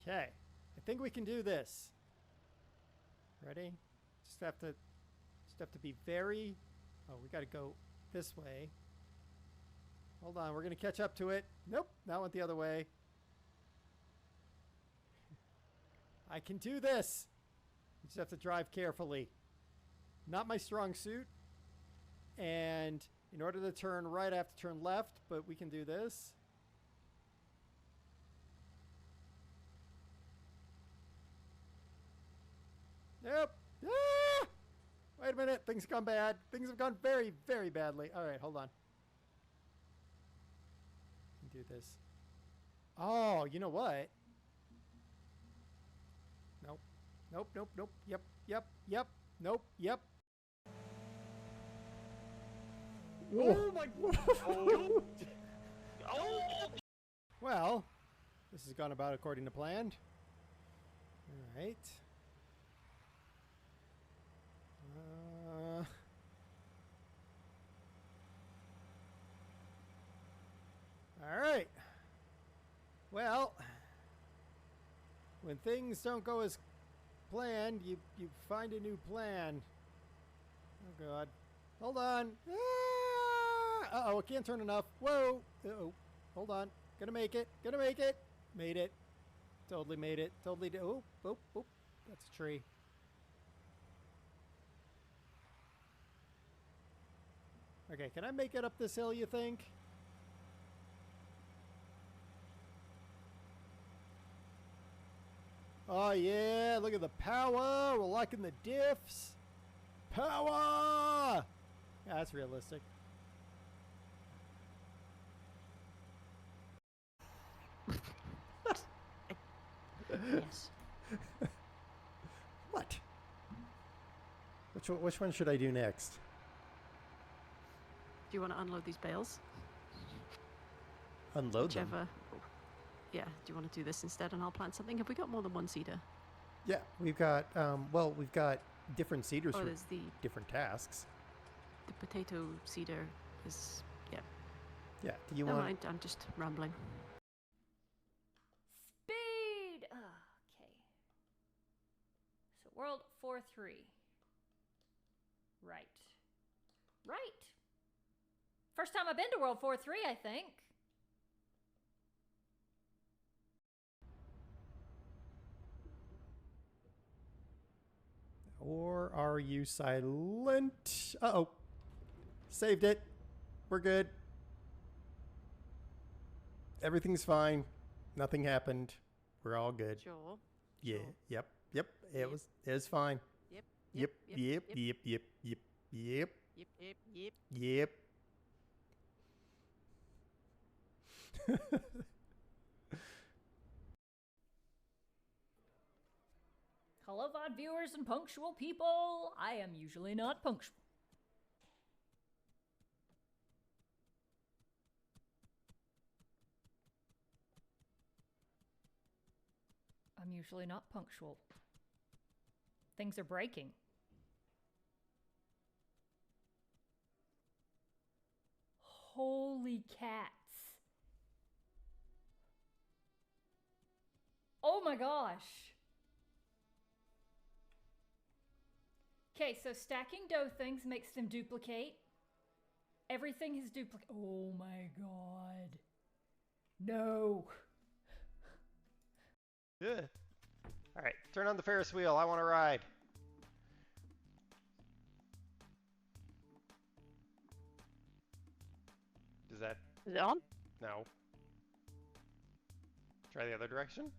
Okay, I think we can do this. Ready? Just have to be very. Oh, we got to go this way. Hold on, we're gonna catch up to it. Nope, that went the other way. I can do this. You just have to drive carefully. Not my strong suit. And in order to turn right, I have to turn left, but we can do this. Yep. Ah! Wait a minute. Things have gone bad. Things have gone very, very badly. All right, hold on. Do this. Oh, you know what? Nope. Nope, nope, nope. Yep, yep, yep. Nope, yep. Oh my god! Oh. Well, this has gone about according to plan. All right. All right. Well, when things don't go as planned, you find a new plan. Oh God. Hold on. Ah! Uh-oh, I can't turn enough. Whoa. Uh-oh. Hold on. Gonna make it. Gonna make it. Made it. Totally made it. Totally did. Oh, oh, oh. That's a tree. Okay, can I make it up this hill, you think? Oh yeah, look at the power. We're liking the diffs. Power! Yeah, that's realistic. Yes. What? Which one should I do next? Do you want to unload these bales? Unload them? Whichever. Yeah, do you want to do this instead and I'll plant something? Have we got more than one seeder? Yeah, we've got, well, we've got different seeders for there's the different tasks. potato seeder is, yeah. Yeah, do you Never want... mind, I'm just rambling. Speed! Okay. So World 4-3. Right. Right. First time I've been to World 4-3, I think. Or are you silent? Uh-oh. Saved it. We're good. Everything's fine. Nothing happened. We're all good. Sure. Yeah. Sure. Yep. It Yep. was fine. Yep. Yep. Yep. Yep. Yep. Yep. Yep. Yep. Yep. Yep. Yep. Hello, VOD viewers and punctual people. I am usually not punctual. I'm usually not punctual. Things are breaking. Holy cats. Oh my gosh. Okay, so stacking dough things makes them duplicate. Everything is duplicate. Oh my god. No. Good. All right, turn on the Ferris wheel. I want to ride. Does that... Is it on? No. Try the other direction.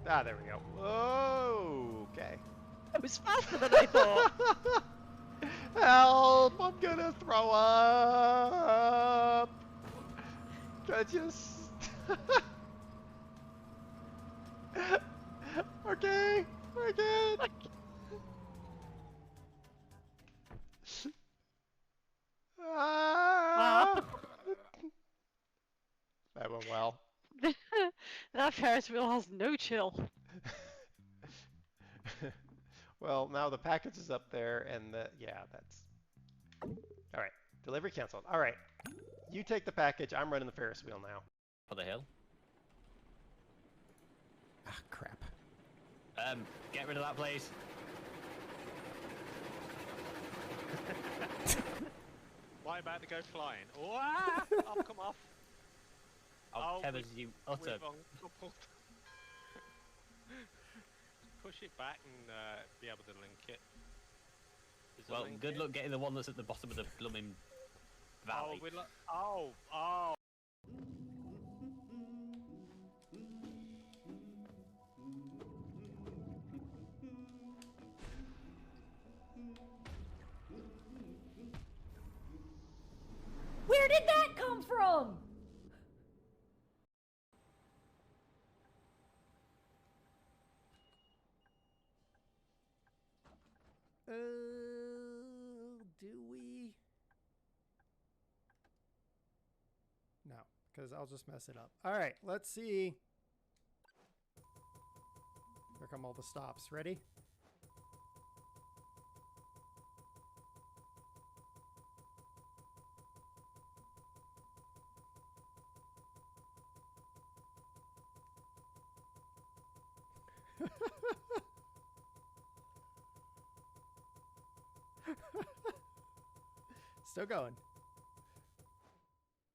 Ah, there we go. Whoa, okay. It was faster than I thought. Help! I'm gonna throw up! Can I just... Okay, we're good. Ah! That went well. That Ferris wheel has no chill. Well, now the package is up there, and yeah, that's... All right, delivery canceled. All right, you take the package. I'm running the Ferris wheel now. What the hell? Ah, crap. Get rid of that, please. Why about to go flying? Oh, I'll come off. Oh, Kev, as you utter. Uncoupled. Push it back and be able to link it. Well, good luck getting the one that's at the bottom of the blooming valley. Oh. Where did that come from? Do we? No, because I'll just mess it up. All right, let's see. Here come all the stops. Ready? Still going.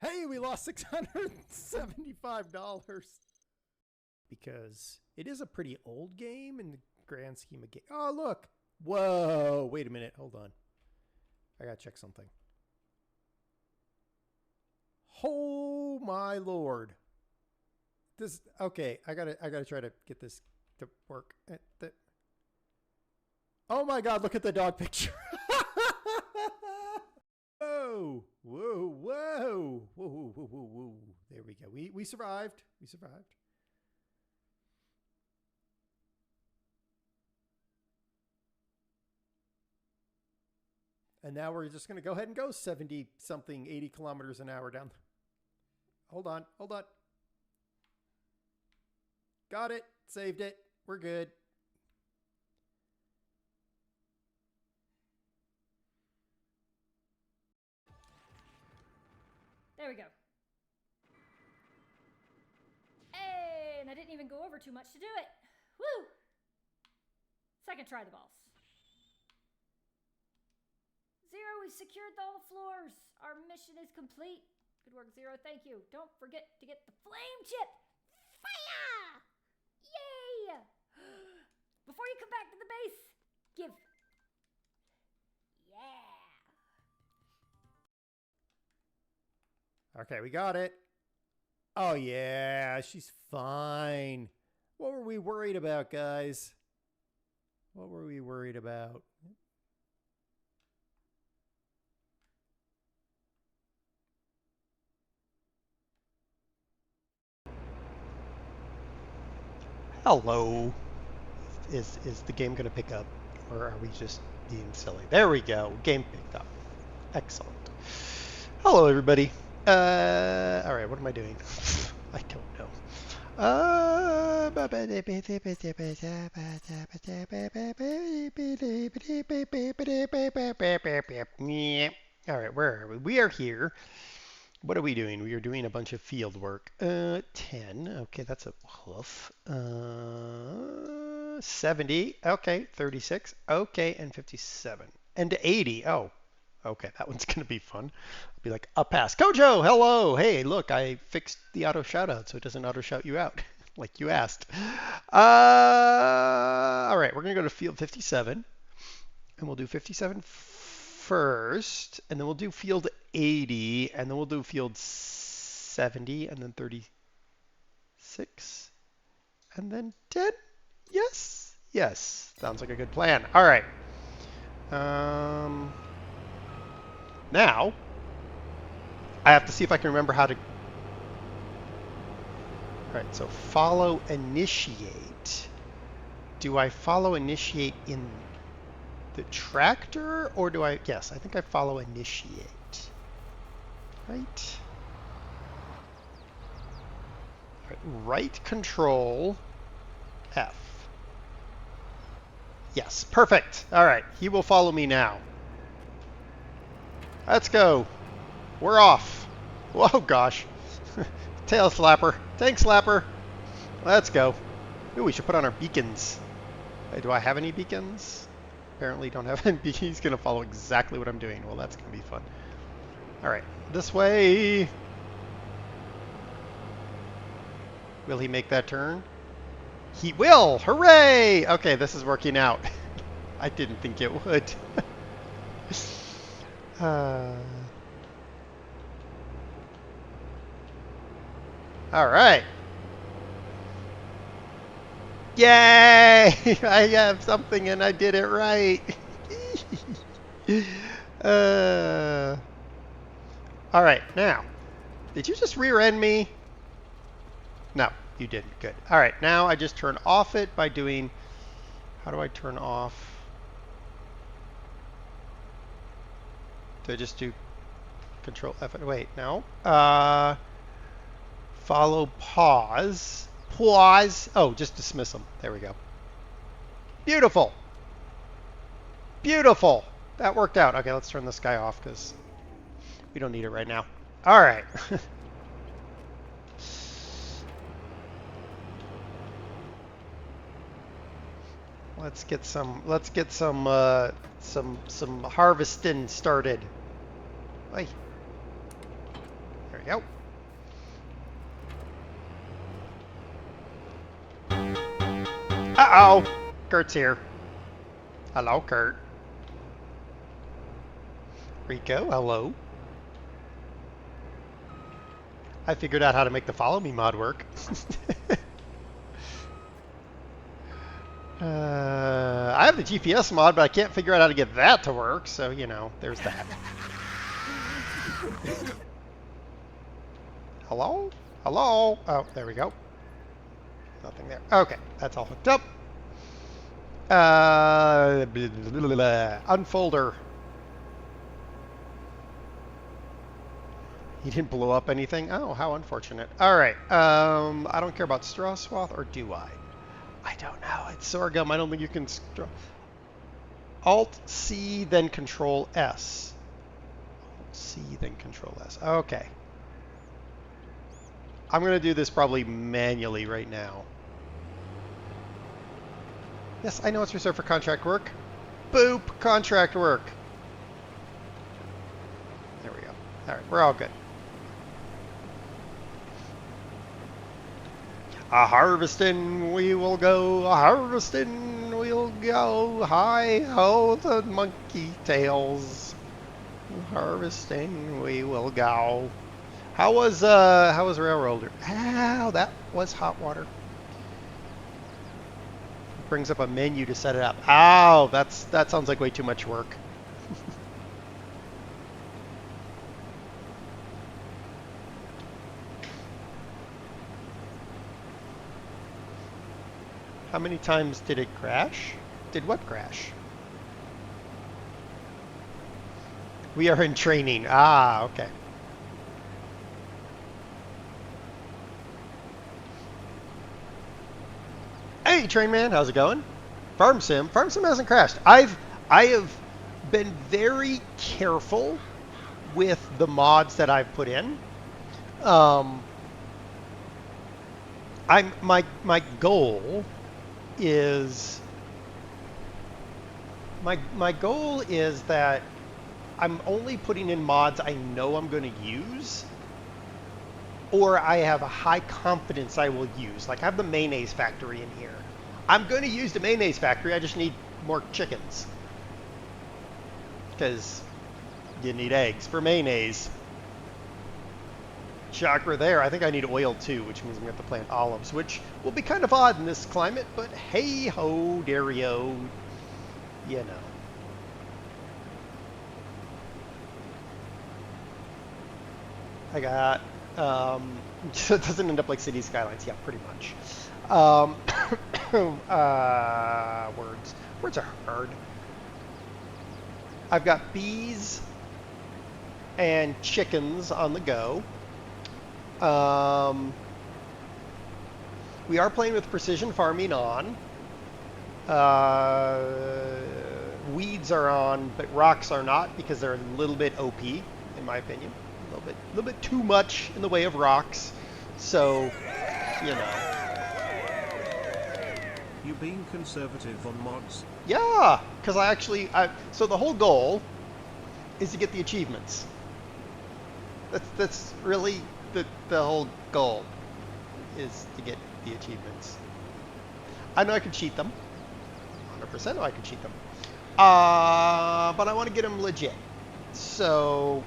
Hey, we lost $675 because it is a pretty old game in the grand scheme of game. Oh, look. Whoa. Wait a minute. Hold on. I got to check something. Oh my Lord. This, okay. I gotta try to get this to work. Oh my God. Look at the dog picture. Whoa, whoa, whoa, whoa, whoa, whoa, whoa, whoa. There we go. We survived. We survived. And now we're just going to go ahead and go 70 something, 80 kilometers an hour down. Hold on. Hold on. Got it. Saved it. We're good. There we go. Hey, and I didn't even go over too much to do it. Woo! Second try the boss. Zero, we've secured all the floors. Our mission is complete. Good work, Zero. Thank you. Don't forget to get the flame chip. Fire! Yay! Before you come back to the base, give. Yeah. Okay, we got it. Oh, yeah, she's fine. What were we worried about, guys? What were we worried about? Hello. Is the game going to pick up, or are we just being silly? There we go. Game picked up. Excellent. Hello, everybody. All right, what am I doing? I don't know. All right, where are we? We are here. What are we doing? We are doing a bunch of field work. 10. Okay, that's a hoof. 70. Okay, 36. Okay, and 57. And to 80. Oh, okay, that one's going to be fun. I'll be like, a pass. Kojo, hello. Hey, look, I fixed the auto shout out so it doesn't auto shout you out like you asked. All right, we're going to go to field 57. And we'll do 57 first. And then we'll do field 80. And then we'll do field 70. And then 36. And then 10. Yes. Yes. Sounds like a good plan. All right. Now, I have to see if I can remember how to... All right, so follow initiate. Do I follow initiate in the tractor, or do I... Yes, I think I follow initiate. Right? All right, right control F. Yes, perfect. All right, he will follow me now. Let's go. We're off. Whoa, gosh. Tail slapper. Tank slapper. Let's go. Ooh, we should put on our beacons. Do I have any beacons? Apparently don't have any beacons. He's going to follow exactly what I'm doing. Well, that's going to be fun. All right, this way. Will he make that turn? He will! Hooray! Okay, this is working out. I didn't think it would. All right. Yay! I have something and I did it right. All right, now, did you just rear end me? No, you didn't. Good. All right, now I just turn off it by doing, how do I turn off? Do I just do Control F? Wait, no. Follow pause. Pause. Oh, just dismiss them. There we go. Beautiful. Beautiful. That worked out. Okay, let's turn this guy off because we don't need it right now. All right. Let's get some harvesting started. Oi. There we go. Uh-oh. Kurt's here. Hello, Kurt. Rico, hello. I figured out how to make the follow me mod work. I have the GPS mod, but I can't figure out how to get that to work, so, you know, there's that. Hello? Hello? Oh, there we go. Nothing there. Okay, that's all hooked up. Unfolder. He didn't blow up anything? Oh, how unfortunate. All right. I don't care about straw swath, or do I? I don't know. It's sorghum. I don't think you can... Alt-C, then Control-S. Alt-C, then Control-S. Okay. I'm going to do this probably manually right now. Yes, I know it's reserved for contract work. Boop! Contract work. There we go. All right, we're all good. A harvesting we will go, a harvesting we'll go, hi ho the monkey tails. Harvesting we will go. How was Railroader? Ow, that was hot water. It brings up a menu to set it up. Ow, that sounds like way too much work. How many times did it crash? Did what crash? We are in training. Ah, okay. Hey, Train Man, how's it going? Farm Sim hasn't crashed. I have been very careful with the mods that I've put in. My goal is that I'm only putting in mods I know I'm going to use, or I have a high confidence I will use. Like I have the mayonnaise factory in here. I'm going to use the mayonnaise factory. I just need more chickens because you need eggs for mayonnaise. Chakra there. I think I need oil too, which means I'm going to have to plant olives, which will be kind of odd in this climate, but hey ho, Dario, you know. I got, so it doesn't end up like City Skylines. Yeah, pretty much. Words are hard. I've got bees and chickens on the go. We are playing with precision farming on. Weeds are on, but rocks are not because they're a little bit OP, in my opinion. A little bit too much in the way of rocks. So, you know. You being conservative on mods? Yeah, because so the whole goal is to get the achievements. That's really the whole goal, is to get the achievements. I know I can cheat them. 100% know I can cheat them. But I want to get them legit. So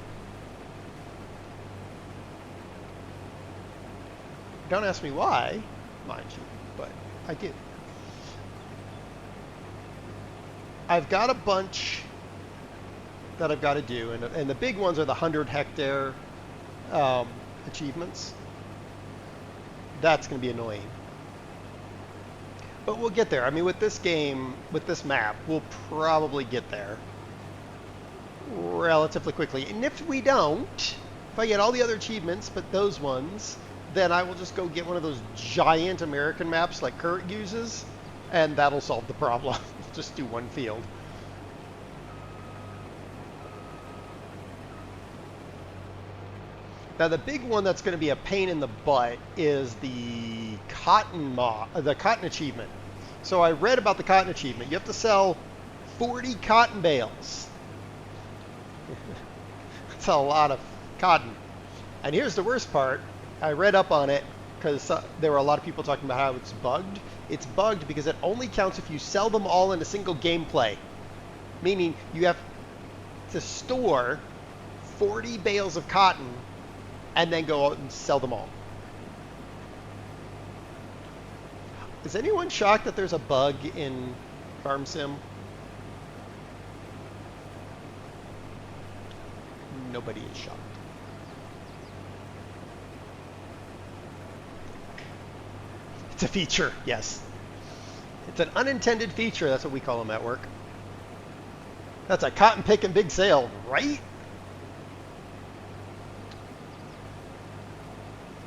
don't ask me why, mind you, but I do. I've got a bunch that I've got to do, and the big ones are the 100-hectare achievements. That's going to be annoying. But we'll get there. I mean, with this game, with this map, we'll probably get there relatively quickly. And if we don't, if I get all the other achievements, but those ones, then I will just go get one of those giant American maps like Kurt uses, and that'll solve the problem. Just do one field. Now the big one that's going to be a pain in the butt is the cotton achievement. So I read about the cotton achievement. You have to sell 40 cotton bales. That's a lot of cotton. And here's the worst part. I read up on it because there were a lot of people talking about how it's bugged. It's bugged because it only counts if you sell them all in a single gameplay. Meaning you have to store 40 bales of cotton and then go out and sell them all. Is anyone shocked that there's a bug in Farm Sim? Nobody is shocked. It's a feature, yes. It's an unintended feature, that's what we call them at work. That's a cotton picking big sale, right?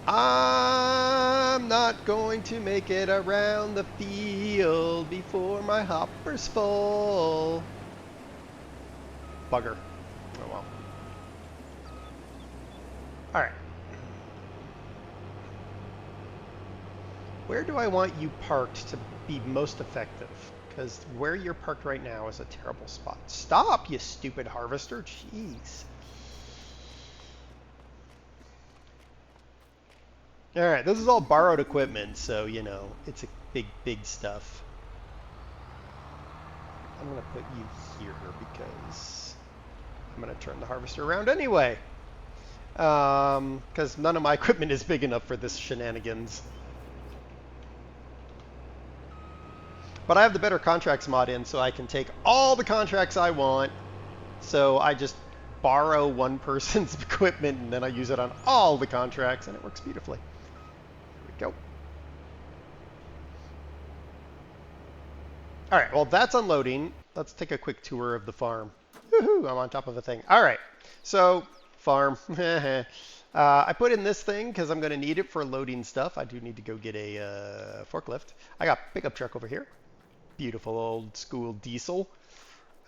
I'm not going to make it around the field before my hopper's full. Bugger. Oh well. Alright. Where do I want you parked to be most effective? Because where you're parked right now is a terrible spot. Stop, you stupid harvester. Jeez. Alright, this is all borrowed equipment, so, you know, it's a big stuff. I'm going to put you here because I'm going to turn the harvester around anyway. Because none of my equipment is big enough for this shenanigans. But I have the better contracts mod in, so I can take all the contracts I want. So I just borrow one person's equipment, and then I use it on all the contracts, and it works beautifully. Go. All right, well, that's unloading. Let's take a quick tour of the farm. Woohoo, I'm on top of a thing. All right, so farm. I put in this thing because I'm going to need it for loading stuff. I do need to go get a forklift. I got a pickup truck over here. Beautiful old school diesel.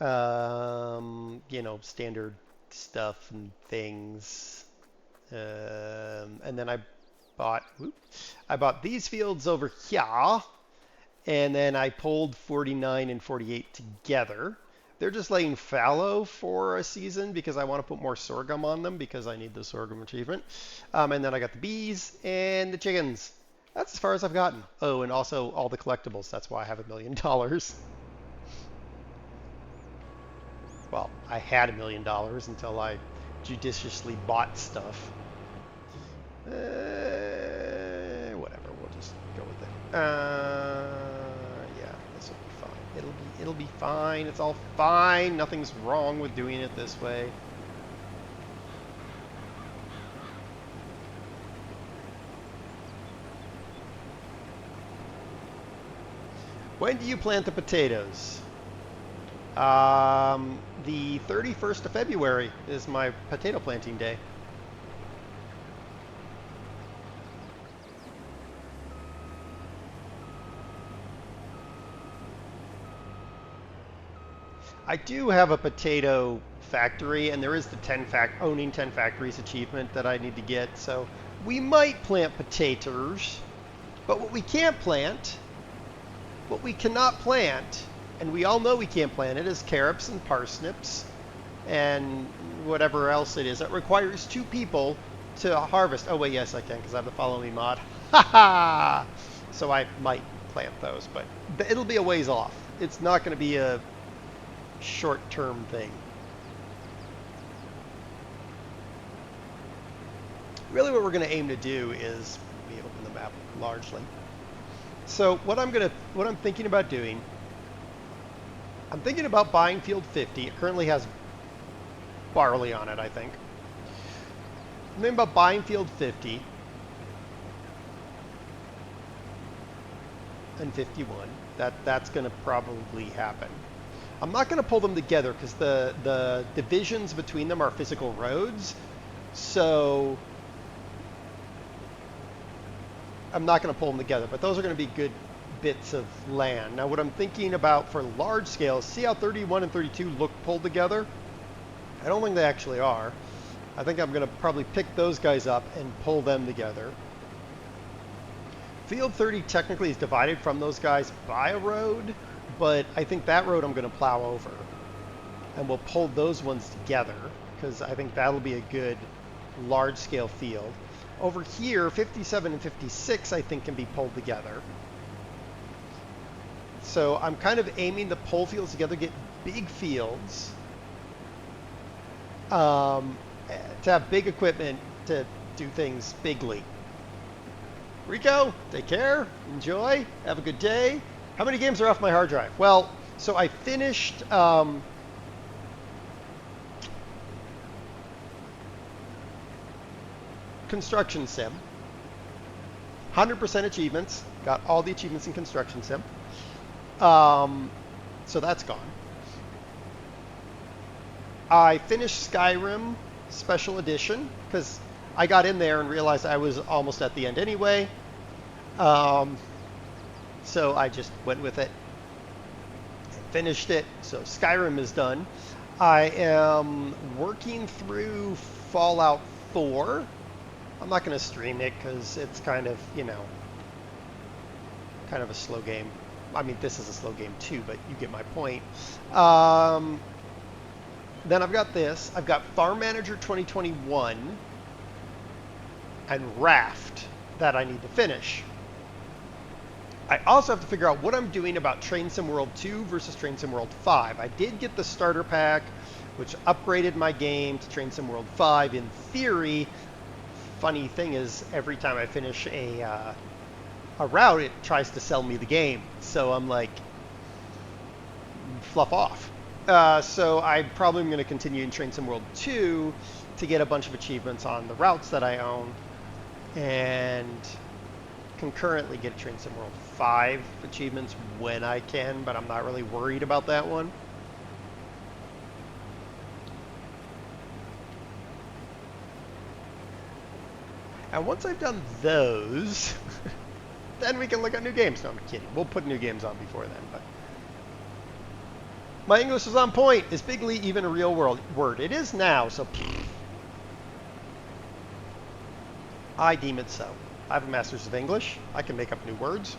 You know, standard stuff and things. And then I bought these fields over here, and then I pulled 49 and 48 together. They're just laying fallow for a season because I want to put more sorghum on them because I need the sorghum achievement. And then I got the bees and the chickens. That's as far as I've gotten. Oh, and also all the collectibles. That's why I have $1 million. Well, I had $1 million until I judiciously bought stuff. Whatever, we'll just go with it. Yeah, this will be fine. It'll be fine. It's all fine. Nothing's wrong with doing it this way. When do you plant the potatoes? The 31st of February is my potato planting day. I do have a potato factory, and there is the owning 10 factories achievement that I need to get, so we might plant potatoes. But what we can't plant What we cannot plant, and we all know we can't plant it, is carrots and parsnips and whatever else it is. That requires 2 people to harvest. Oh wait, yes I can, because I have the follow me mod. Ha! So I might plant those, but it'll be a ways off. It's not going to be a short-term thing. Really what we're going to aim to do is, let me open the map largely. So what I'm thinking about doing, I'm thinking about buying field 50. It currently has barley on it, I think. I'm thinking about buying field 50 and 51. That's going to probably happen. I'm not going to pull them together because the divisions between them are physical roads. So I'm not going to pull them together, but those are going to be good bits of land. Now what I'm thinking about for large scale, see how 31 and 32 look pulled together? I don't think they actually are. I think I'm going to probably pick those guys up and pull them together. Field 30 technically is divided from those guys by a road, but I think that road I'm going to plow over. And we'll pull those ones together, because I think that'll be a good large-scale field. Over here, 57 and 56 I think can be pulled together. So I'm kind of aiming to pull fields together, get big fields, to have big equipment to do things bigly. Rico, take care, enjoy, have a good day. How many games are off my hard drive? Well, so I finished Construction Sim. 100% achievements. Got all the achievements in Construction Sim. So that's gone. I finished Skyrim Special Edition because I got in there and realized I was almost at the end anyway. So I just went with it and finished it. So Skyrim is done. I am working through Fallout 4. I'm not going to stream it because it's kind of, you know, kind of a slow game. I mean, this is a slow game too, but you get my point. Then I've got this. I've got Farm Manager 2021 and Raft that I need to finish. I also have to figure out what I'm doing about Train Sim World 2 versus Train Sim World 5. I did get the starter pack, which upgraded my game to Train Sim World 5 in theory. Funny thing is, every time I finish a route, it tries to sell me the game. So I'm like, fluff off. So I probably am going to continue in Train Sim World 2 to get a bunch of achievements on the routes that I own, and concurrently get Train Sim World 5 achievements when I can, but I'm not really worried about that one. And once I've done those, then we can look at new games. No, I'm kidding. We'll put new games on before then. But my English is on point. Is bigly even a real word? It is now, so I deem it so. I have a master's of English. I can make up new words.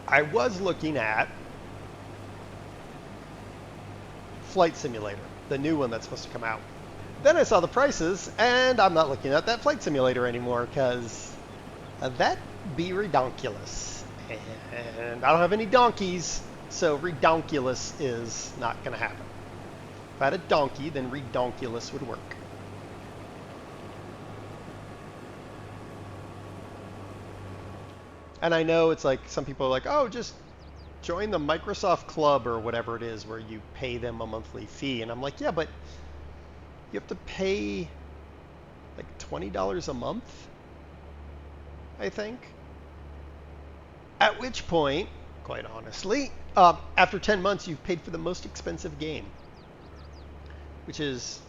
I was looking at Flight Simulator, the new one that's supposed to come out. Then I saw the prices, and I'm not looking at that Flight Simulator anymore, because that be redonkulous. And I don't have any donkeys, so redonkulous is not going to happen. If I had a donkey, then redonkulous would work. And I know it's like, some people are like, oh, just join the Microsoft Club or whatever it is where you pay them a monthly fee. And I'm like, yeah, but you have to pay like $20 a month, I think. At which point, quite honestly, after 10 months, you've paid for the most expensive game, which is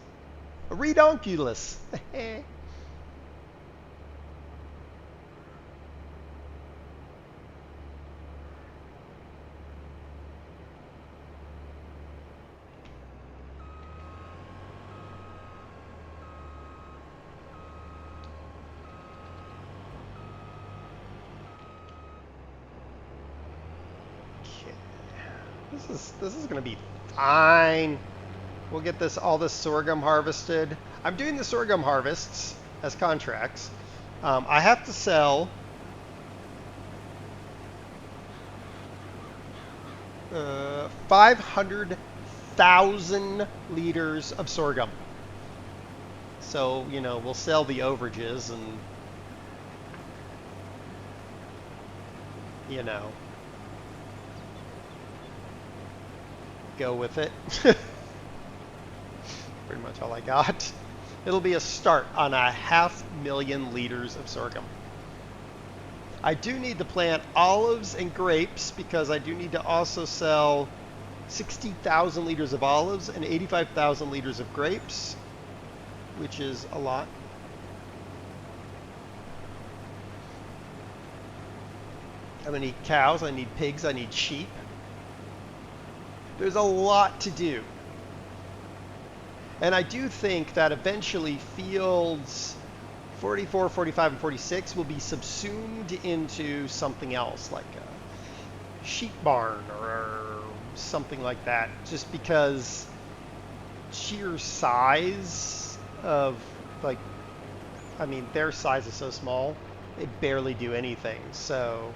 redonkulous. This is gonna be fine. We'll get all this sorghum harvested. I'm doing the sorghum harvests as contracts. I have to sell 500,000 liters of sorghum. So, you know, we'll sell the overages and, you know, go with it. Pretty much all I got. It'll be a start on 500,000 liters of sorghum. I do need to plant olives and grapes because I do need to also sell 60,000 liters of olives and 85,000 liters of grapes, which is a lot. I'm gonna need cows, I need pigs, I need sheep. There's a lot to do. And I do think that eventually fields 44, 45, and 46 will be subsumed into something else, like a sheep barn or something like that, just because sheer size of, like, I mean, their size is so small, they barely do anything, so...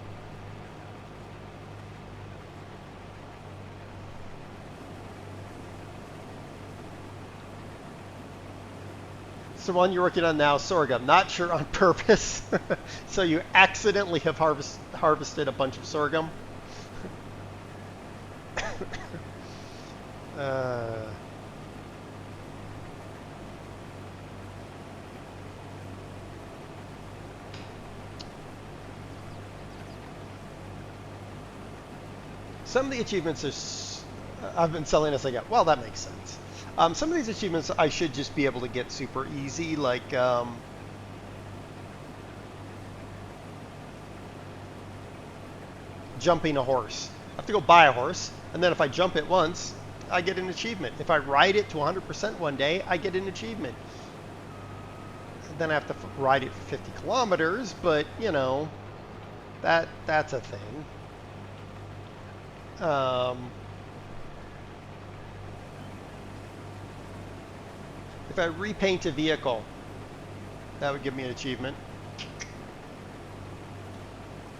So the one you're working on now, sorghum. Not sure on purpose. So you accidentally have harvested a bunch of sorghum. Some of the achievements are... I've been selling as I go. Well, that makes sense. Some of these achievements I should just be able to get super easy, like jumping a horse. I have to go buy a horse, and then if I jump it once, I get an achievement. If I ride it to 100% one day, I get an achievement. Then I have to ride it for 50 kilometers, but, you know, that's a thing. If I repaint a vehicle, that would give me an achievement.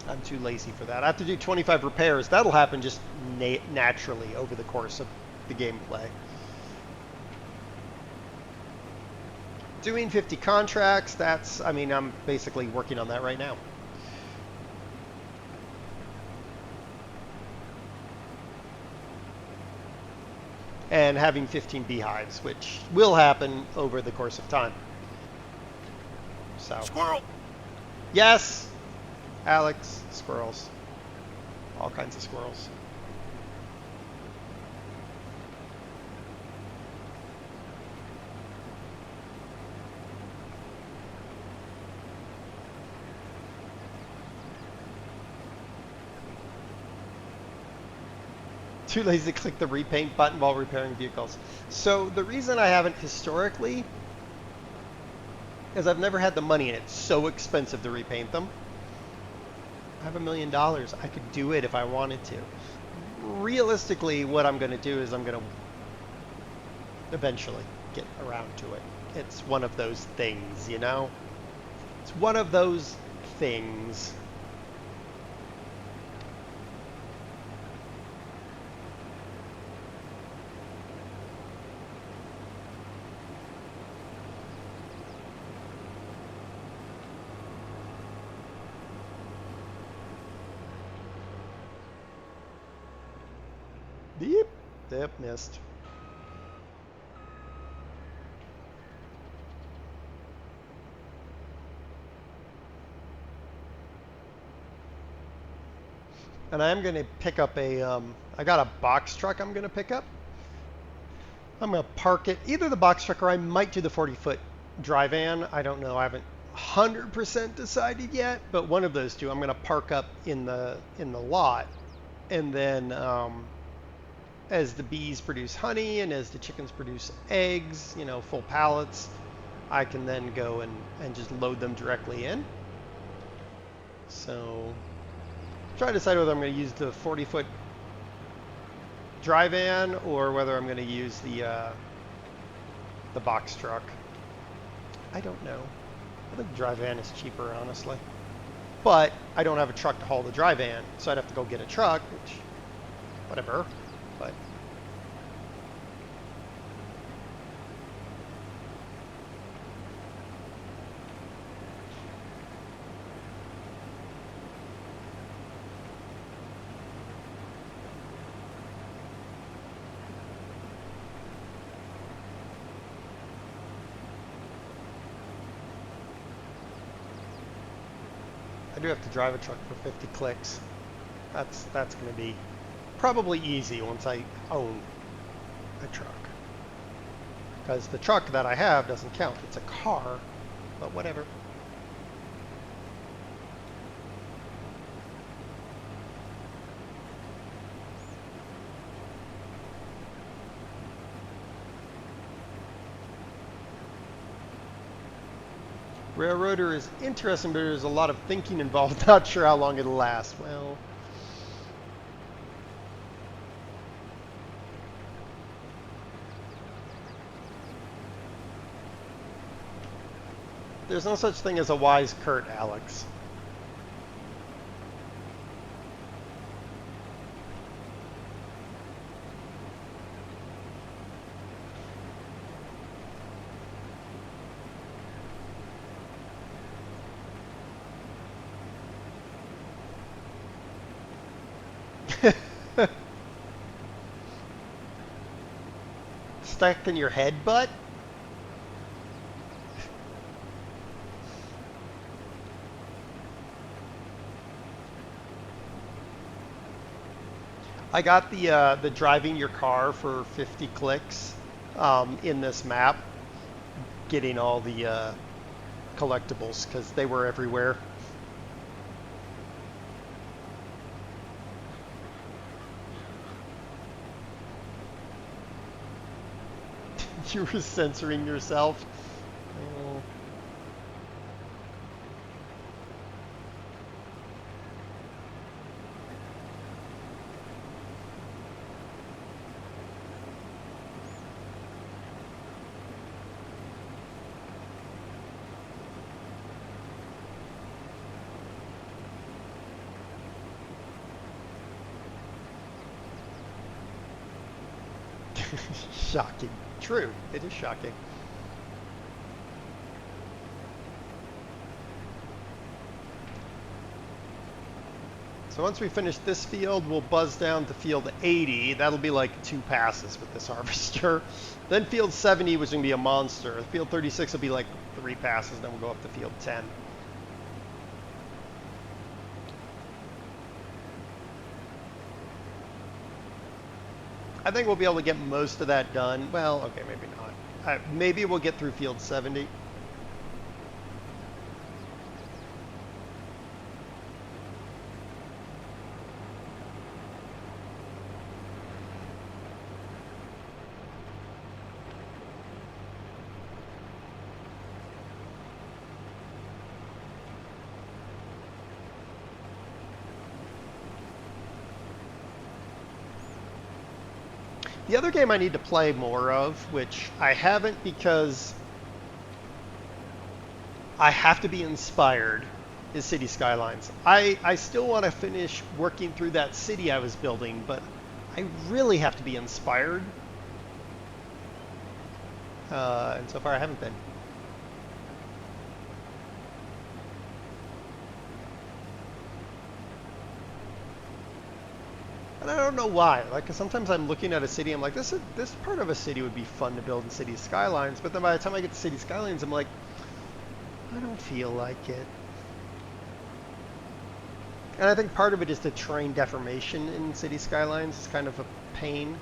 I'm too lazy for that. I have to do 25 repairs. That'll happen just naturally over the course of the gameplay. Doing 50 contracts, that's, I mean, I'm basically working on that right now. And having 15 beehives, which will happen over the course of time. So. Squirrel! Yes! Alex, squirrels. All kinds of squirrels. Too lazy to click the repaint button while repairing vehicles. So the reason I haven't historically is I've never had the money and it's so expensive to repaint them. I have $1 million. I could do it if I wanted to. Realistically, what I'm going to do is I'm going to eventually get around to it. It's one of those things, you know? It's one of those things. Yep, missed. And I'm going to pick up a, I got a box truck I'm going to pick up. I'm going to park it, either the box truck or I might do the 40-foot dry van. I don't know. I haven't 100% decided yet, but one of those two I'm going to park up in the lot. And then as the bees produce honey and as the chickens produce eggs, you know, full pallets, I can then go and just load them directly in. So try to decide whether I'm going to use the 40-foot dry van or whether I'm going to use the box truck. I don't know. I think the dry van is cheaper, honestly. But I don't have a truck to haul the dry van, so I'd have to go get a truck, which, whatever. But I do have to drive a truck for 50 clicks. That's going to be probably easy once I own a truck. Because the truck that I have doesn't count. It's a car, but whatever. Railroader is interesting, but there's a lot of thinking involved. Not sure how long it'll last. Well, there's no such thing as a wise Kurt, Alex. Stuck in your head, butt? I got the driving your car for 50 clicks in this map, getting all the collectibles because they were everywhere. You were censoring yourself. Oh. Shocking. True, it is shocking. So once we finish this field, we'll buzz down to field 80. That'll be like 2 passes with this harvester. Then field 70, which is going to be a monster. Field 36 will be like 3 passes, then we'll go up to field 10. I think we'll be able to get most of that done. Well, okay, maybe not. Maybe we'll get through field 70. The other game I need to play more of, which I haven't because I have to be inspired, is City Skylines. I still want to finish working through that city I was building, but I really have to be inspired. And so far I haven't been. And I don't know why. Like, 'cause sometimes I'm looking at a city, I'm like, this part of a city would be fun to build in City Skylines. But then by the time I get to City Skylines, I'm like, I don't feel like it. And I think part of it is the terrain deformation in City Skylines. It's kind of a pain.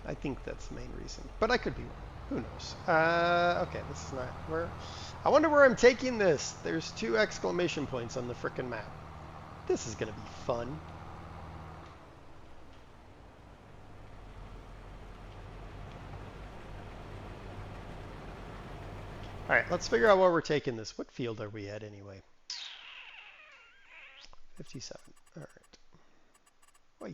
I think that's the main reason, but I could be wrong. Who knows? Okay, this is not where. I wonder where I'm taking this. There's 2 exclamation points on the frickin' map. This is gonna be fun. Alright, let's figure out where we're taking this. What field are we at anyway? 57. Alright. Oi.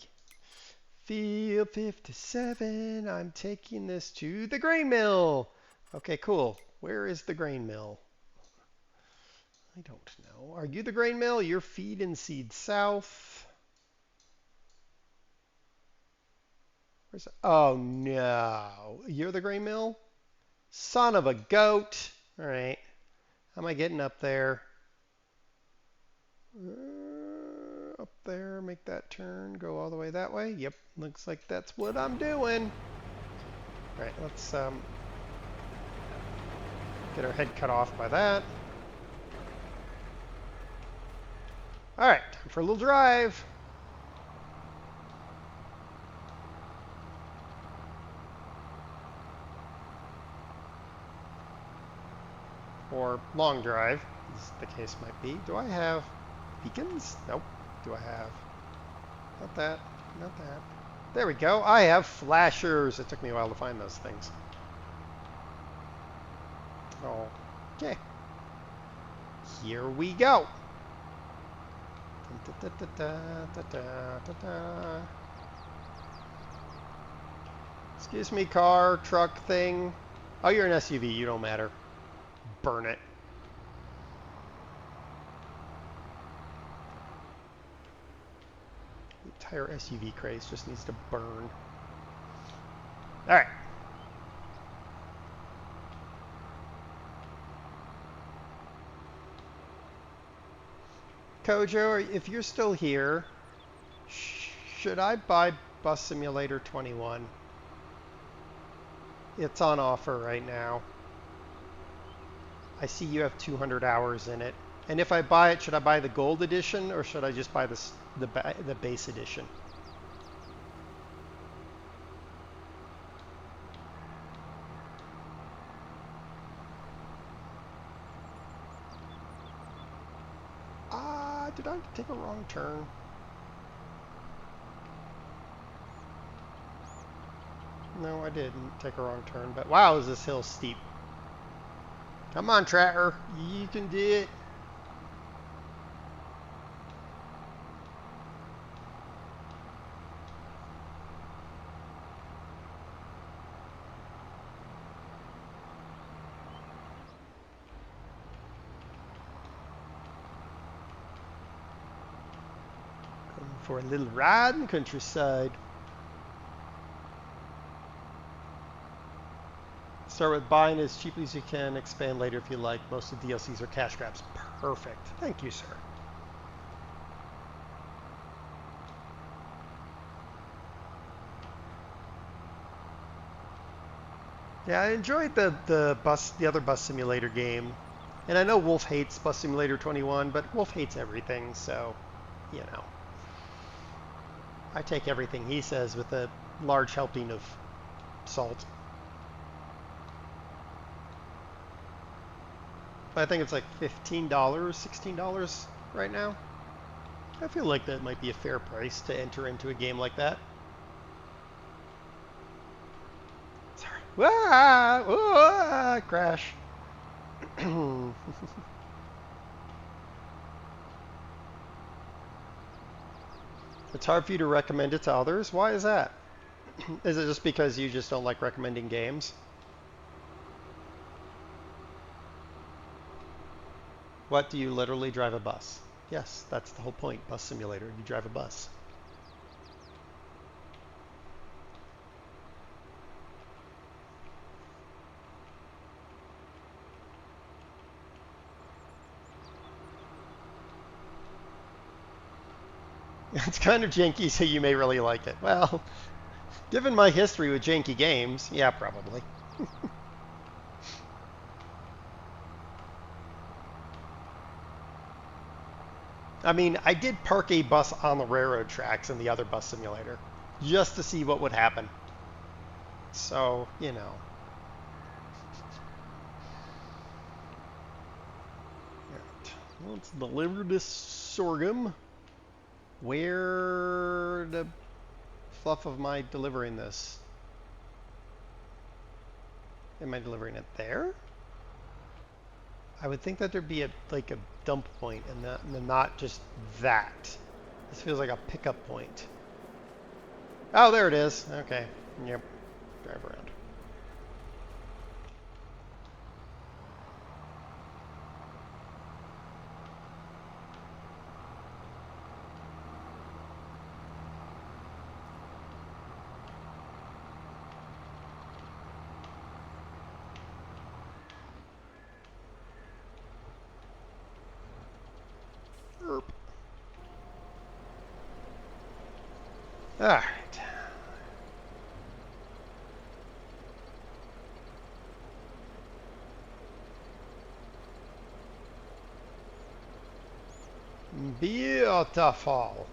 Field 57. I'm taking this to the grain mill. Okay, cool. Where is the grain mill? I don't know. Are you the grain mill? You're feed and seed south. Where's that? Oh no. You're the grain mill? Son of a goat. Alright. How am I getting up there? Up there, make that turn, go all the way that way. Yep, looks like that's what I'm doing. Alright, let's get our head cut off by that. Alright, time for a little drive. Or long drive, as the case might be. Do I have beacons? Nope. Do I have? Not that. Not that. There we go. I have flashers. It took me a while to find those things. Oh. Okay. Here we go. Excuse me, car, truck thing. Oh, you're an SUV. You don't matter. Burn it. The entire SUV craze just needs to burn. All right. Kojo, if you're still here, should I buy Bus Simulator 21? It's on offer right now. I see you have 200 hours in it. And if I buy it, should I buy the gold edition or should I just buy the base edition? Did I take a wrong turn? No, I didn't take a wrong turn, but wow, is this hill steep. Come on, Tractor. You can do it. Going for a little ride in the countryside. Start with buying as cheaply as you can, expand later if you like. Most of the DLCs are cash grabs. Perfect. Thank you, sir. Yeah, I enjoyed the other Bus Simulator game. And I know Wolf hates Bus Simulator 21, but Wolf hates everything, so, you know. I take everything he says with a large helping of salt. I think it's like $15, $16 right now. I feel like that might be a fair price to enter into a game like that. Sorry. Crash. It's hard for you to recommend it to others. Why is that? Is it just because you just don't like recommending games? What, do you literally drive a bus? Yes, that's the whole point. Bus Simulator. You drive a bus. It's kind of janky, so you may really like it. Well, given my history with janky games, yeah, probably. I mean, I did park a bus on the railroad tracks in the other Bus Simulator, just to see what would happen. So, you know. Let's deliver this sorghum. Where the fluff of my delivering this? Am I delivering it there? I would think that there'd be a dump point and not just that. This feels like a pickup point. Oh, there it is. Okay. Yep. Drive around. All right. Beautiful.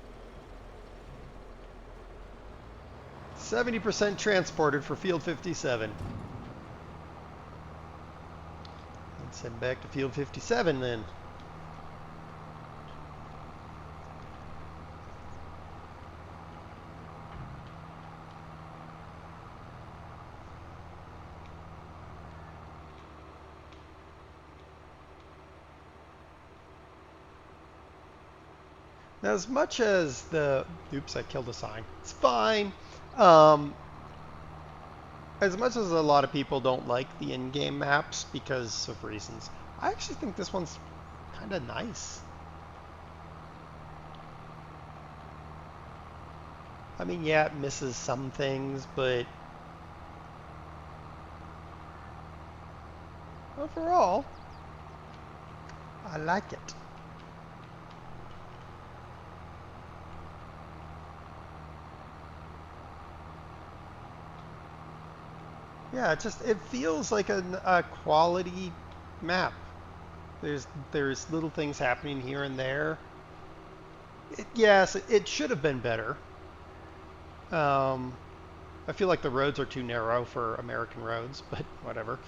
70% transported for Field 57. Let's head back to Field 57 then. Now, as much as the... Oops, I killed a sign. It's fine. As much as a lot of people don't like the in-game maps because of reasons, I actually think this one's kind of nice. I mean, yeah, it misses some things, but overall, I like it. Yeah, it feels like a quality map. There's little things happening here and there. Yes, it should have been better. I feel like the roads are too narrow for American roads, but whatever.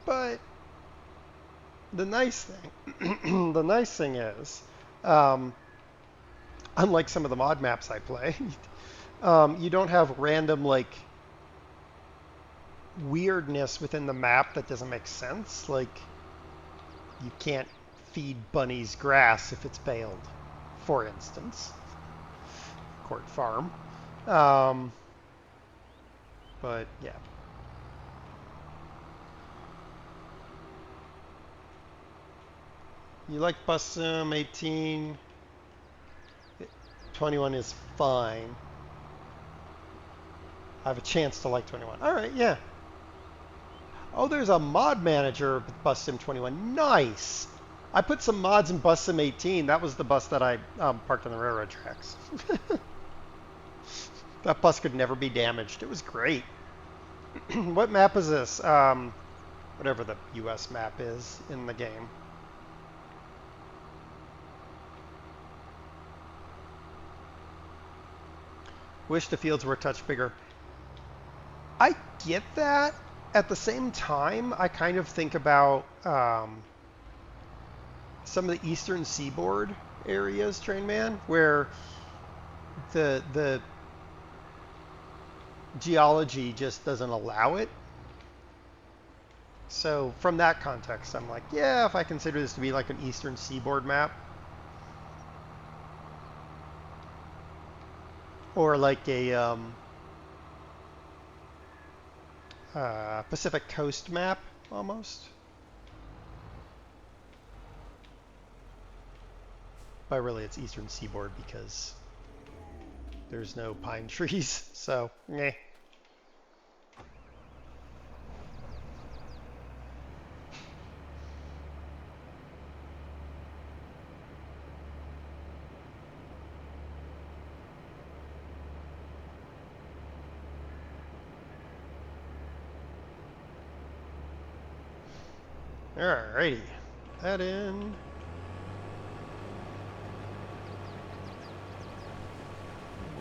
But the nice thing, the nice thing is, unlike some of the mod maps I play, you don't have random weirdness within the map that doesn't make sense. Like, you can't feed bunnies grass if it's baled, for instance. Court Farm. But yeah. You like Bus Sim 18? 21 is fine. I have a chance to like 21. All right, yeah. Oh, there's a mod manager with Bus Sim 21. Nice. I put some mods in Bus Sim 18. That was the bus that I parked on the railroad tracks. That bus could never be damaged. It was great. What map is this? Whatever the US map is in the game. Wish the fields were a touch bigger. I get that. At the same time, I kind of think about some of the eastern seaboard areas, Trainman, where the geology just doesn't allow it. So from that context, I'm like, yeah, if I consider this to be like an eastern seaboard map, or like a Pacific Coast map, almost. But really, it's eastern seaboard because there's no pine trees, so, meh. Alrighty, that in.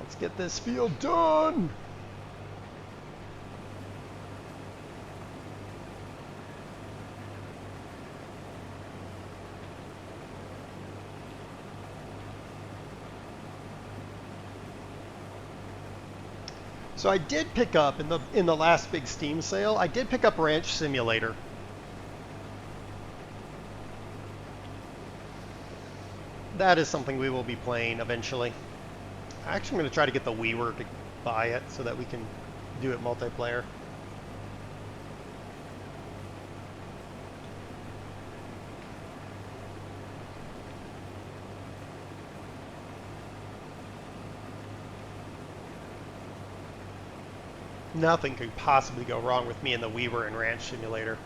Let's get this field done. So I did pick up in the last big Steam sale. I did pick up Ranch Simulator. That is something we will be playing eventually. Actually, I'm going to try to get the WiiWare to buy it so that we can do it multiplayer. Nothing could possibly go wrong with me in the WiiWare and Ranch Simulator.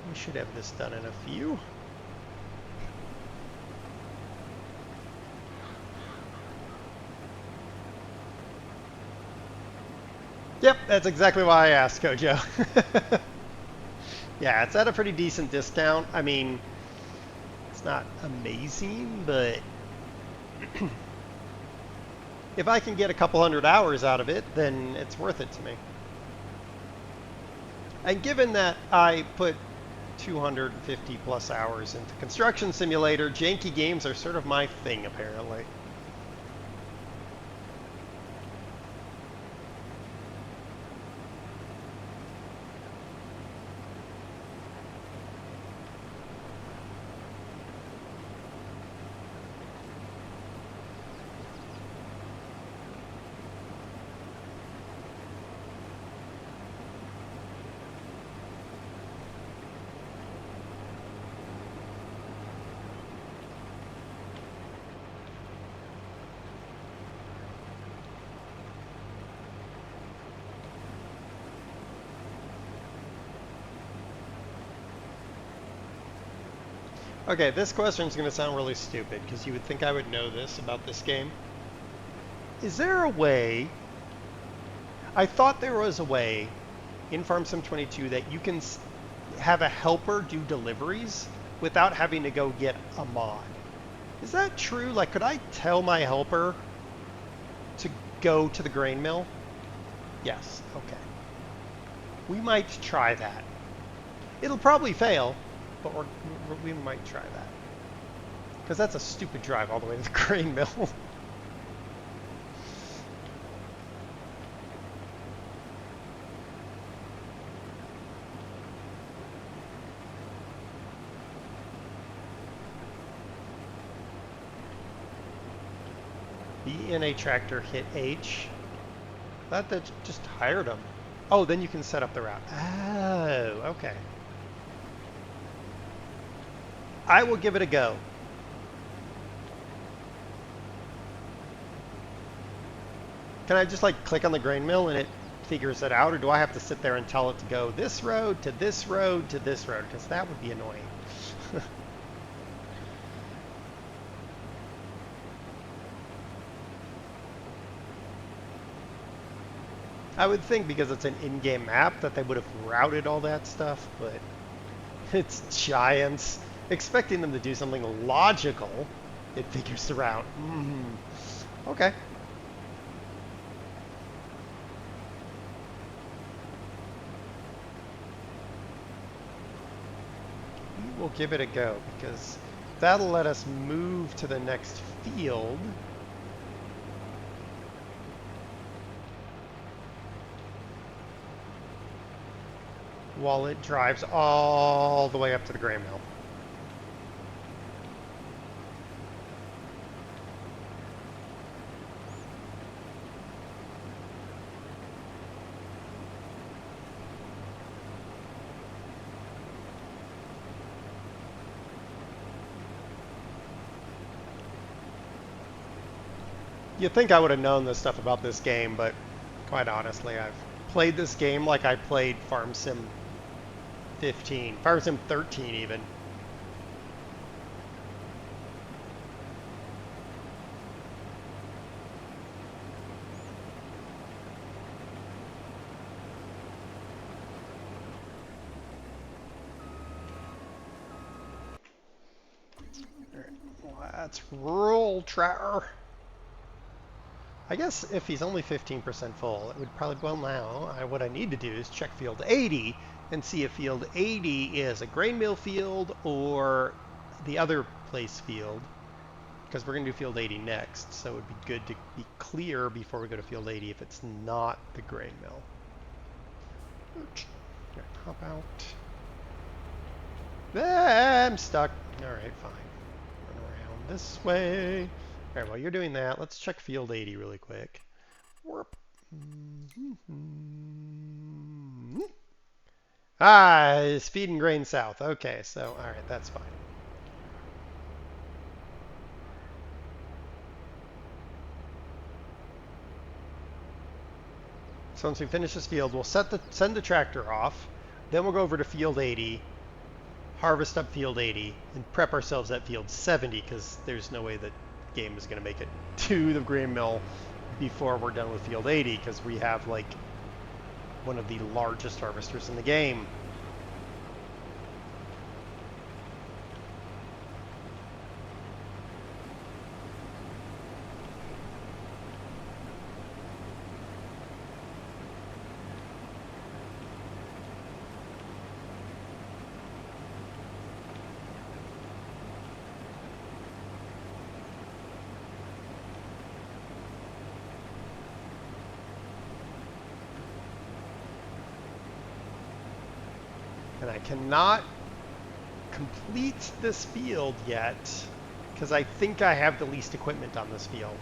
We should have this done in a few. Yep, that's exactly why I asked, Kojo. Yeah, it's at a pretty decent discount. I mean, it's not amazing, but if I can get a couple hundred hours out of it, then it's worth it to me. And given that I put 250 plus hours into Construction Simulator, janky games are sort of my thing, apparently. Okay, this question is going to sound really stupid because you would think I would know this about this game. Is there a way... I thought there was a way in Farm Sim 22 that you can have a helper do deliveries without having to go get a mod. Is that true? Like, could I tell my helper to go to the grain mill? Yes, okay. We might try that. It'll probably fail, but we might try that. Because that's a stupid drive all the way to the grain mill. B in a tractor hit H. I thought that just hired him. Oh, then you can set up the route. Oh, okay. I will give it a go. Can I just like click on the grain mill and it figures it out, or do I have to sit there and tell it to go this road to this road to this road? Because that would be annoying. I would think because it's an in-game map that they would have routed all that stuff, but it's giants. Expecting them to do something logical, it figures the route. Okay. We will give it a go because that'll let us move to the next field. While it drives all the way up to the grain mill. You'd think I would have known this stuff about this game, but quite honestly, I've played this game like I played Farm Sim 15, Farm Sim 13 even. Let's roll, Tractor. I guess if he's only 15% full, it would probably, well now, what I need to do is check field 80 and see if field 80 is a grain mill field or the other place field, because we're going to do field 80 next, so it would be good to be clear before we go to field 80 if it's not the grain mill. Here, hop out. I'm stuck. Alright, fine. Run around this way. Alright, while you're doing that, let's check field 80 really quick. Warp. Ah, it's feeding grain south. Okay, so, alright, that's fine. So once we finish this field, we'll send the tractor off. Then we'll go over to field 80, harvest up field 80, and prep ourselves at field 70, because there's no way that game is going to make it to the grain mill before we're done with field 80, because we have like one of the largest harvesters in the game. And I cannot complete this field yet because I think I have the least equipment on this field.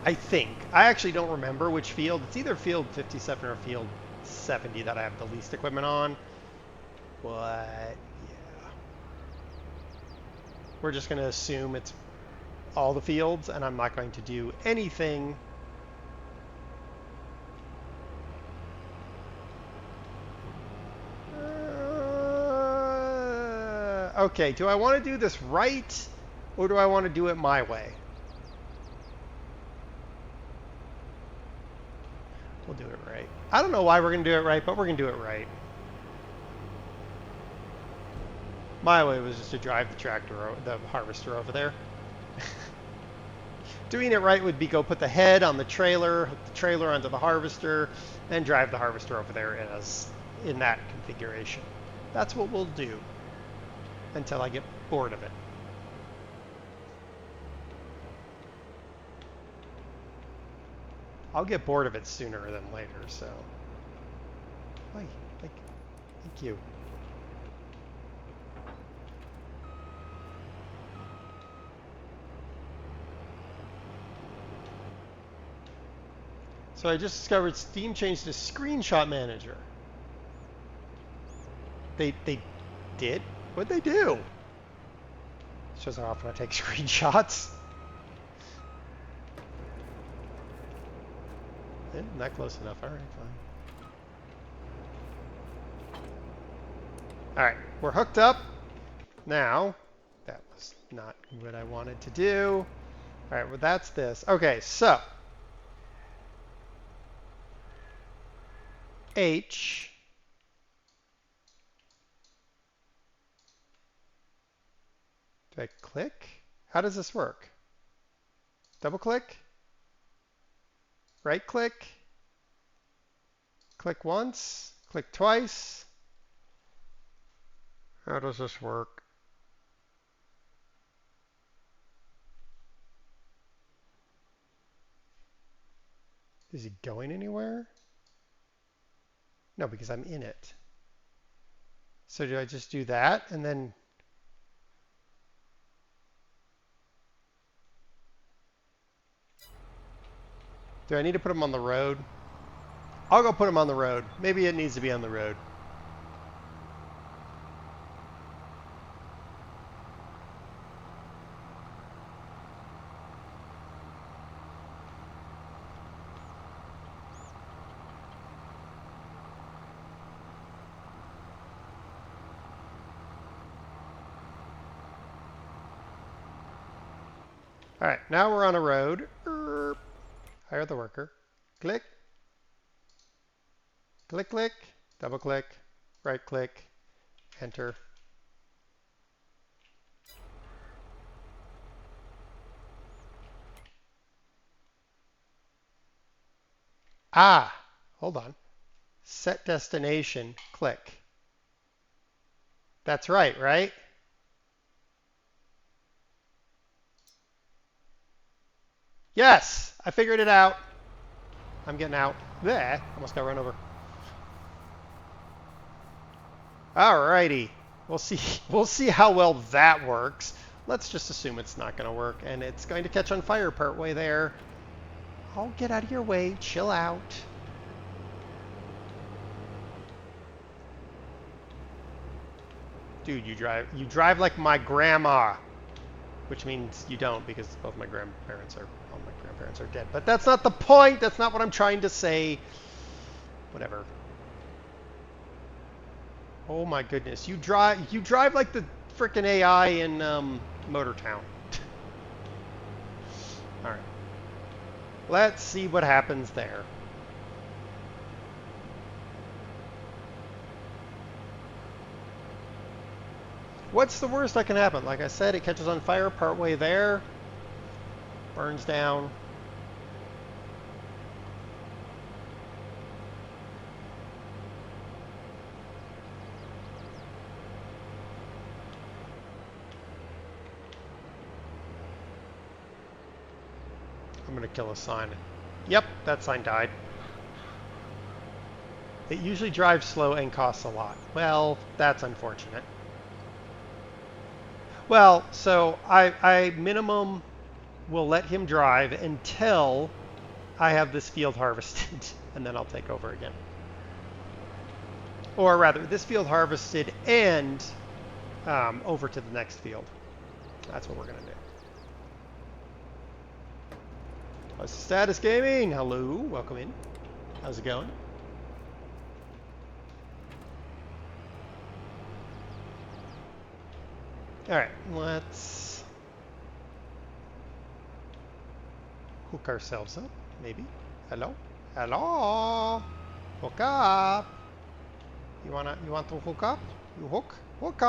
I think. I actually don't remember which field. It's either field 57 or field 70 that I have the least equipment on. But, yeah. We're just going to assume it's all the fields, and I'm not going to do anything. Okay, do I want to do this right, or do I want to do it my way? We'll do it right. I don't know why we're going to do it right, but we're going to do it right. My way was just to drive the tractor, the harvester over there. Doing it right would be go put the head on the trailer, hook the trailer onto the harvester, and drive the harvester over there in that configuration. That's what we'll do until I get bored of it. I'll get bored of it sooner than later, so. Hi, thank you. So I just discovered Steam changed to Screenshot Manager. They did? What'd they do? Shows how often I take screenshots. Not close enough. All right, fine. All right, we're hooked up. Now, that was not what I wanted to do. All right, well, that's this. Okay, so. H. Do I click? How does this work? Double click? Right click? Click once? Click twice? How does this work? Is he going anywhere? No, because I'm in it. So do I just do that and then... Do I need to put him on the road? I'll go put him on the road. Maybe it needs to be on the road. All right, now we're on a road. Hire the worker. Click. Click, click, double click, right click, enter. Ah, hold on. Set destination, click. That's right? Yes, I figured it out. I'm getting out. There, almost got run over. Alrighty, we'll see how well that works. Let's just assume it's not going to work, and it's going to catch on fire partway there. I'll get out of your way. Chill out. Dude, you drive like my grandma, which means you don't, because both my grandparents are dead. But that's not the point. That's not what I'm trying to say. Whatever. Oh my goodness, you drive like the frickin' AI in Motortown. All right. Let's see what happens there. What's the worst that can happen? Like I said, it catches on fire partway there, burns down. I'm going to kill a sign. Yep, that sign died. It usually drives slow and costs a lot. Well, that's unfortunate. Well, so I minimum will let him drive until I have this field harvested, and then I'll take over again. Or rather, this field harvested and over to the next field. That's what we're going to do. Status Gaming, hello, welcome in. How's it going? All right, let's hook ourselves up, maybe. Hello, hello, hook up. You want to hook up? You hook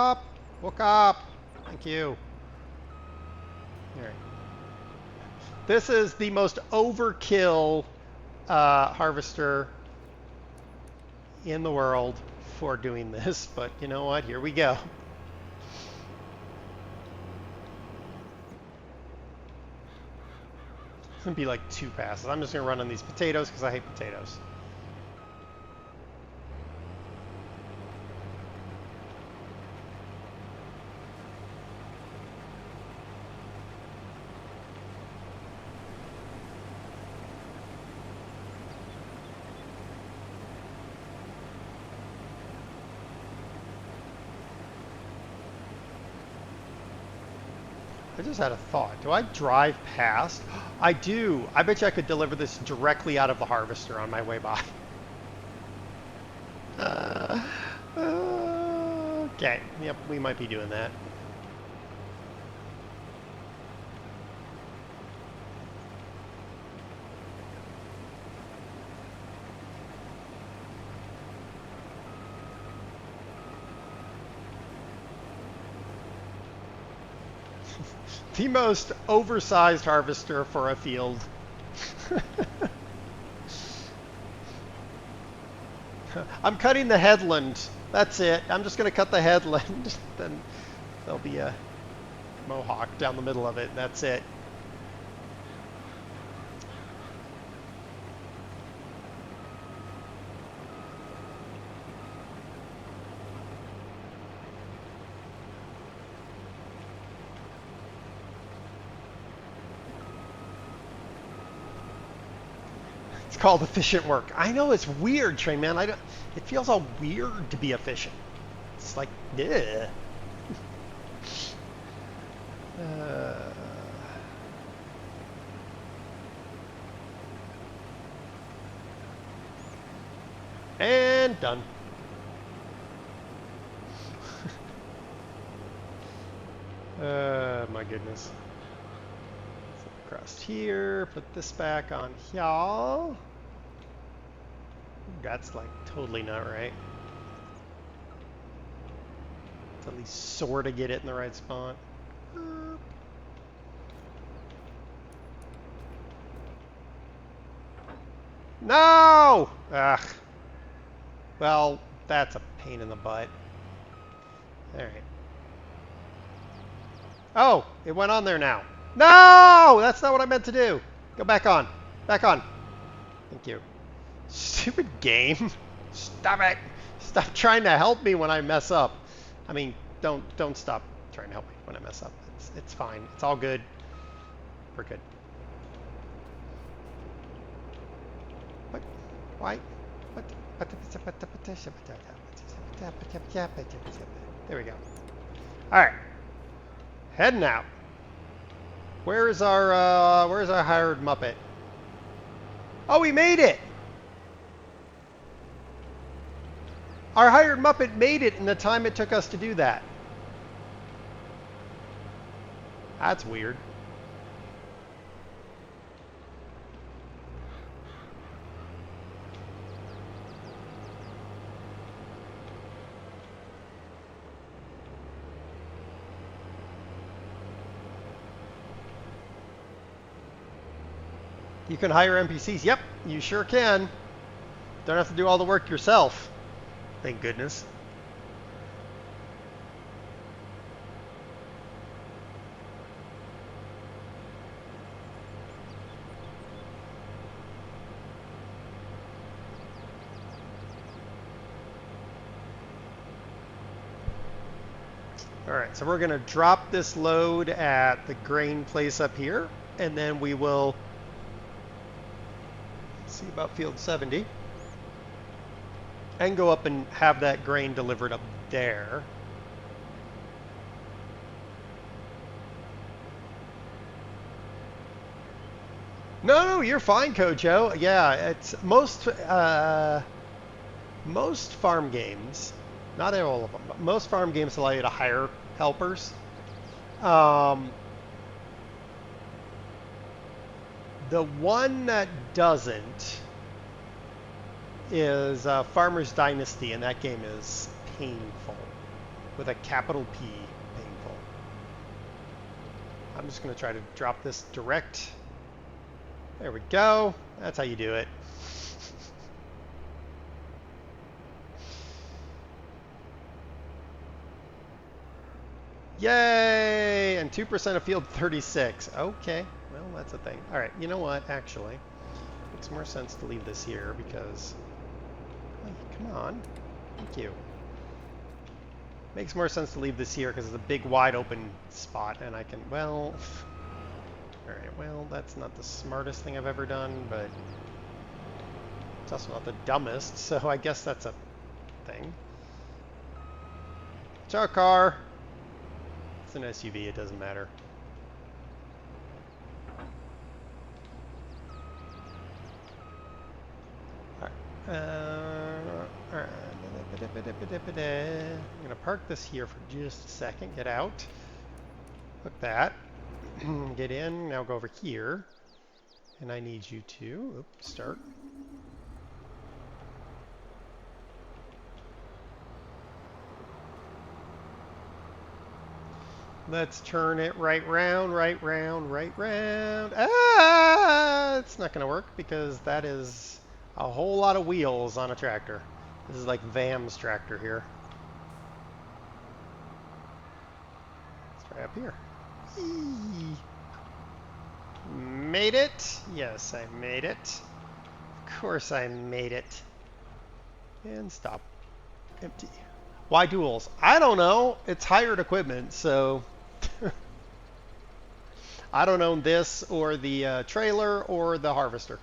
up. Thank you. All right. This is the most overkill harvester in the world for doing this, but you know what? Here we go. It's going to be like 2 passes. I'm just going to run on these potatoes because I hate potatoes. I just had a thought. Do I drive past? I do. I bet you I could deliver this directly out of the harvester on my way by. Okay. Yep, we might be doing that. The most oversized harvester for a field. I'm cutting the headland. That's it. I'm just going to cut the headland. Then there'll be a mohawk down the middle of it. That's it. Called efficient work. I know it's weird, Train Man. It feels all weird to be efficient. It's like, yeah. And done. My goodness. Across here. Put this back on here. That's like totally not right. Let's at least sort of get it in the right spot. No! Ugh. Well, that's a pain in the butt. Alright. Oh, it went on there now. No! That's not what I meant to do. Go back on. Back on. Thank you. Stupid game. Stop it. Stop trying to help me when I mess up. I mean, don't stop trying to help me when I mess up. It's fine. It's all good. We're good. What? Why? What? There we go. All right. Heading out. Where's our hired Muppet? Oh, we made it! Our hired Muppet made it in the time it took us to do that. That's weird. You can hire NPCs. Yep, you sure can. Don't have to do all the work yourself. Thank goodness. All right, so we're going to drop this load at the grain place up here, and then we will see about field 70 and go up and have that grain delivered up there. No, you're fine, Kojo. Yeah, it's most farm games, not all of them, but most farm games allow you to hire helpers. The one that doesn't is Farmer's Dynasty, and that game is painful, with a capital P, painful. I'm just going to try to drop this direct. There we go. That's how you do it. Yay! And 2% of field 36. Okay. Well, that's a thing. All right. You know what? Actually, it makes more sense to leave this here because... Oh, come on. Thank you. Makes more sense to leave this here because it's a big, wide open spot, and I can... Well... All right. Well, that's not the smartest thing I've ever done, but it's also not the dumbest, so I guess that's a thing. Ciao, car. It's an SUV, it doesn't matter. Alright. I'm gonna park this here for just a second, get out. Hook that. Get in, now go over here. And I need you to, start. Let's turn it right round, right round, right round. Ah! It's not going to work because that is a whole lot of wheels on a tractor. This is like VAM's tractor here. It's right up here. Eee. Made it? Yes, I made it. Of course I made it. And stop. Empty. Why duels? I don't know. It's hired equipment, so... I don't own this or the trailer or the harvester.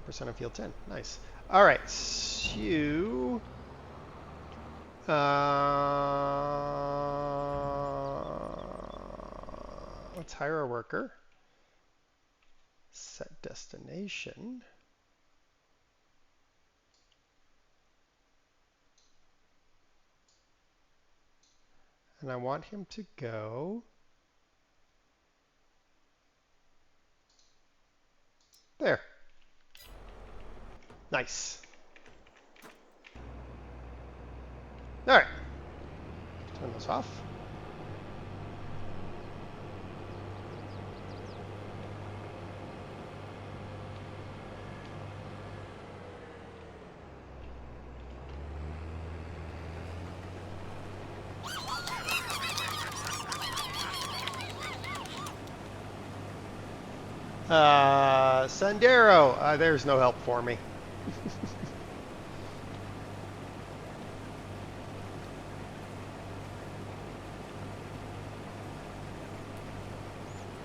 10% of field 10. Nice. All right. So, let's hire a worker. Set destination. And I want him to go there. Nice. All right. Turn those off. Sendero, there's no help for me.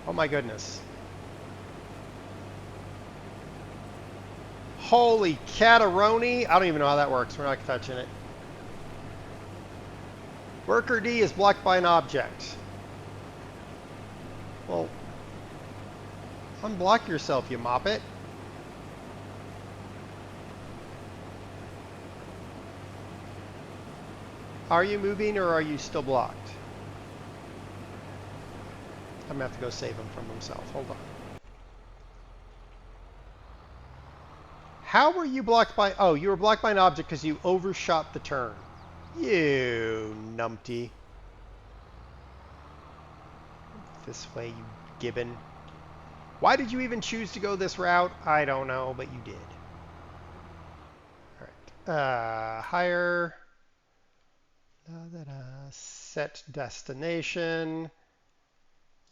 Oh my goodness. Holy cataroni. I don't even know how that works. We're not touching it. Worker D is blocked by an object. Well, unblock yourself, you moppet. Are you moving or are you still blocked? I'm gonna have to go save him from himself. Hold on. How were you blocked by... Oh, you were blocked by an object because you overshot the turn. You numpty. This way, you gibbon. Why did you even choose to go this route? I don't know, but you did. Alright. Hire. Set destination.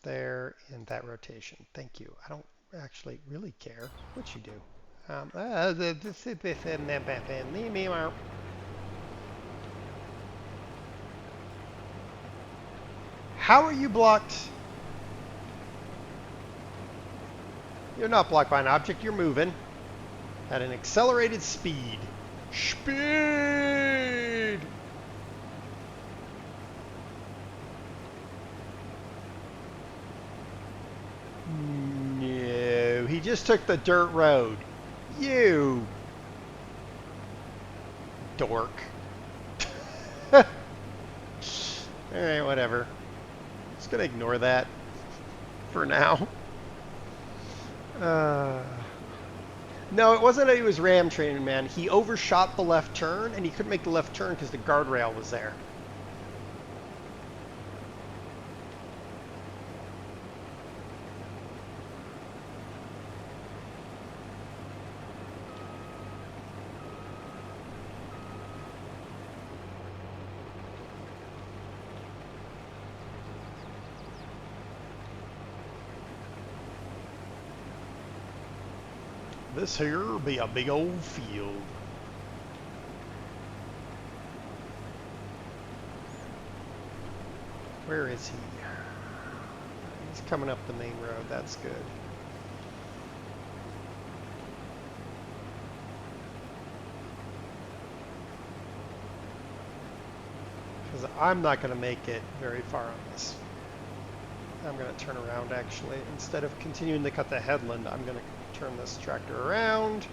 There in that rotation. Thank you. I don't actually really care what you do. How are you blocked? You're not blocked by an object. You're moving at an accelerated speed. Speed! No, he just took the dirt road. You dork. Alright, whatever. Just gonna ignore that for now. No, it wasn't that he was ram training, man. He overshot the left turn, and he couldn't make the left turn because the guardrail was there. This here be a big old field. Where is he? He's coming up the main road. That's good. Because I'm not going to make it very far on this. I'm going to turn around actually. Instead of continuing to cut the headland, I'm going to turn this tractor around.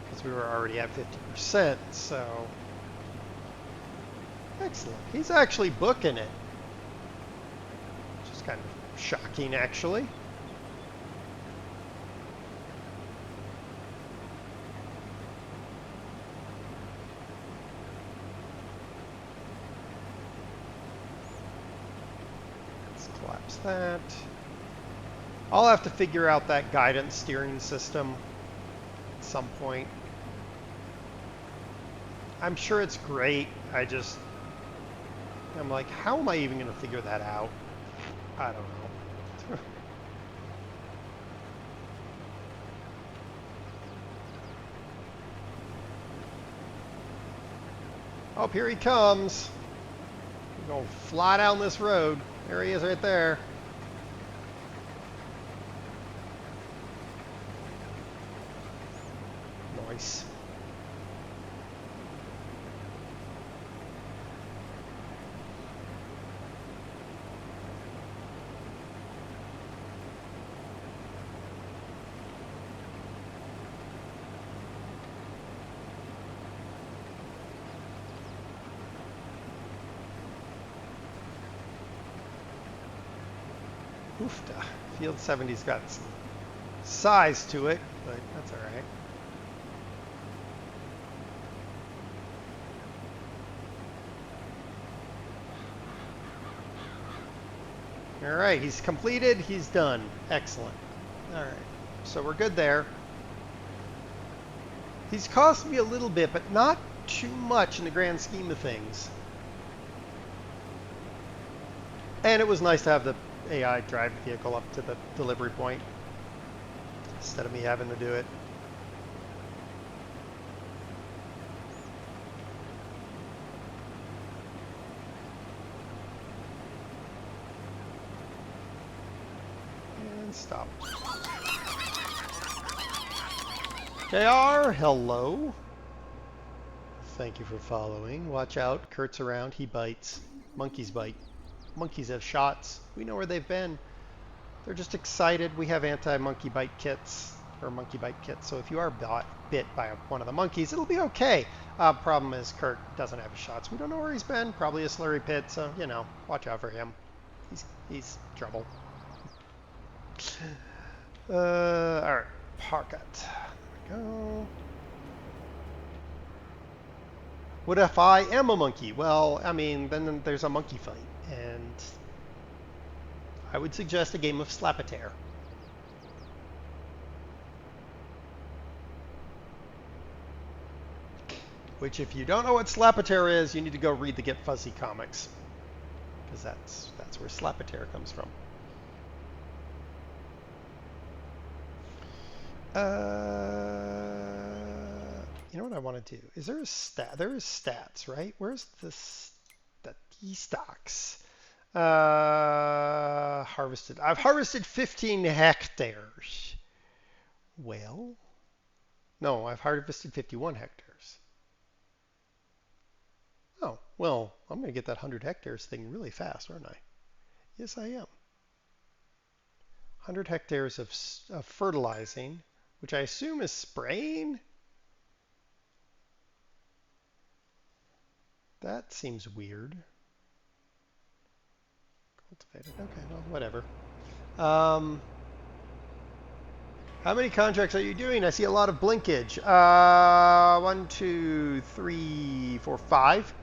Because we were already at 50%, so... Excellent. He's actually booking it. Which is kind of shocking, actually. Let's collapse that. I'll have to figure out that guidance steering system at some point. I'm sure it's great. I'm like, how am I even going to figure that out? I don't know. Oh, here he comes. We're going to fly down this road. There he is right there. Nice. Oofta. Field 70's got some size to it, but that's all right. All right, he's completed. He's done. Excellent. All right, so we're good there. He's cost me a little bit, but not too much in the grand scheme of things. And it was nice to have the AI drive the vehicle up to the delivery point instead of me having to do it. And stop. JR, hello. Thank you for following. Watch out, Kurt's around, he bites. Monkeys bite. Monkeys have shots. We know where they've been. They're just excited. We have anti-monkey bite kits, or monkey bite kits. So if you are bit by one of the monkeys, it'll be okay. Problem is Kurt doesn't have his shots. We don't know where he's been. Probably a slurry pit. So, you know, watch out for him. He's trouble. All right, park it. There we go. What if I am a monkey? Well, I mean, then there's a monkey fight. And I would suggest a game of Slap-a-Tear. Which, if you don't know what Slap-a-Tear is, you need to go read the Get Fuzzy comics. Because that's where Slap-a-Tear comes from. You know what I want to do? Is there a stat? There is stats, right? Where's the stocks? Harvested. I've harvested 15 hectares. Well, no, I've harvested 51 hectares. Oh, well, I'm going to get that 100 hectares thing really fast, aren't I? Yes, I am. 100 hectares of fertilizing, which I assume is spraying. That seems weird. Cultivated. Okay, well, whatever. How many contracts are you doing? I see a lot of blinkage. 1, 2, 3, 4, 5.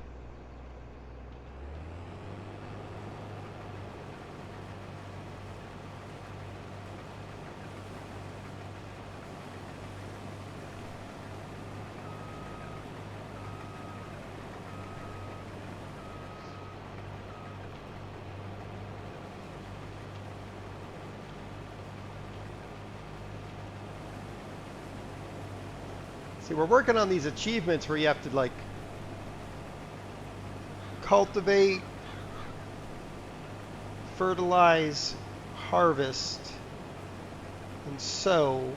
See, we're working on these achievements where you have to, like, cultivate, fertilize, harvest, and sow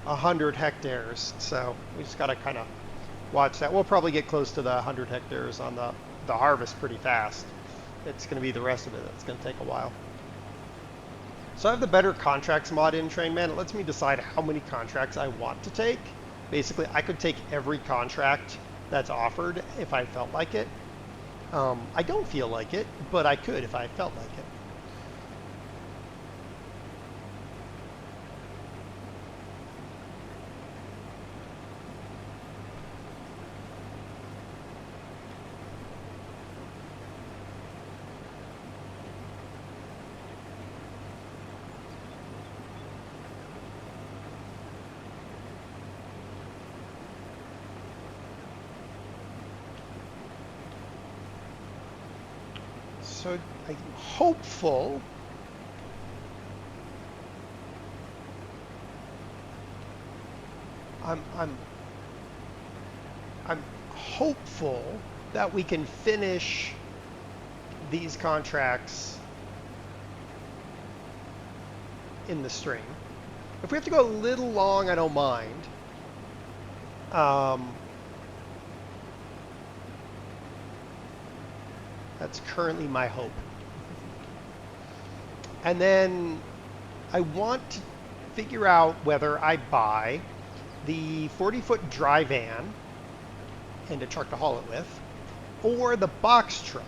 100 hectares. So we just got to kind of watch that. We'll probably get close to the 100 hectares on the harvest pretty fast. It's going to be the rest of it. It's going to take a while. So I have the better contracts mod in Trainman. It lets me decide how many contracts I want to take. Basically, I could take every contract that's offered if I felt like it. I don't feel like it, but I could if I felt like it. So I'm hopeful I'm hopeful that we can finish these contracts in the stream. If we have to go a little long, I don't mind. That's currently my hope. And then I want to figure out whether I buy the 40-foot dry van and a truck to haul it with, or the box truck,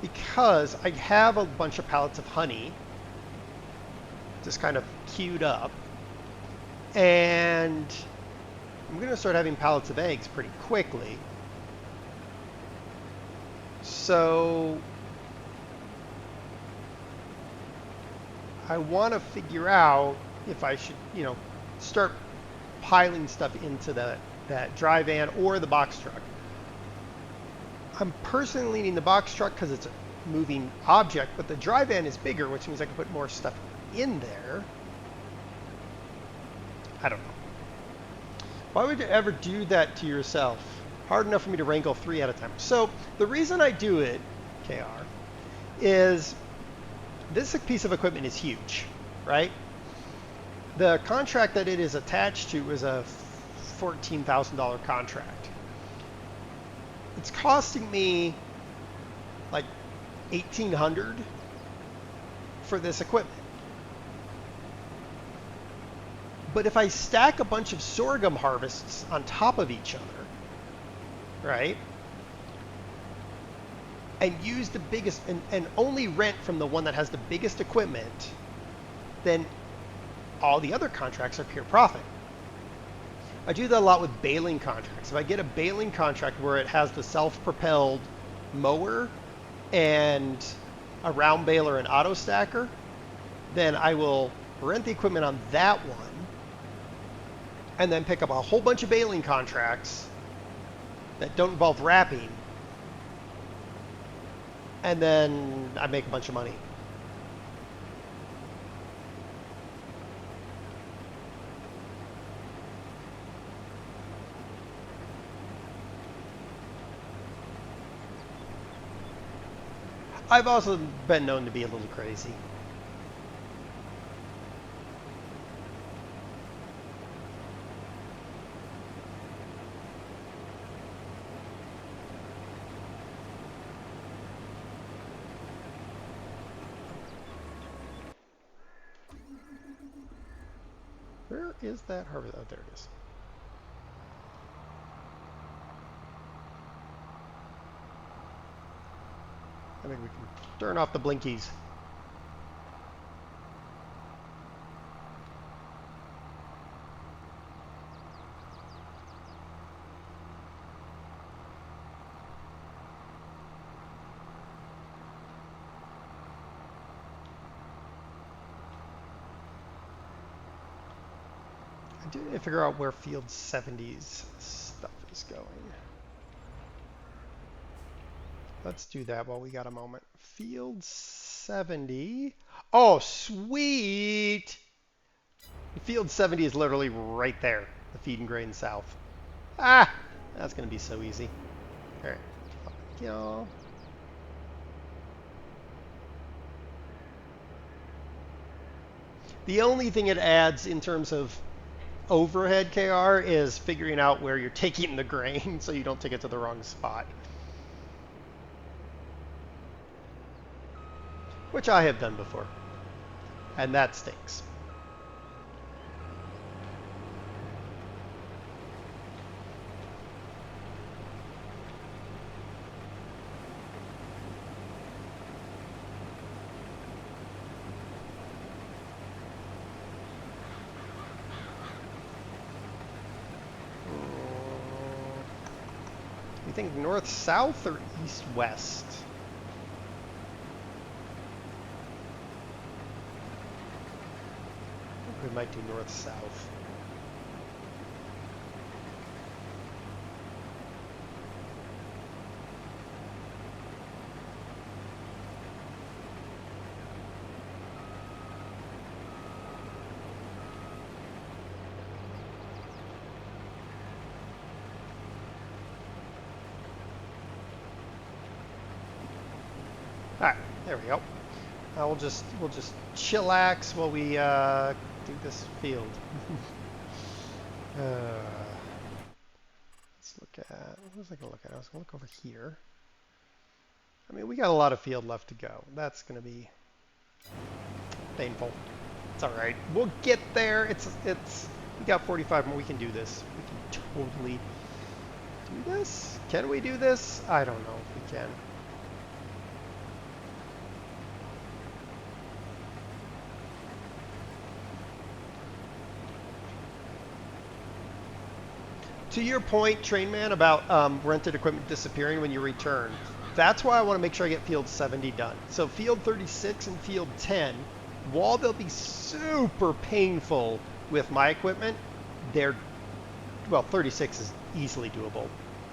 because I have a bunch of pallets of honey just kind of queued up. And I'm going to start having pallets of eggs pretty quickly. So I want to figure out if I should, you know, start piling stuff into that dry van or the box truck. I'm personally leaning the box truck because it's a moving object, but the dry van is bigger, which means I can put more stuff in there. I don't know. Why would you ever do that to yourself? Hard enough for me to wrangle 3 at a time. So the reason I do it, KR, is this piece of equipment is huge, right? The contract that it is attached to is a $14,000 contract. It's costing me like $1,800 for this equipment. But if I stack a bunch of sorghum harvests on top of each other, right, and use the biggest, and only rent from the one that has the biggest equipment, then all the other contracts are pure profit. I do that a lot with baling contracts. If I get a baling contract where it has the self-propelled mower and a round baler and auto stacker, then I will rent the equipment on that one and then pick up a whole bunch of baling contracts that don't involve wrapping, and then I make a bunch of money. I've also been known to be a little crazy. Where is that harvest? Oh, there it is. I think we can turn off the blinkies. I do need to figure out where field 70's stuff is going. Let's do that while we got a moment. Field 70. Oh, sweet! Field 70 is literally right there. The feed and grain south. Ah! That's going to be so easy. All right. Y'all. The only thing it adds in terms of overhead, KR, is figuring out where you're taking the grain so you don't take it to the wrong spot. Which I have done before. And that stinks. You think north-south or east-west? We might do north-south. All right, there we go. We'll just chillax while we do this field. Let's look at, what was I gonna look at? I was gonna look over here. I mean, we got a lot of field left to go. That's gonna be painful. It's all right. We'll get there. We got 45 more. We can do this. We can totally do this. Can we do this? I don't know if we can. to your point, Train Man, about rented equipment disappearing when you return, that's why I want to make sure I get field 70 done. So field 36 and field 10, while they'll be super painful with my equipment, they're, well, 36 is easily doable.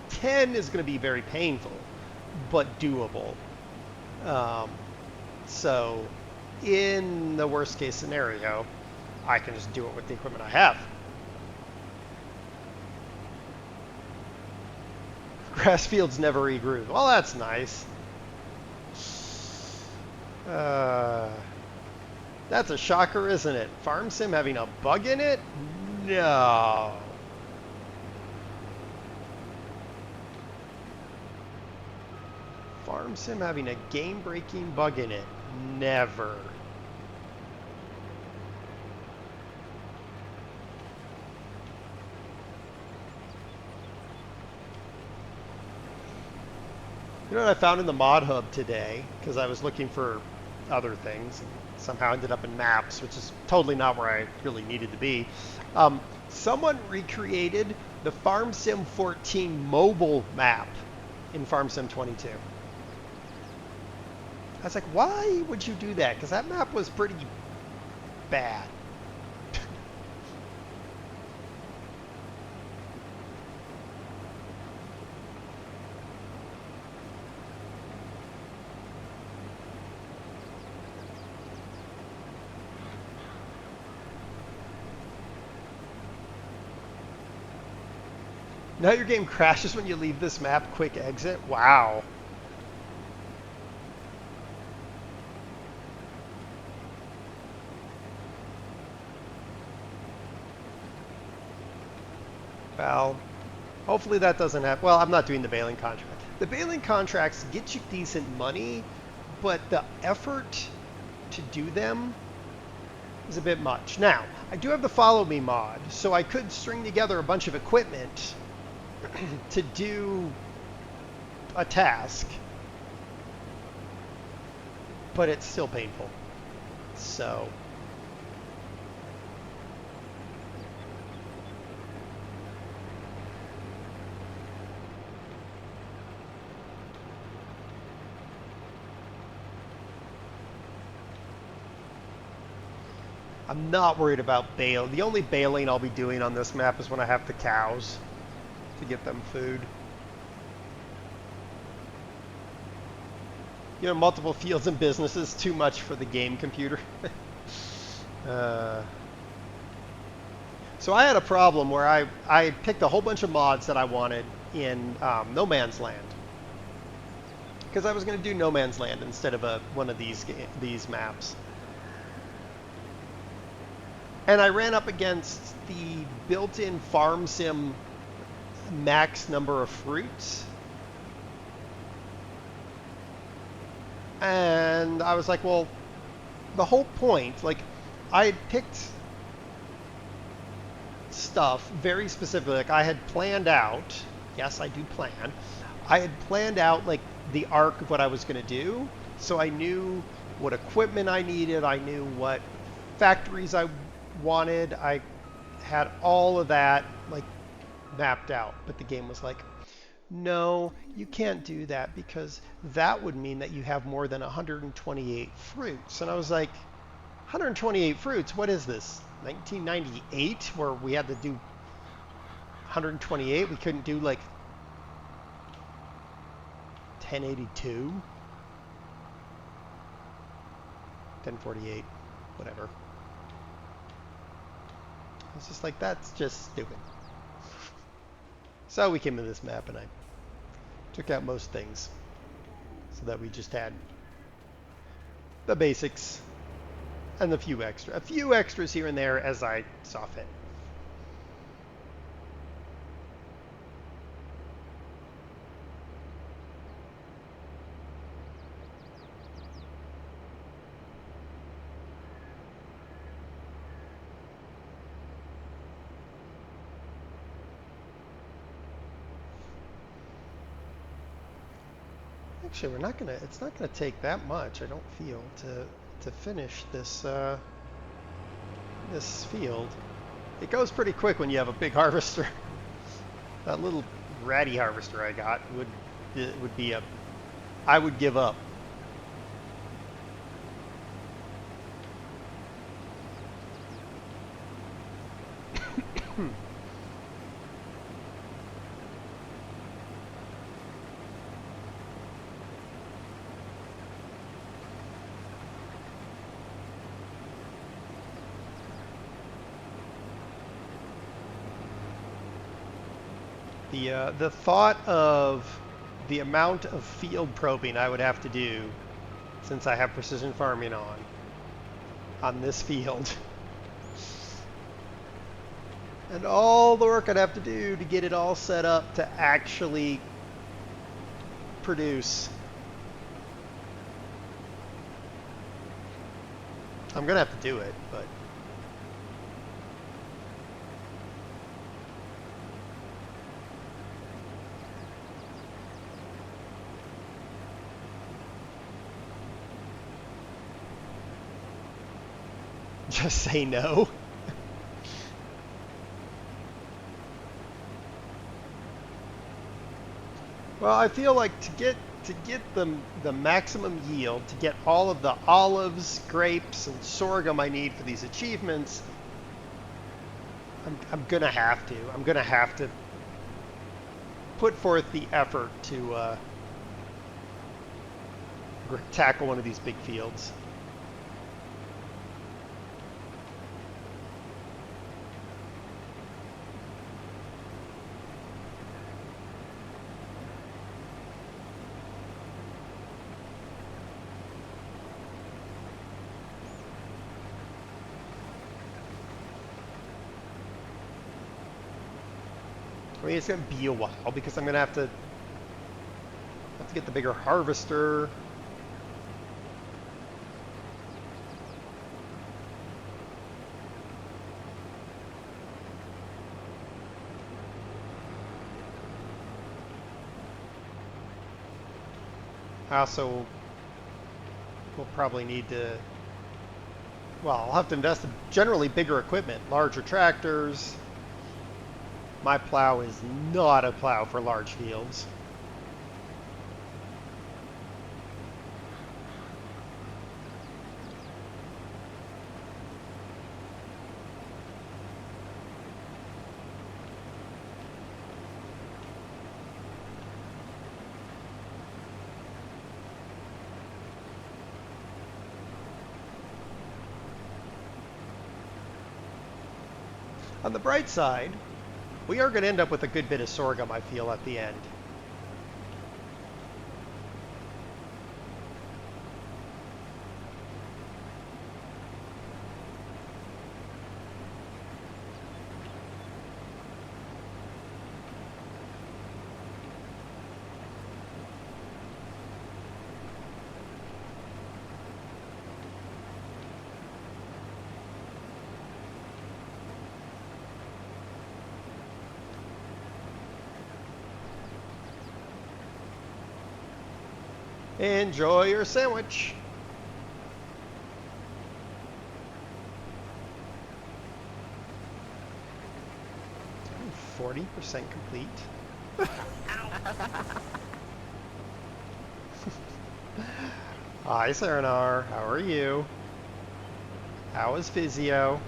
10 is going to be very painful, but doable. So in the worst case scenario, I can just do it with the equipment I have. Grass fields never regrew. Well, that's nice. That's a shocker, isn't it? Farm Sim having a bug in it? No. Farm Sim having a game-breaking bug in it? Never. You know what I found in the mod hub today? Because I was looking for other things and somehow ended up in maps, which is totally not where I really needed to be. Someone recreated the Farm Sim 14 mobile map in Farm Sim 22. I was like, why would you do that? Because that map was pretty bad. Now your game crashes when you leave this map. Quick exit. Wow. Well, hopefully that doesn't happen. Well, I'm not doing the bailing contract. The bailing contracts get you decent money, but the effort to do them is a bit much. Now, I do have the Follow Me mod, so I could string together a bunch of equipment to do a task, but it's still painful. So I'm not worried about bail. The only bailing I'll be doing on this map is when I have the cows to get them food. You know, multiple fields and businesses, too much for the game computer. So I had a problem where I picked a whole bunch of mods that I wanted in No Man's Land. Because I was going to do No Man's Land instead of one of these maps. And I ran up against the built-in Farm Sim max number of fruits. And I was like, well, the whole point, like, I had picked stuff very specifically. Like, I had planned out, yes, I do plan. I had planned out, like, the arc of what I was going to do. So I knew what equipment I needed. I knew what factories I wanted. I had all of that, like, mapped out. But the game was like, no, you can't do that because that would mean that you have more than 128 fruits. And I was like, 128 fruits? What is this? 1998 where we had to do 128? We couldn't do like 1082? 1048, whatever. It's just like, that's just stupid. So we came to this map and I took out most things so that we just had the basics and a few extras here and there as I saw fit. Actually, it's not gonna take that much, I don't feel, to finish this this field. It goes pretty quick when you have a big harvester. That little ratty harvester I got would be a... I would give up. The thought of the amount of field probing I would have to do since I have precision farming on this field and all the work I'd have to do to get it all set up to actually produce. I'm gonna have to do it, but just say no. Well, I feel like to get the maximum yield, to get all of the olives, grapes, and sorghum I need for these achievements, I'm gonna have to. I'm gonna have to put forth the effort to tackle one of these big fields. I mean, it's going to be a while because I'm going to have to get the bigger harvester. I also will probably need to, well, I'll have to invest in generally bigger equipment, larger tractors. My plow is not a plow for large fields. On the bright side, we are going to end up with a good bit of sorghum, I feel, at the end. Enjoy your sandwich. Ooh, 40% complete. Hi, Serenar. How are you? How is physio?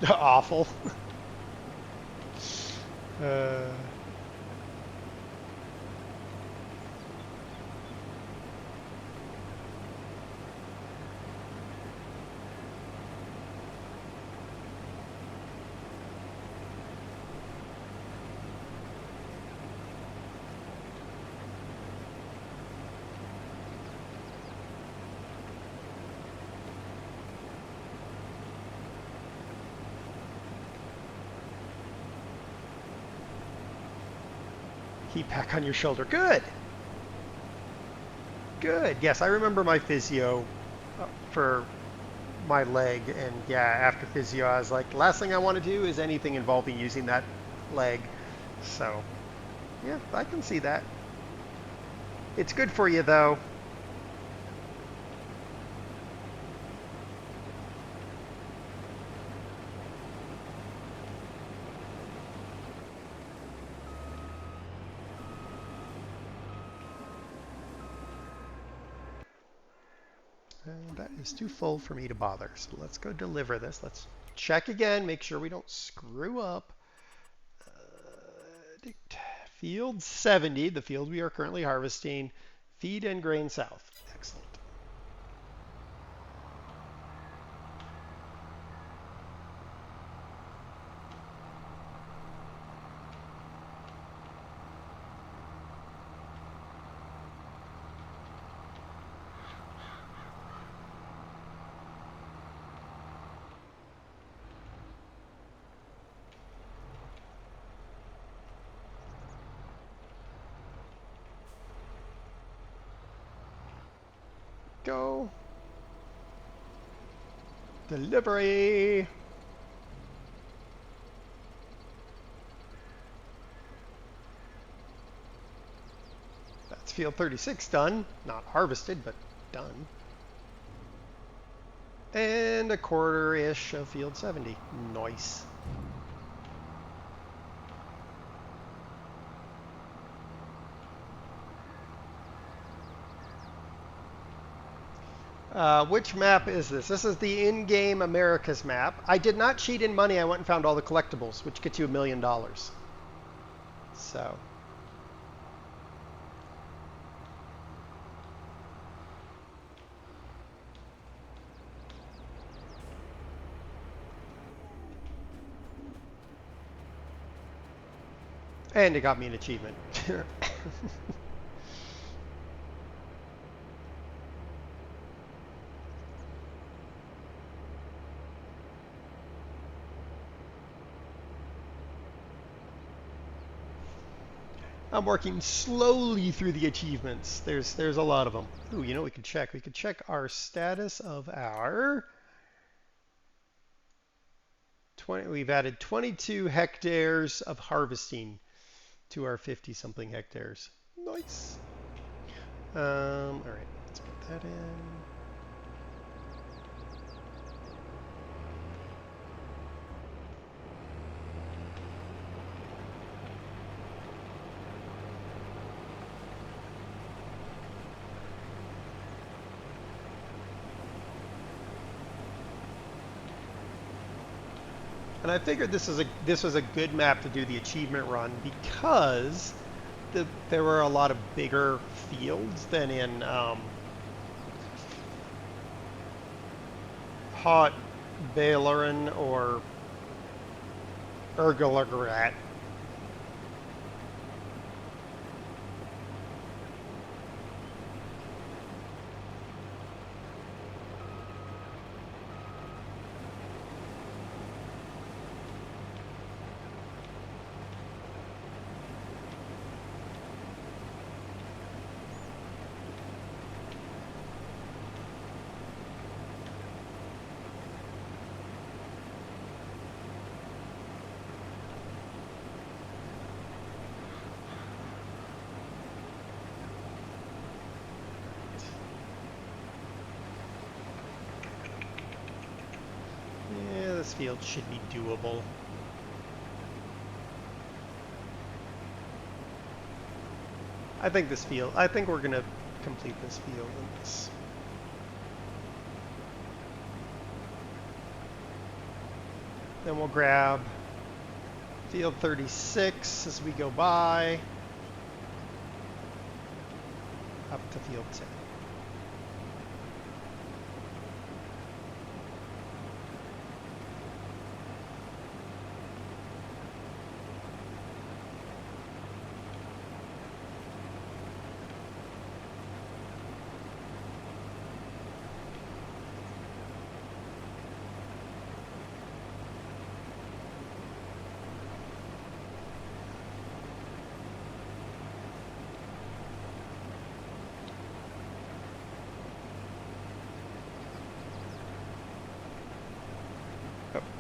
Awful. Heat pack on your shoulder. Good. Good. Yes, I remember my physio for my leg, and yeah, after physio, I was like, the last thing I want to do is anything involving using that leg. So, yeah, I can see that. It's good for you, though. That is too full for me to bother. So let's go deliver this. Let's check again, make sure we don't screw up. Field 70, the field we are currently harvesting. Feed and grain south. Excellent. Go. Delivery. That's field 36 done. Not harvested, but done. And a quarter-ish of field 70. Nice. Which map is this? This is the in-game Americas map. I did not cheat in money. I went and found all the collectibles, which gets you $1 million. So. And it got me an achievement. I'm working slowly through the achievements. There's a lot of them. Ooh, you know we could check. We could check our status of our 20. We've added 22 hectares of harvesting to our 50-something hectares. Nice. All right, let's put that in. And I figured this was a good map to do the achievement run because there were a lot of bigger fields than in Hot Bailoran or Ergulagrat. This field should be doable. I think we're gonna complete this field in this. Then we'll grab field 36 as we go by, up to field 10.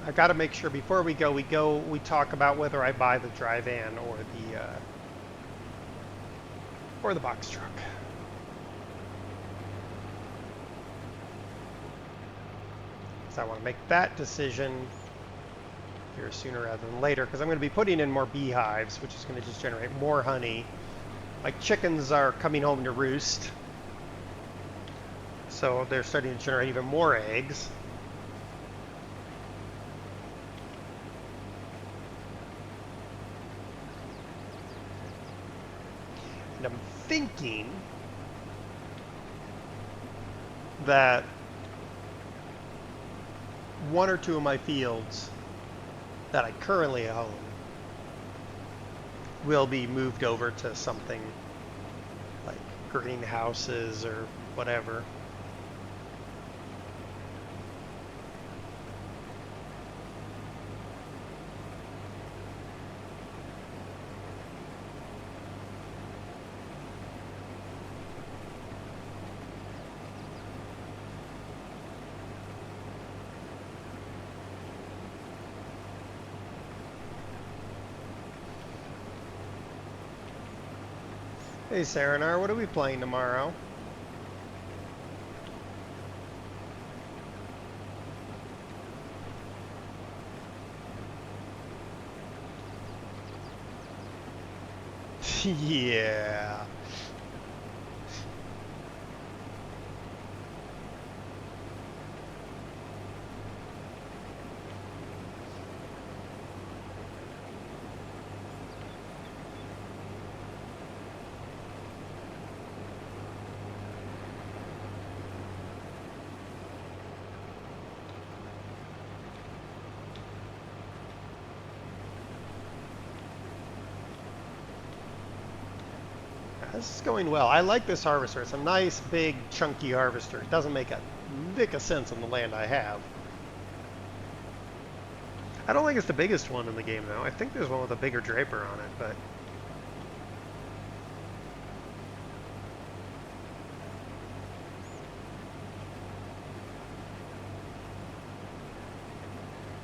I got to make sure before we talk about whether I buy the dry van or the box truck. So I want to make that decision here sooner rather than later because I'm going to be putting in more beehives, which is going to just generate more honey. My chickens are coming home to roost. So they're starting to generate even more eggs. And I'm thinking that one or two of my fields that I currently own will be moved over to something like greenhouses or whatever. Hey Saranar, what are we playing tomorrow? Yeah. This is going well. I like this harvester. It's a nice, big, chunky harvester. It doesn't make a lick of sense on the land I have. I don't think it's the biggest one in the game, though. I think there's one with a bigger draper on it, but...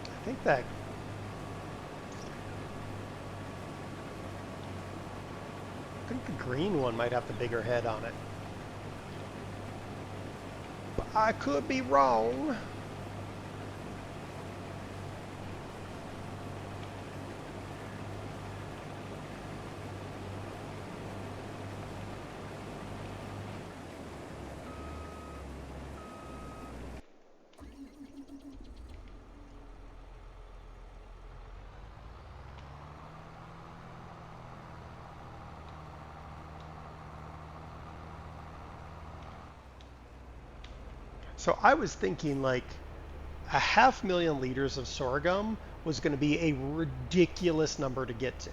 I think that... I think the green one might have the bigger head on it. But I could be wrong. So I was thinking like 500,000 liters of sorghum was going to be a ridiculous number to get to.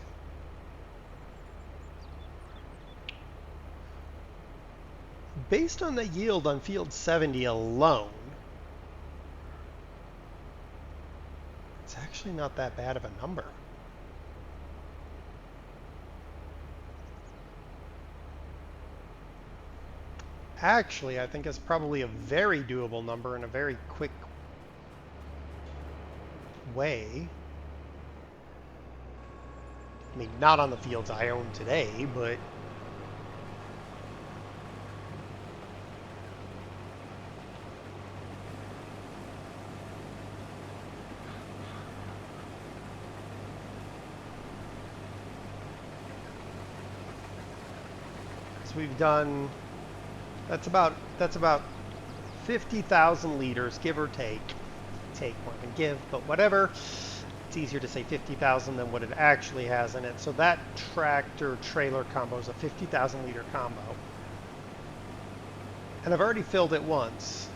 Based on the yield on field 70 alone, it's actually not that bad of a number. Actually, I think it's probably a very doable number in a very quick way. I mean, not on the fields I own today, but... So we've done... That's about 50,000 liters, give or take. Take more than give, but whatever. It's easier to say 50,000 than what it actually has in it. So that tractor-trailer combo is a 50,000 liter combo. And I've already filled it once.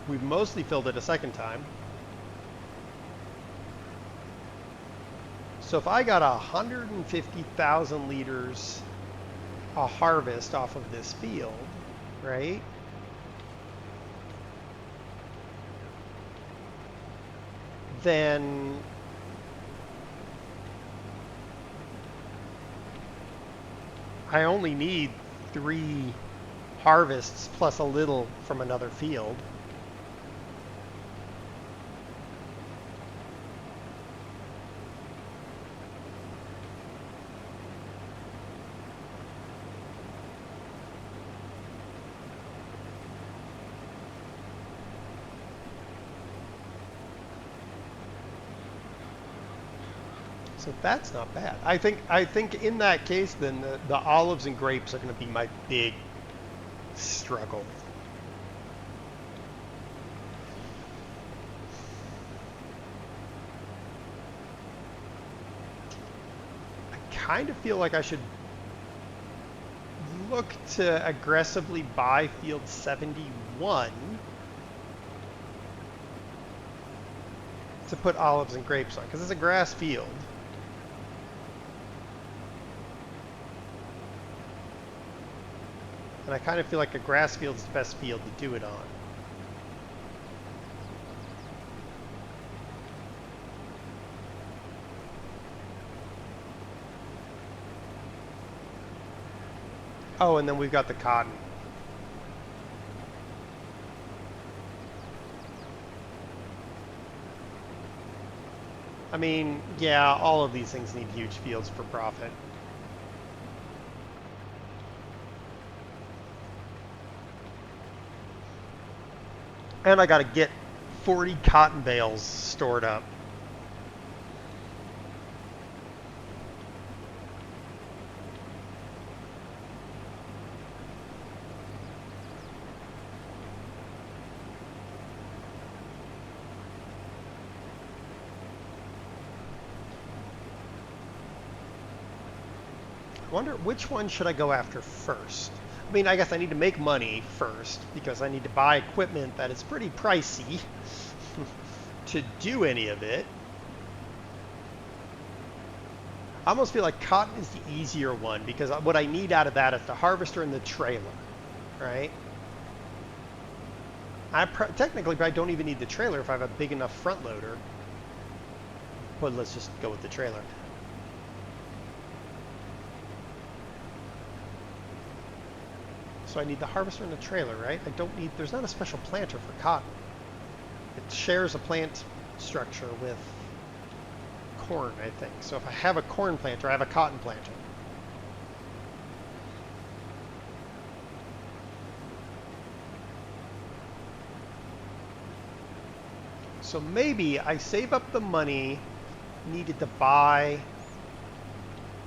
We've mostly filled it a second time. So if I got 150,000 liters a harvest off of this field, right? Then I only need 3 harvests plus a little from another field. So that's not bad. I think in that case, then the olives and grapes are going to be my big struggle. I kind of feel like I should look to aggressively buy field 71 to put olives and grapes on, because it's a grass field. And I kind of feel like a grass field is the best field to do it on. Oh, and then we've got the cotton. I mean, yeah, all of these things need huge fields for profit. And I gotta get 40 cotton bales stored up. I wonder which one should I go after first? I mean, I guess I need to make money first because I need to buy equipment that is pretty pricey to do any of it. I almost feel like cotton is the easier one because what I need out of that is the harvester and the trailer, right? Technically, I don't even need the trailer if I have a big enough front loader. But let's just go with the trailer. So I need the harvester and the trailer, right? I don't need, there's not a special planter for cotton. It shares a plant structure with corn, I think. So if I have a corn planter, I have a cotton planter. So maybe I save up the money needed to buy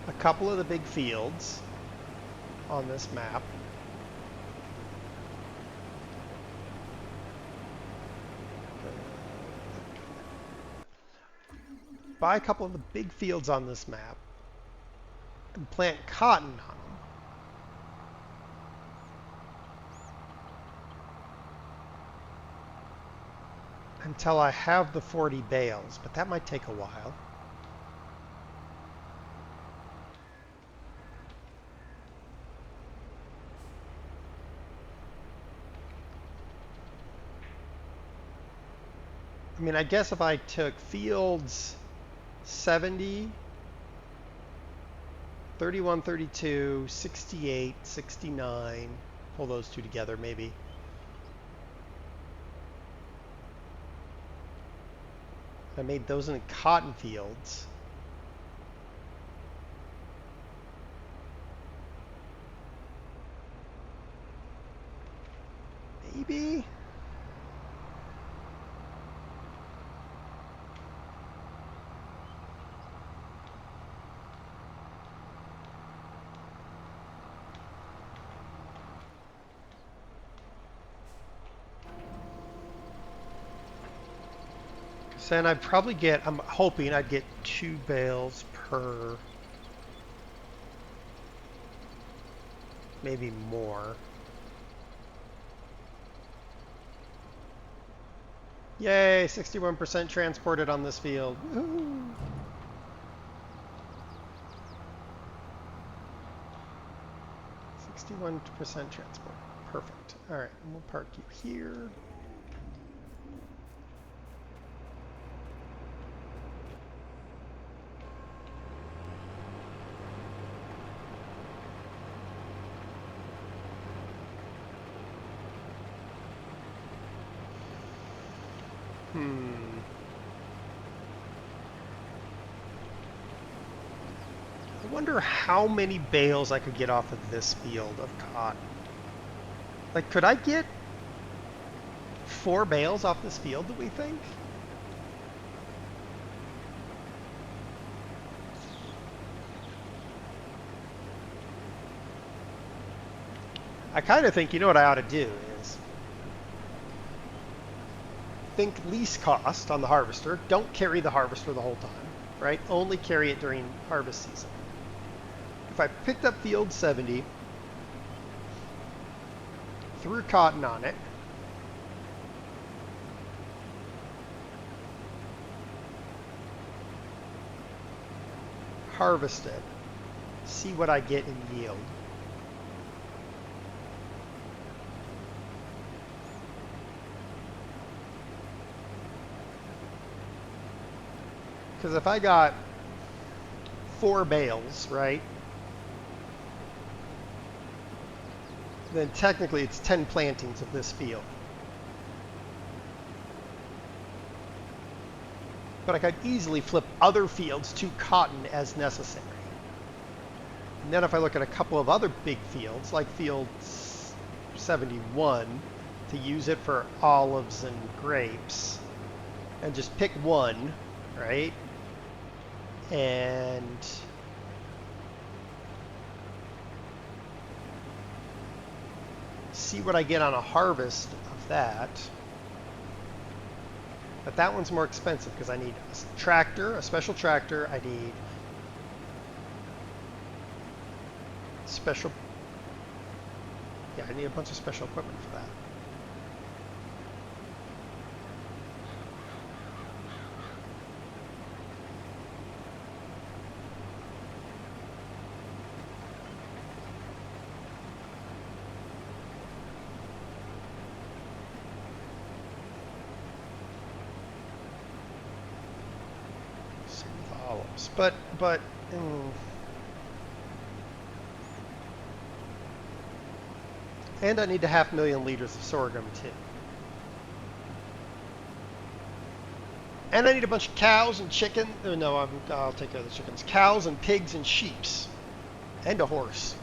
a couple of the big fields on this map. Buy a couple of the big fields on this map and plant cotton on them. Until I have the 40 bales, but that might take a while. I mean, I guess if I took fields 70, 31, 32, 68, 69, pull those two together maybe. I made those in cotton fields. Maybe? So then I'd probably get, I'm hoping I'd get 2 bales per, maybe more. Yay, 61% transported on this field. Woohoo! .61% transport. Perfect. All right, and we'll park you here. I wonder how many bales I could get off of this field of cotton. Like, could I get 4 bales off this field, do we think? I kind of think, you know what I ought to do is think least cost on the harvester. Don't carry the harvester the whole time, right? Only carry it during harvest season. If I picked up field 70, threw cotton on it, harvest it, see what I get in yield. Because if I got 4 bales, right, then technically it's 10 plantings of this field. But I could easily flip other fields to cotton as necessary. And then if I look at a couple of other big fields, like field 71, to use it for olives and grapes, and just pick one, right? And see what I get on a harvest of that. But that one's more expensive because I need a tractor, a special tractor. I need special, yeah, I need a bunch of special equipment for that. But and I need 500,000 liters of sorghum too. And I need a bunch of cows and chicken. Oh, no, I'll take care of the chickens. Cows and pigs and sheeps. And a horse.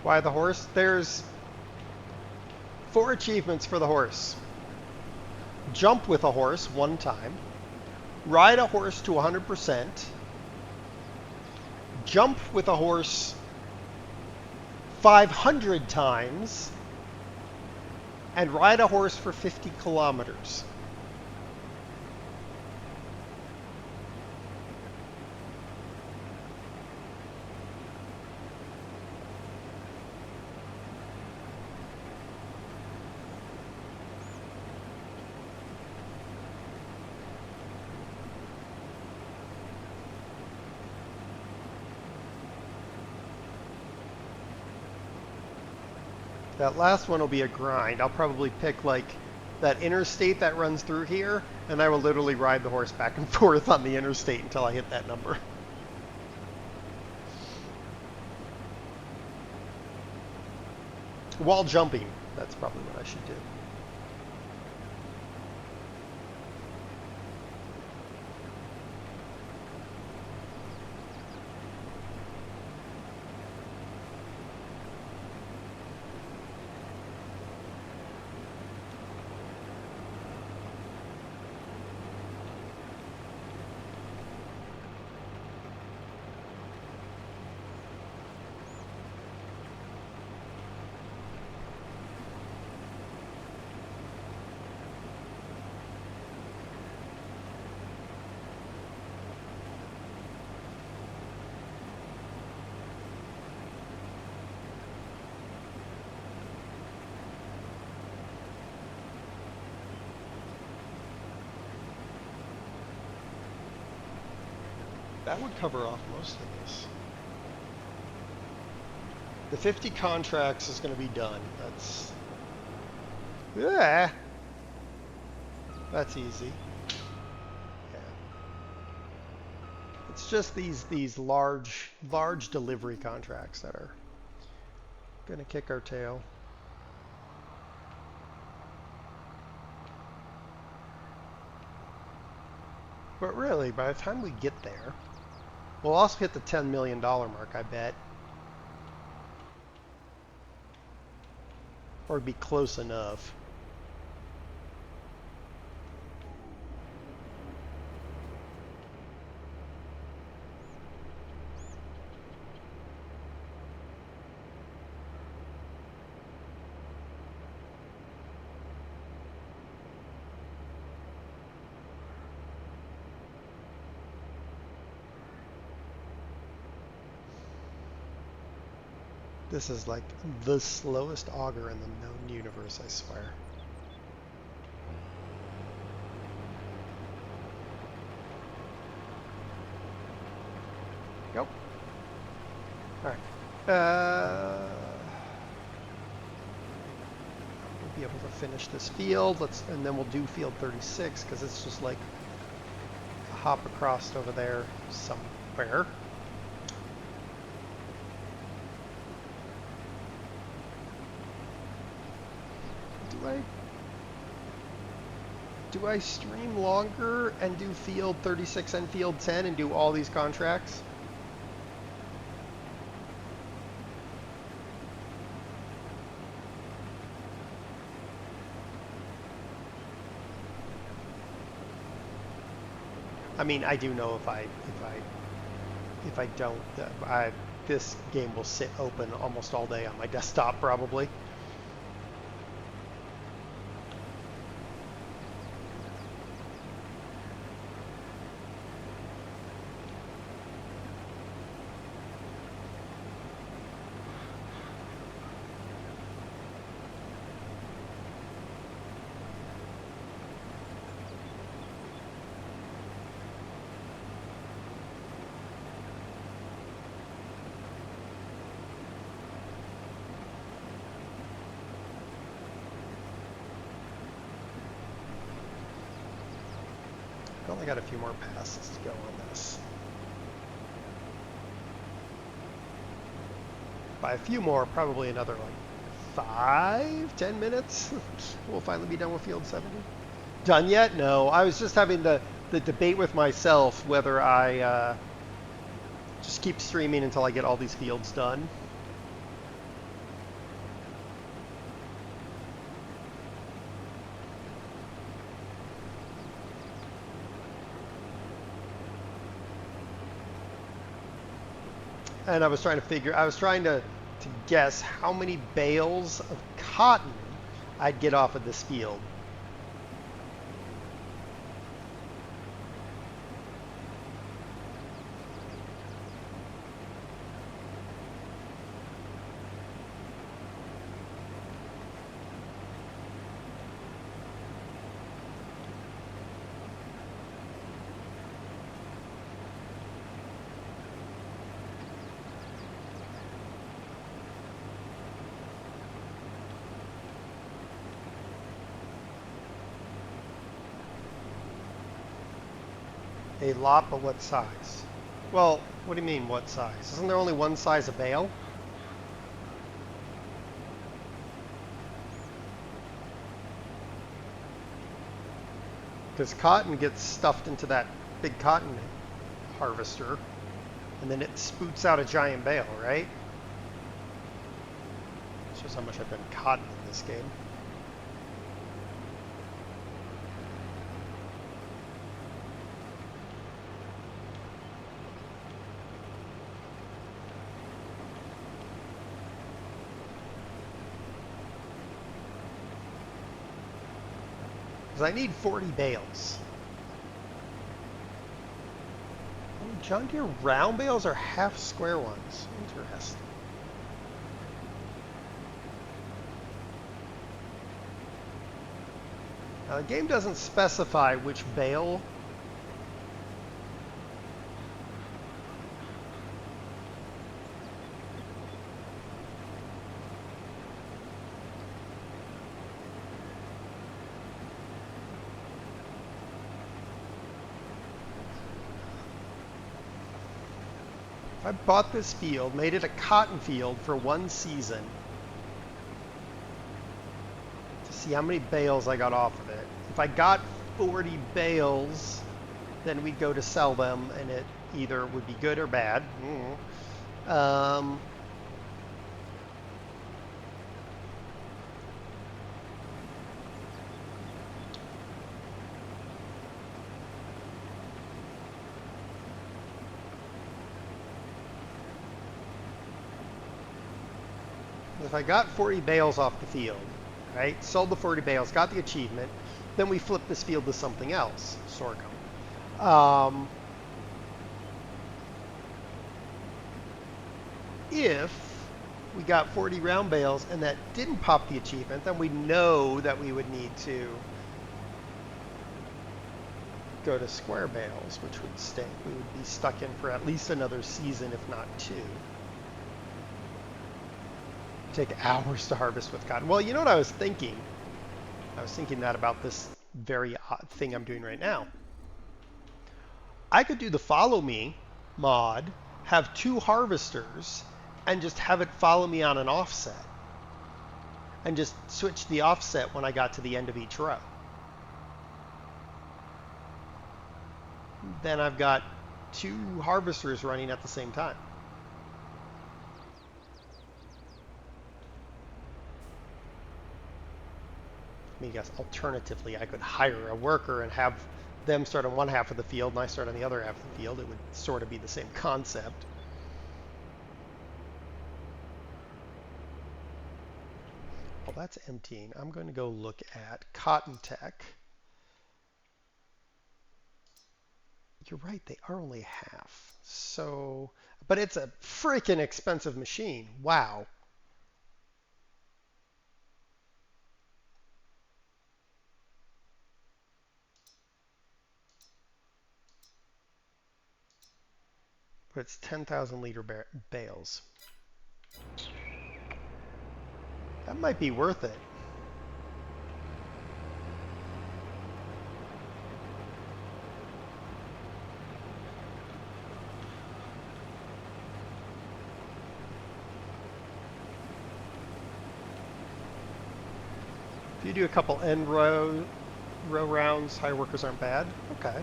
Why the horse? There's 4 achievements for the horse. Jump with a horse 1 time. Ride a horse to 100%. Jump with a horse 500 times. And ride a horse for 50 kilometers. That last one will be a grind. I'll probably pick like that interstate that runs through here, and I will literally ride the horse back and forth on the interstate until I hit that number. While jumping, that's probably what I should do. That would cover off most of this. The 50 contracts is going to be done. That's... Yeah. That's easy. Yeah. It's just these large delivery contracts that are going to kick our tail. But really, by the time we get there, we'll also hit the $10 million mark, I bet. Or be close enough. This is like the slowest auger in the known universe, I swear. Yep. Alright. We'll be able to finish this field. And then we'll do field 36 because it's just like a hop across over there somewhere. Do I stream longer and do field 36 and field 10 and do all these contracts? I mean, I do know if I don't, this game will sit open almost all day on my desktop probably. I only got a few more passes to go on this. By a few more, probably another like 5-10 minutes. We'll finally be done with field 70. Done yet? No. I was just having the debate with myself whether I just keep streaming until I get all these fields done. And I was trying to guess how many bales of cotton I'd get off of this field. A lot, but what size? Well, what do you mean, what size? Isn't there only one size of bale? Because cotton gets stuffed into that big cotton harvester, and then it spoots out a giant bale, right? Shows how much I've been cotton in this game. Because I need 40 bales. Oh, John Deere round bales are half square ones. Interesting. Now the game doesn't specify which bale. I bought this field, made it a cotton field for one season to see how many bales I got off of it. If I got 40 bales, then we'd go to sell them, and it either would be good or bad. Um, if I got 40 bales off the field, right, sold the 40 bales, got the achievement, then we flip this field to something else, sorghum. If we got 40 round bales and that didn't pop the achievement, then we know that we would need to go to square bales, which would stay. We would be stuck in for at least another season, if not 2. Take hours to harvest with cotton. Well, you know what I was thinking? I was thinking that about this very odd thing I'm doing right now. I could do the follow me mod, have 2 harvesters, and just have it follow me on an offset. And just switch the offset when I got to the end of each row. Then I've got 2 harvesters running at the same time. I mean, I guess alternatively, I could hire a worker and have them start on one half of the field and I start on the other half of the field. It would sort of be the same concept. Well, that's emptying. I'm going to go look at Cotton Tech. You're right, they are only half. So, but it's a freaking expensive machine. Wow. But it's 10,000 liter bales. That might be worth it. If you do a couple end row rounds, hire workers aren't bad. Okay.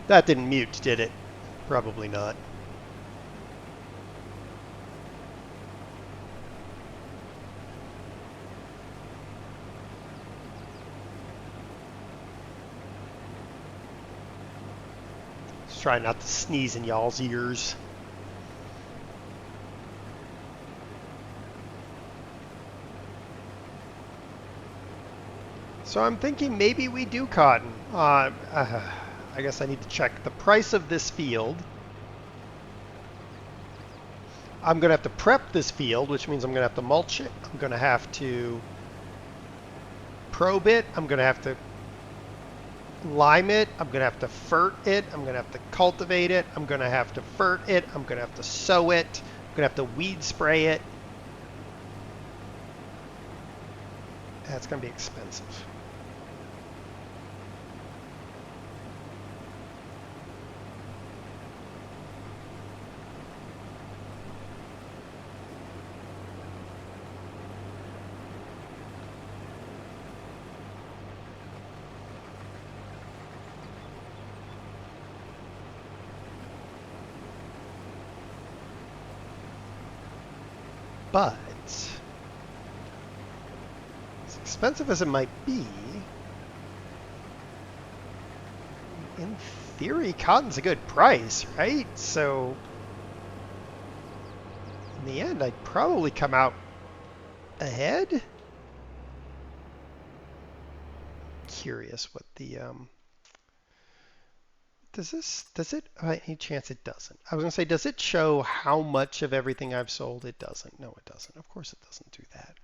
That didn't mute, did it? Probably not. Just try not to sneeze in y'all's ears. So I'm thinking maybe we do cotton. I guess I need to check the price of this field. I'm going to have to prep this field, which means I'm going to have to mulch it. I'm going to have to probe it. I'm going to have to lime it. I'm going to have to fert it. I'm going to have to cultivate it. I'm going to have to fert it. I'm going to have to sow it. I'm going to have to weed spray it. That's going to be expensive. But, as expensive as it might be, in theory, cotton's a good price, right? So, in the end, I'd probably come out ahead. Curious what the, does it, any chance it doesn't? I was going to say, does it show how much of everything I've sold? It doesn't. No, it doesn't. Of course it doesn't do that.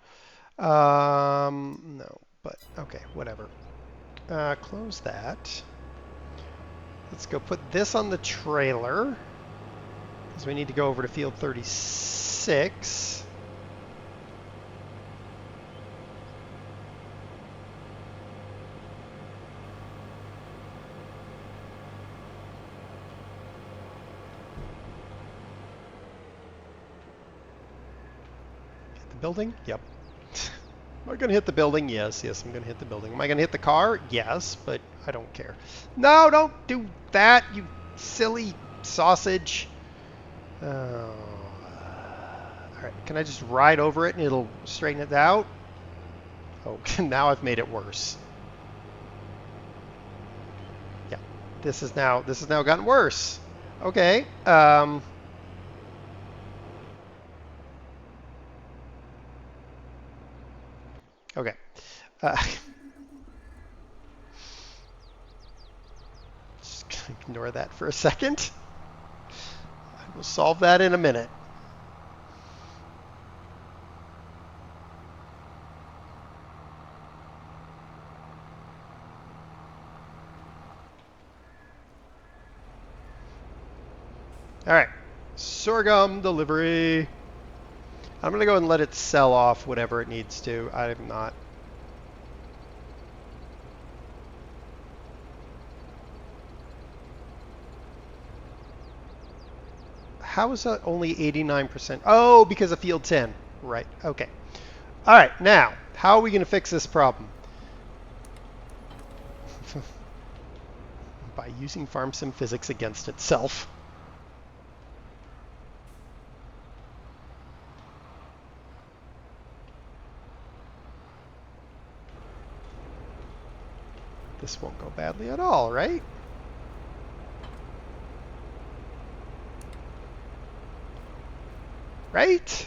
No, but okay, whatever. Close that. Let's go put this on the trailer, because we need to go over to field 36. Building? Yep. Am I going to hit the building? Yes, yes, I'm going to hit the building. Am I going to hit the car? Yes, but I don't care. No, don't do that, you silly sausage. Oh. All right, can I just ride over it and it'll straighten it out? Oh, now I've made it worse. Yeah, this has now gotten worse. Okay. Okay. Just gonna ignore that for a second. I will solve that in a minute. All right, sorghum delivery. I'm gonna go and let it sell off whatever it needs to. I'm not. How is that only 89%? Oh, because of field 10. Right, okay. All right, now, how are we gonna fix this problem? By using farm sim physics against itself. This won't go badly at all, right? Right?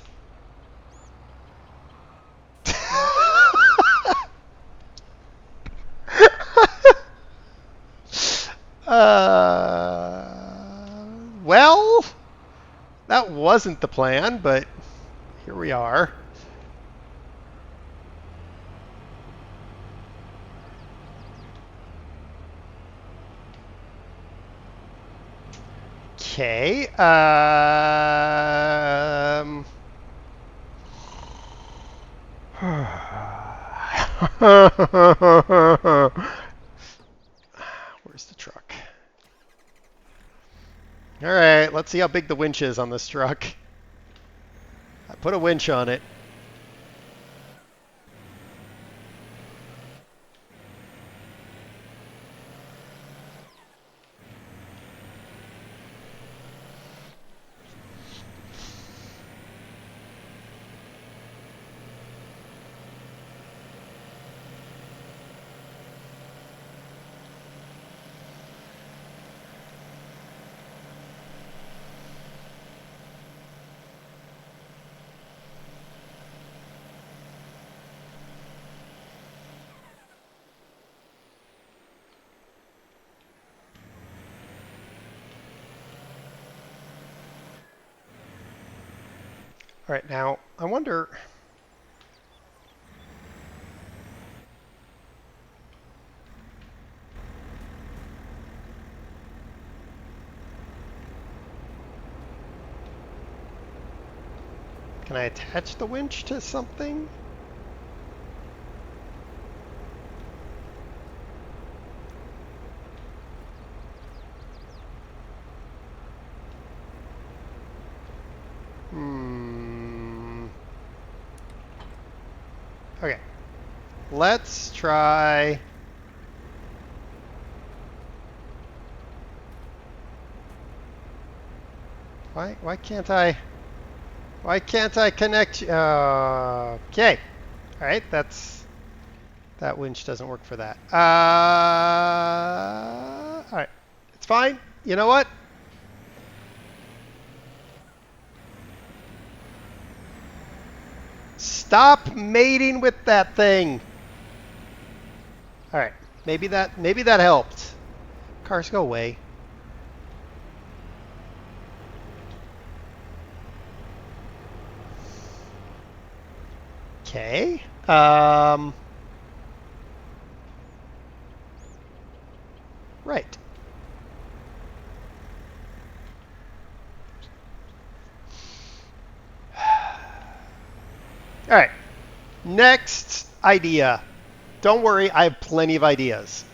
Well, that wasn't the plan, but here we are. Okay. Where's the truck? All right, let's see how big the winch is on this truck. I put a winch on it. All right, now I wonder. Can I attach the winch to something? Okay, let's try. Why can't I connect? Okay, all right, that winch doesn't work for that. All right, it's fine. You know what? Stop mating with that thing. All right, maybe that helped. Cars, go away. Okay. Right. All right. Next idea. Don't worry, I have plenty of ideas.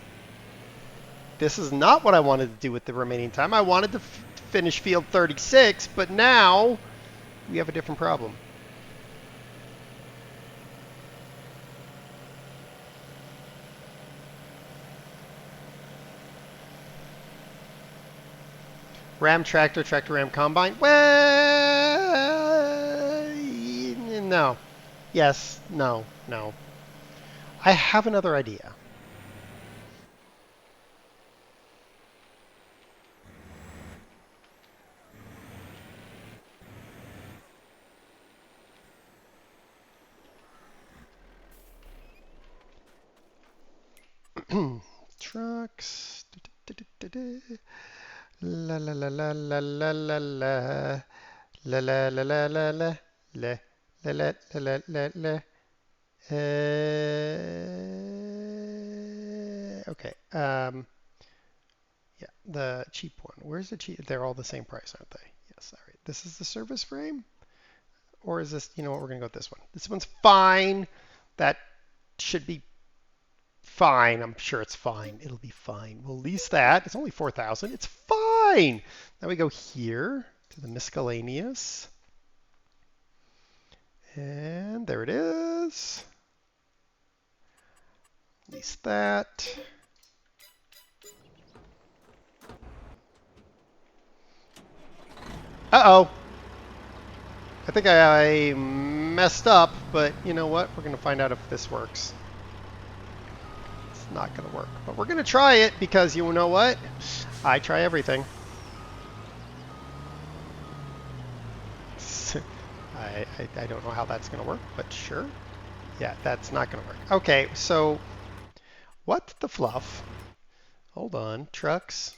This is not what I wanted to do with the remaining time. I wanted to finish field 36, but now we have a different problem. Ram tractor, tractor ram combine. Well, no. Yes, no, no. I have another idea. Trucks. La la la la la la la la. La la la la la la. La la la la la la. Okay. Yeah, the cheap one. Where's the cheap? They're all the same price, aren't they? Yes. All right. This is the service frame, or is this? You know what? We're gonna go with this one. This one's fine. That should be fine. I'm sure it's fine. It'll be fine. We'll lease that. It's only 4,000. It's fine. Now we go here to the miscellaneous. And there it is. Lease that. Uh-oh. I think I messed up, but you know what? We're going to find out if this works. It's not going to work, but we're going to try it because you know what? I try everything. I don't know how that's going to work, but sure. Yeah, that's not going to work. Okay, so what the fluff? Hold on, trucks.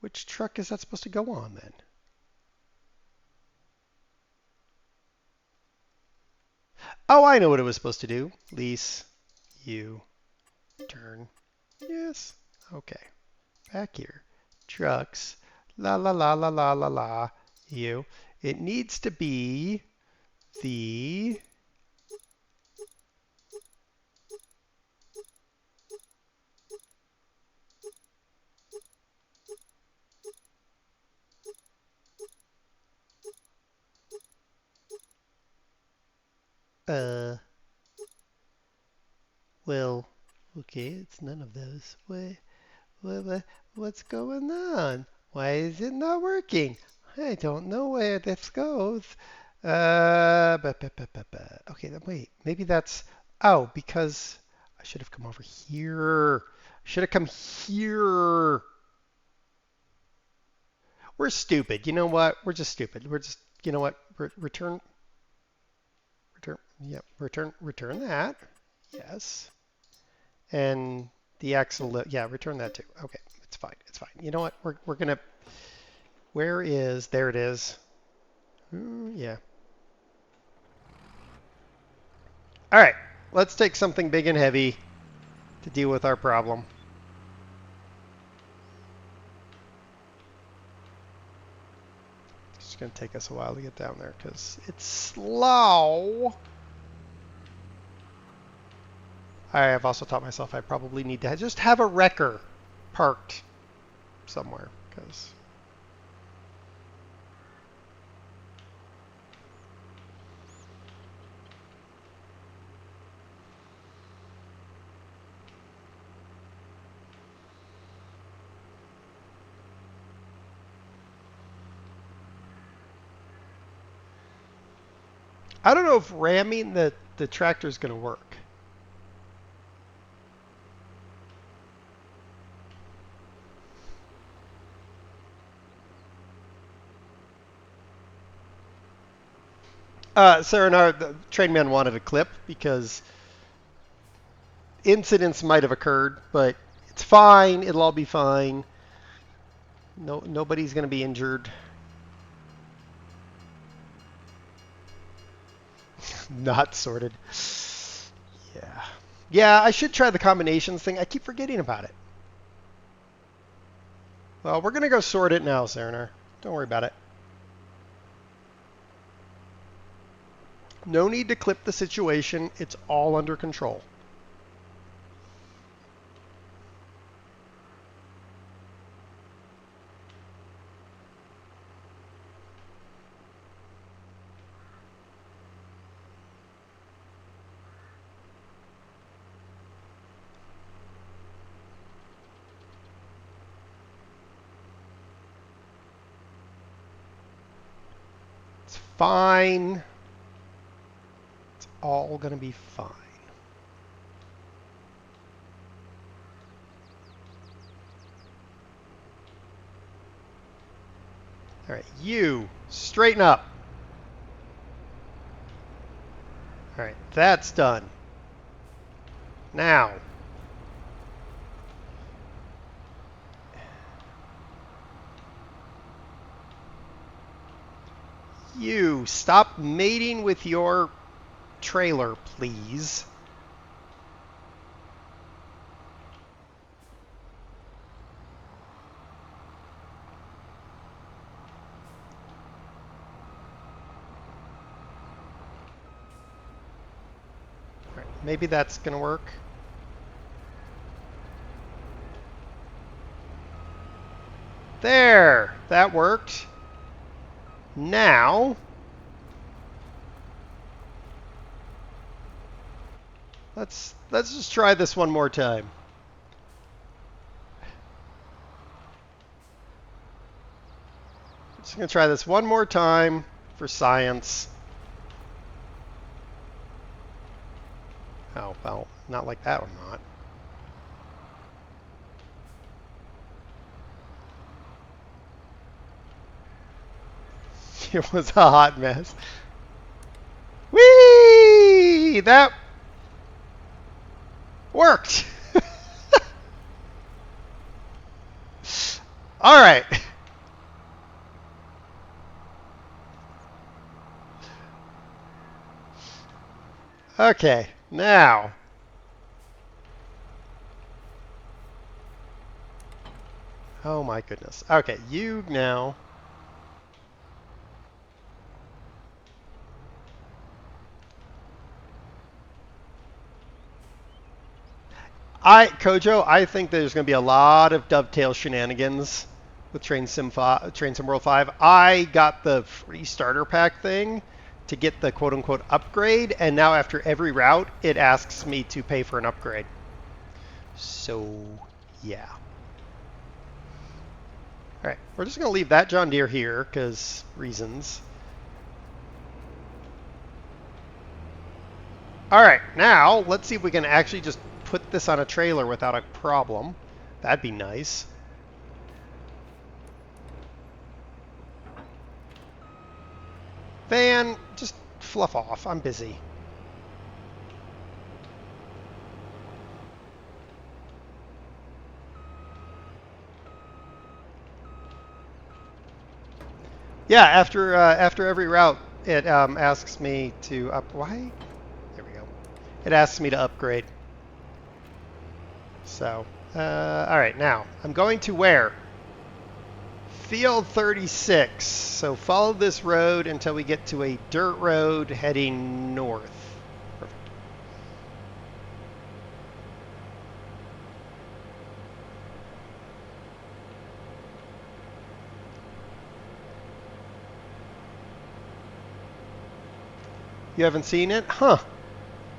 Which truck is that supposed to go on then? Oh, I know what it was supposed to do. Lease, you, turn. Yes. Okay. Back here. Trucks. La la la la la la la. You. It needs to be the well, okay, it's none of those. What's going on? Why is it not working? I don't know where this goes. Okay, wait, maybe that's, oh, because I should have come over here. I should have come here. We're stupid. You know what? We're just stupid. We're just, you know what? Return, yep, return that. Yes. And the axle, yeah, return that too. Okay, it's fine. It's fine. You know what? We're gonna. Where is? There it is. Yeah. All right. Let's take something big and heavy to deal with our problem. It's gonna take us a while to get down there because it's slow. I have also taught myself I probably need to just have a wrecker parked somewhere because. I don't know if ramming the tractor is going to work. Serenar, the train man wanted a clip because incidents might have occurred, but it's fine. It'll all be fine. No, nobody's going to be injured. Not sorted. Yeah. Yeah, I should try the combinations thing. I keep forgetting about it. Well, we're going to go sort it now, Serenar. Don't worry about it. No need to clip the situation. It's all under control. fine. It's all going to be fine. All right, you straighten up. All right, that's done. Now, you stop mating with your trailer, please. All right, maybe that's going to work. There, that worked. Now, let's just try this one more time. Just gonna try this one more time for science. Oh, well, not like that one, not. It was a hot mess. Whee! That worked. All right. Okay, now. Oh my goodness. Okay, you now. Kojo, I think there's going to be a lot of dovetail shenanigans with Train Sim World 5. I got the free starter pack thing to get the quote-unquote upgrade, and now after every route, it asks me to pay for an upgrade. So, yeah. All right, we're just going to leave that John Deere here, because reasons. All right, now let's see if we can actually just put this on a trailer without a problem. That'd be nice. Van, just fluff off. I'm busy. Yeah, after every route, it asks me to why? There we go. It asks me to upgrade. So, all right, now I'm going to where? Field 36. So follow this road until we get to a dirt road heading north. Perfect. You haven't seen it? Huh.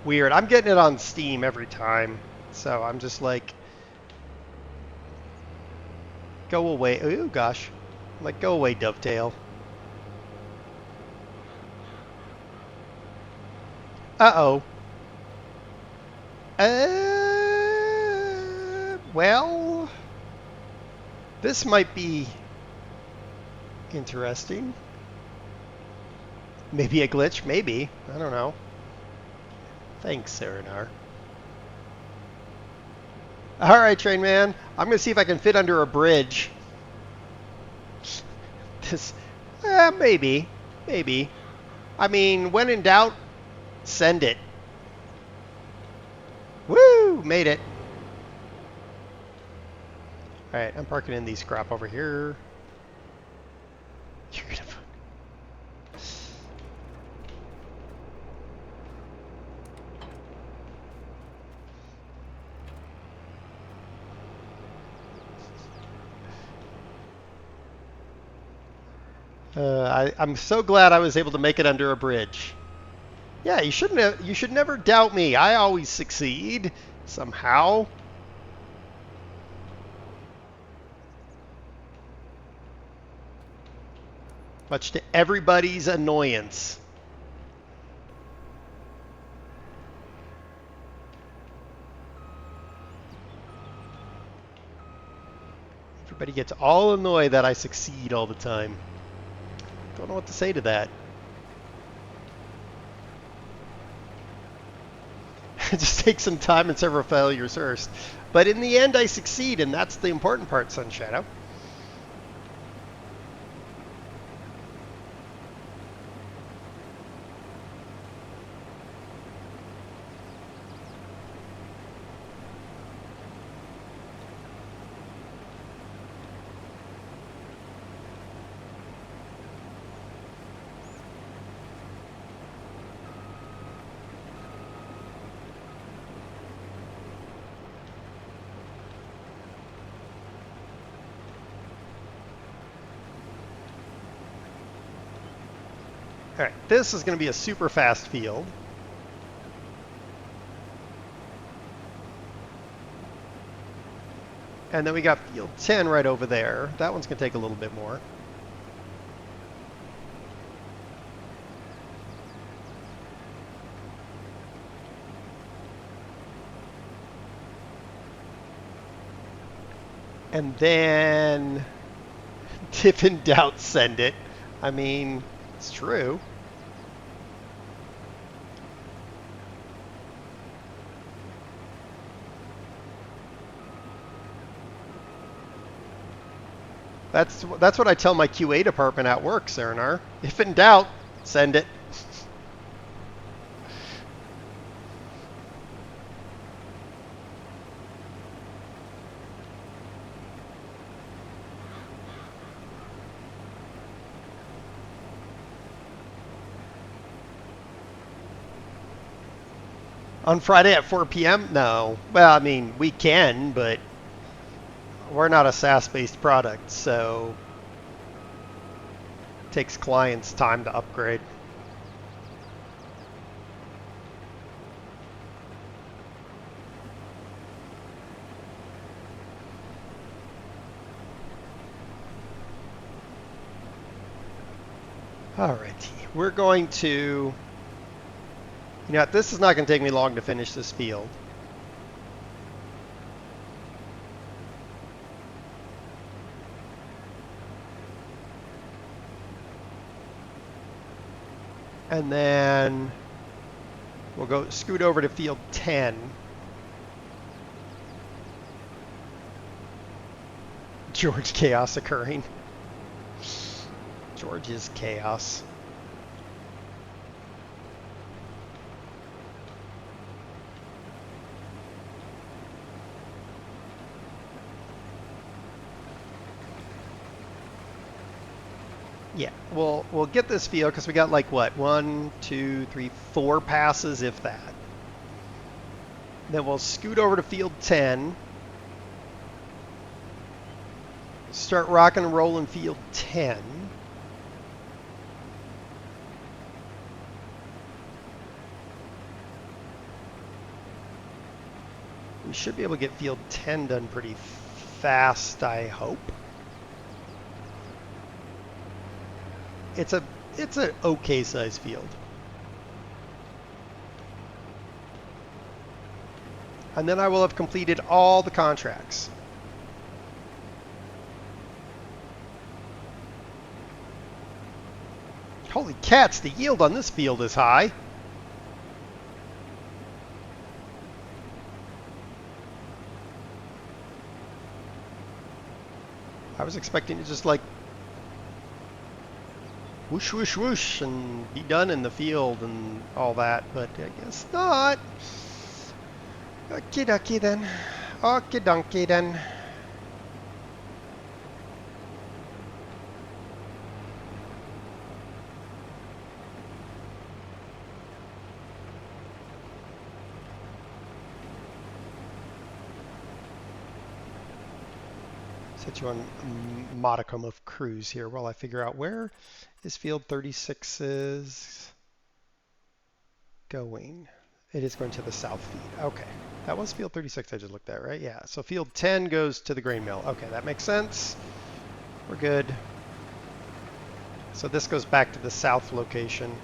Weird. I'm getting it on Steam every time. So I'm just like, go away. Ooh, gosh. I'm like, go away, Dovetail. Uh-oh. Well, this might be interesting. Maybe a glitch, maybe. I don't know. Thanks, Serenar. All right, Train Man. I'm going to see if I can fit under a bridge. This, maybe. Maybe. I mean, when in doubt, send it. Woo! Made it. All right, I'm parking in these crap over here. You're gonna... I'm so glad I was able to make it under a bridge. Yeah, you should never doubt me. I always succeed somehow. much to everybody's annoyance. Everybody gets all annoyed that I succeed all the time. Don't know what to say to that. It just takes some time and several failures first. But in the end, I succeed, and that's the important part, Sunshadow. All right, this is going to be a super fast field. And then we got field 10 right over there. That one's going to take a little bit more. And then, if in doubt, send it. I mean, it's true. That's what I tell my QA department at work, Serenar. If in doubt, send it. On Friday at 4 p.m.? No. Well, I mean, we can, but we're not a SaaS-based product, so it takes clients time to upgrade. Alrighty, we're going to, you know, this is not going to take me long to finish this field. And then we'll go scoot over to field 10. George chaos occurring. George is chaos. Yeah, we'll get this field because we got like what, 1, 2, 3, 4 passes, if that. Then we'll scoot over to field 10. Start rocking and rolling field 10. We should be able to get field 10 done pretty fast, I hope. It's an okay size field. And then I will have completed all the contracts. Holy cats, the yield on this field is high. I was expecting to just like whoosh, whoosh, whoosh, and be done in the field and all that, but I guess not. Okie dokie then. Okie dokie then. Set you on a modicum of cruise here while I figure out where is field 36 is going. It is going to the south feed. Okay. That was field 36 I just looked at, right? Yeah. So field 10 goes to the grain mill. Okay, that makes sense. We're good. So this goes back to the south location.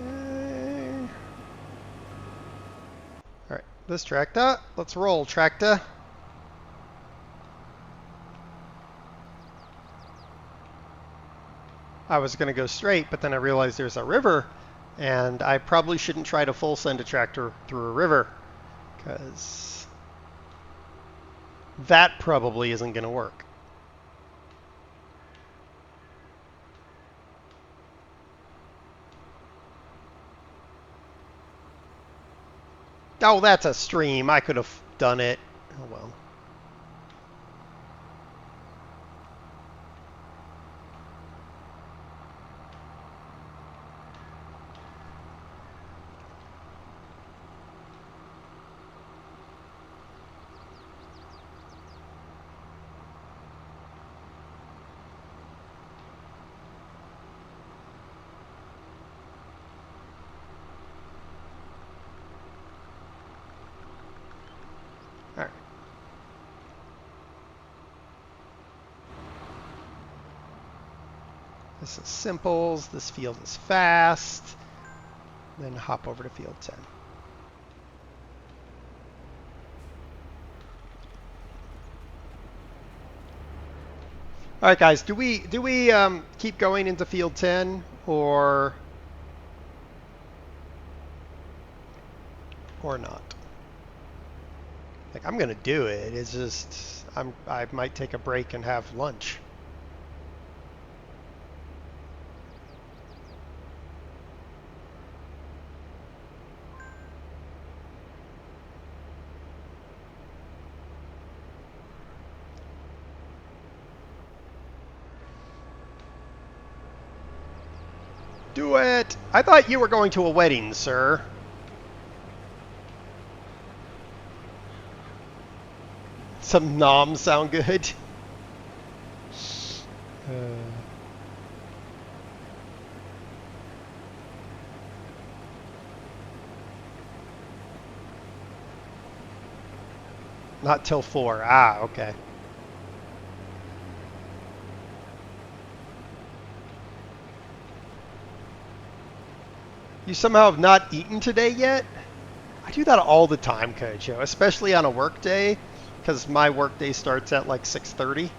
Okay. All right, this tractor. Let's roll, tractor. I was going to go straight, but then I realized there's a river, and I probably shouldn't try to full send a tractor through a river, because that probably isn't going to work. Oh, that's a stream. I could have done it. Oh well. All right. This is simples. This field is fast. Then hop over to field 10. All right, guys. Do we keep going into field 10 or not? Like, I'm gonna do it. It's just I might take a break and have lunch. Do it! I thought you were going to a wedding, sir. Some noms sound good. Not till 4. Ah, okay. You somehow have not eaten today yet? I do that all the time, Kojo, especially on a work day, because my work day starts at like 6:30.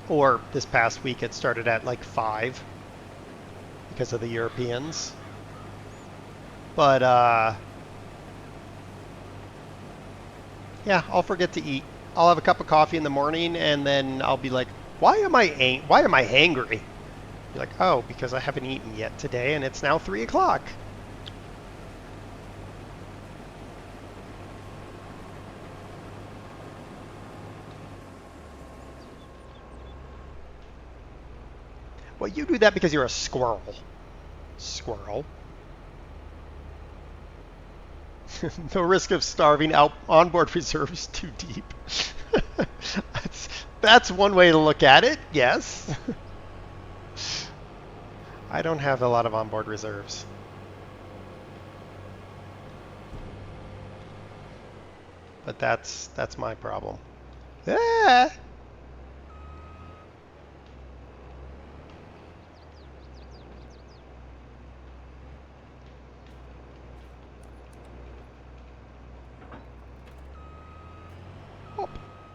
Or this past week it started at like 5 because of the Europeans. But yeah, I'll forget to eat. I'll have a cup of coffee in the morning and then I'll be like, why am I hangry? You're like, oh, because I haven't eaten yet today and it's now 3 o'clock. Well, you do that because you're a squirrel. Squirrel. The risk of starving out onboard reserve is too deep. That's one way to look at it, yes. I don't have a lot of onboard reserves. But that's my problem. Ah!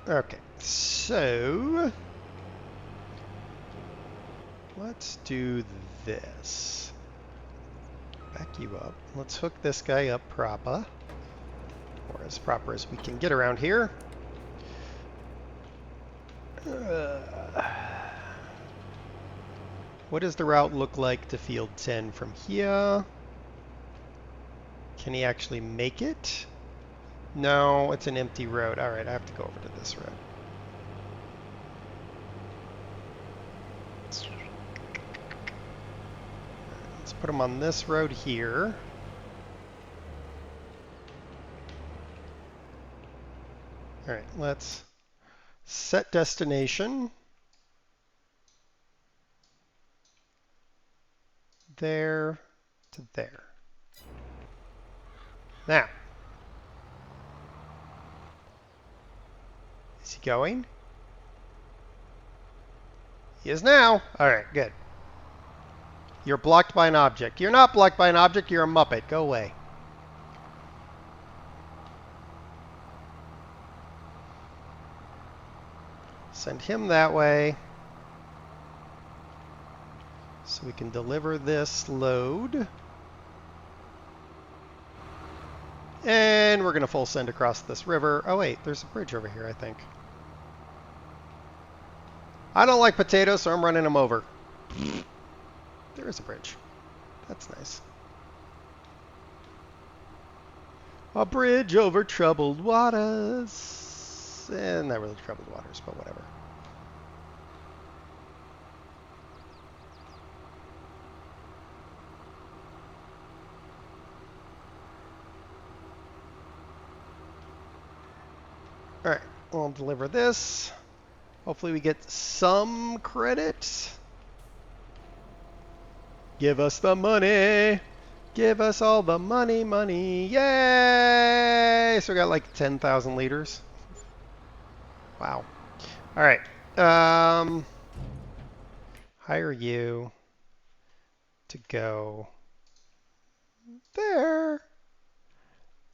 Okay, so let's do this. Back you up. Let's hook this guy up proper, or as proper as we can get around here. What does the route look like to field 10 from here? Can he actually make it? No, it's an empty road. All right, I have to go over to this road. Let's put him on this road here. All right, let's set destination. There to there. Now, is he going? He is now. All right, good. You're blocked by an object. You're not blocked by an object. You're a Muppet. Go away. Send him that way. So we can deliver this load. And we're going to full send across this river. Oh wait, there's a bridge over here, I think. I don't like potatoes, so I'm running them over. There is a bridge. That's nice. A bridge over troubled waters. Not really troubled waters, but whatever. All right, we'll deliver this. Hopefully we get some credit. Give us the money. Give us all the money, money. Yay! So we got like 10,000 liters. Wow. All right. Hire you to go there.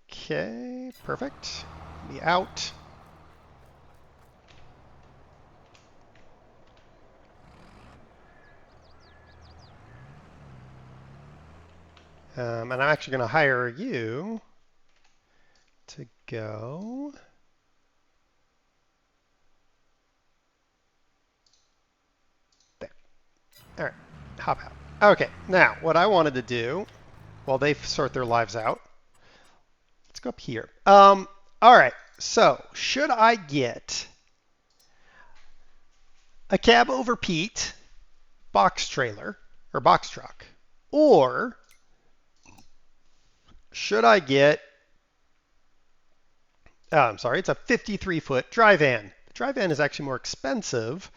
Okay, perfect. Be out. And I'm actually going to hire you to go there. All right, hop out. Okay, now what I wanted to do while they sort their lives out, let's go up here. All right, so should I get a cab over Pete box trailer or box truck, or should I get, I'm sorry, it's a 53-foot dry van. The dry van is actually more expensive,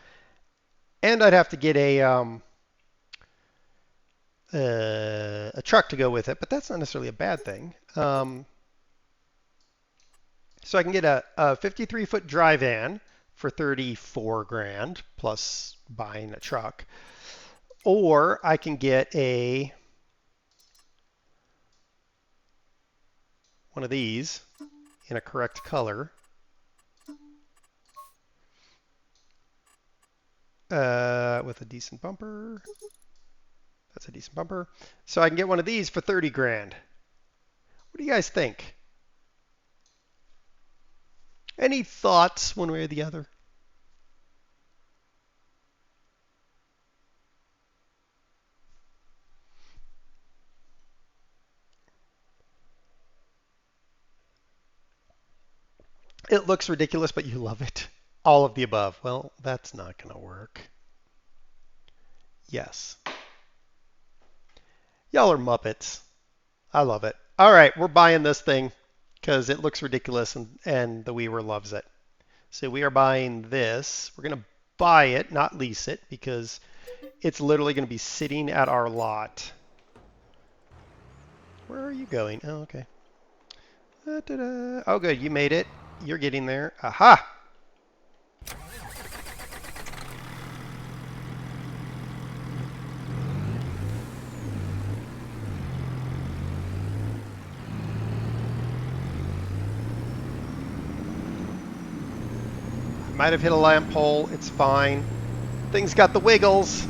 and I'd have to get a truck to go with it, but that's not necessarily a bad thing. So I can get a 53-foot dry van for 34 grand plus buying a truck, or I can get one of these in a correct color. With a decent bumper. That's a decent bumper. So I can get one of these for 30 grand. What do you guys think? Any thoughts one way or the other? It looks ridiculous, but you love it. All of the above. Well, that's not going to work. Yes. Y'all are Muppets. I love it. All right, we're buying this thing because it looks ridiculous and the Weaver loves it. So we are buying this. We're going to buy it, not lease it, because it's literally going to be sitting at our lot. Where are you going? Oh, okay. Da-da-da. Oh, good. You made it. You're getting there. Aha! Might have hit a lamp pole. It's fine. Thing's got the wiggles.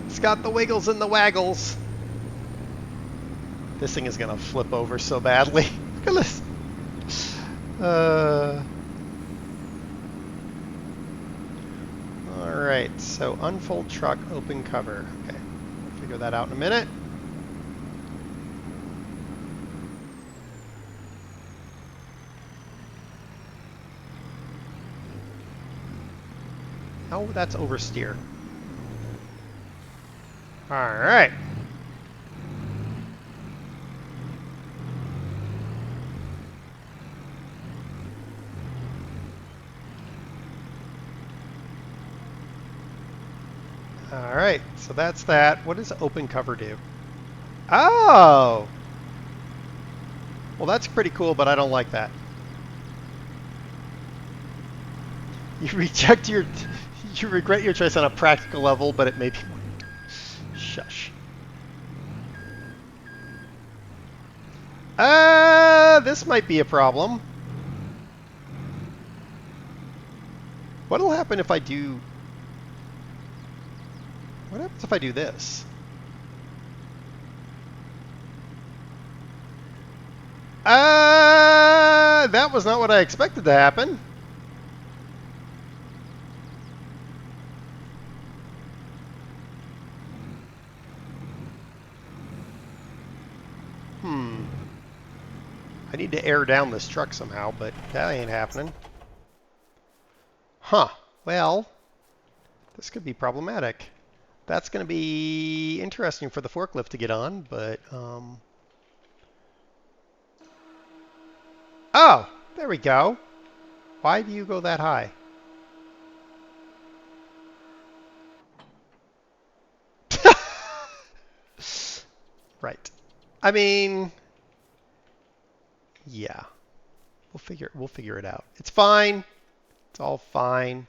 It's got the wiggles and the waggles. This thing is going to flip over so badly. Look at this. Alright, so unfold truck, open cover. Okay, we'll figure that out in a minute. Oh, that's oversteer. All right. All right, so that's that. What does open cover do? Oh! Well, that's pretty cool, but I don't like that. You reject your... You regret your choice on a practical level, but it may be... Shush. This might be a problem. What'll happen if I do... What happens if I do this? That was not what I expected to happen. I need to air down this truck somehow, but that ain't happening. Huh. Well, this could be problematic. That's going to be interesting for the forklift to get on, but... Oh, there we go. Why do you go that high? Right. I mean... Yeah. We'll figure it out. It's fine. It's all fine.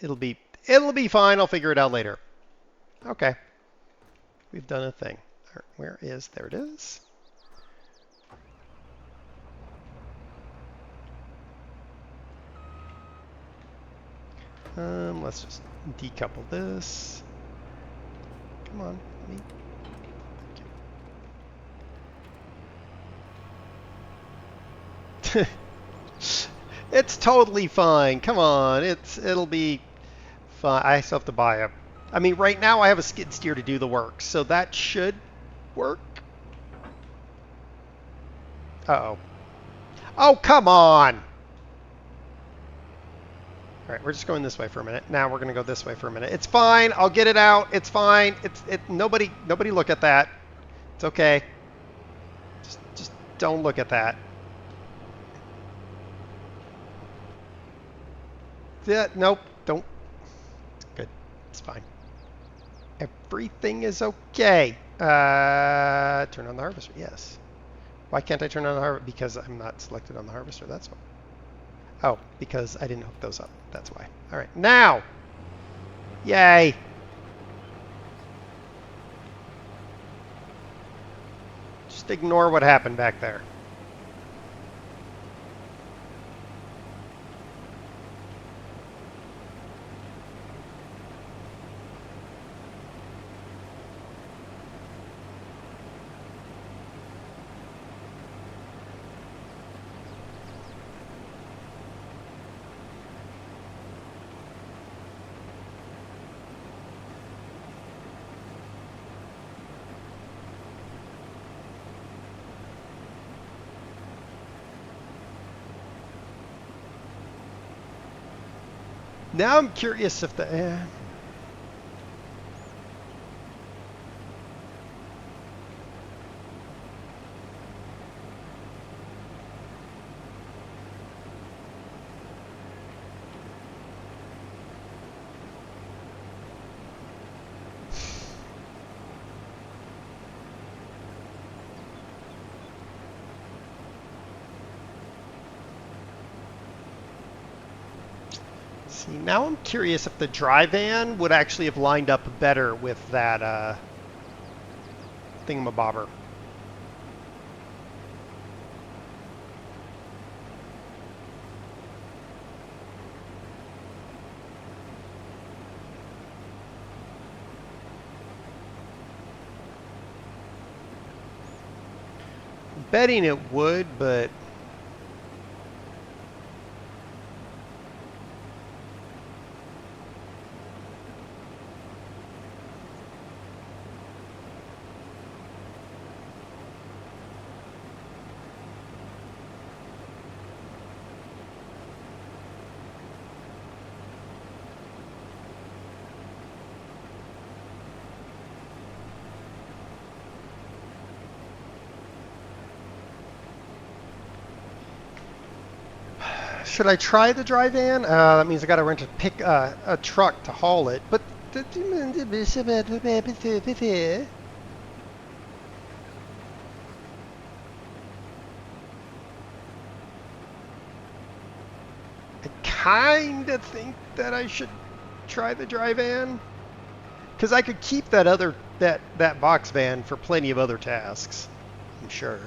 It'll be fine. I'll figure it out later. Okay. We've done a thing. Where is... There it is. Let's just decouple this. Come on. It's totally fine. Come on. It'll be fine. I still have to buy a... I mean, right now I have a skid steer to do the work, so that should work. Uh-oh. Oh, come on! Alright, we're just going this way for a minute. Now we're going to go this way for a minute. It's fine. I'll get it out. It's fine. Nobody look at that. It's okay. Just don't look at that. Yeah, nope. Don't. It's good. It's fine. Everything is okay. Turn on the harvester. Yes. Why can't I turn on the harvester? Because I'm not selected on the harvester. That's why. Oh, because I didn't hook those up. That's why. All right. Now. Yay. Just ignore what happened back there. Now I'm curious if the... See, now I'm curious if the dry van would actually have lined up better with that thingamabobber. Betting it would, but... Should I try the dry van? That means I got to rent a truck to haul it. But I kind of think that I should try the dry van, because I could keep that box van for plenty of other tasks, I'm sure.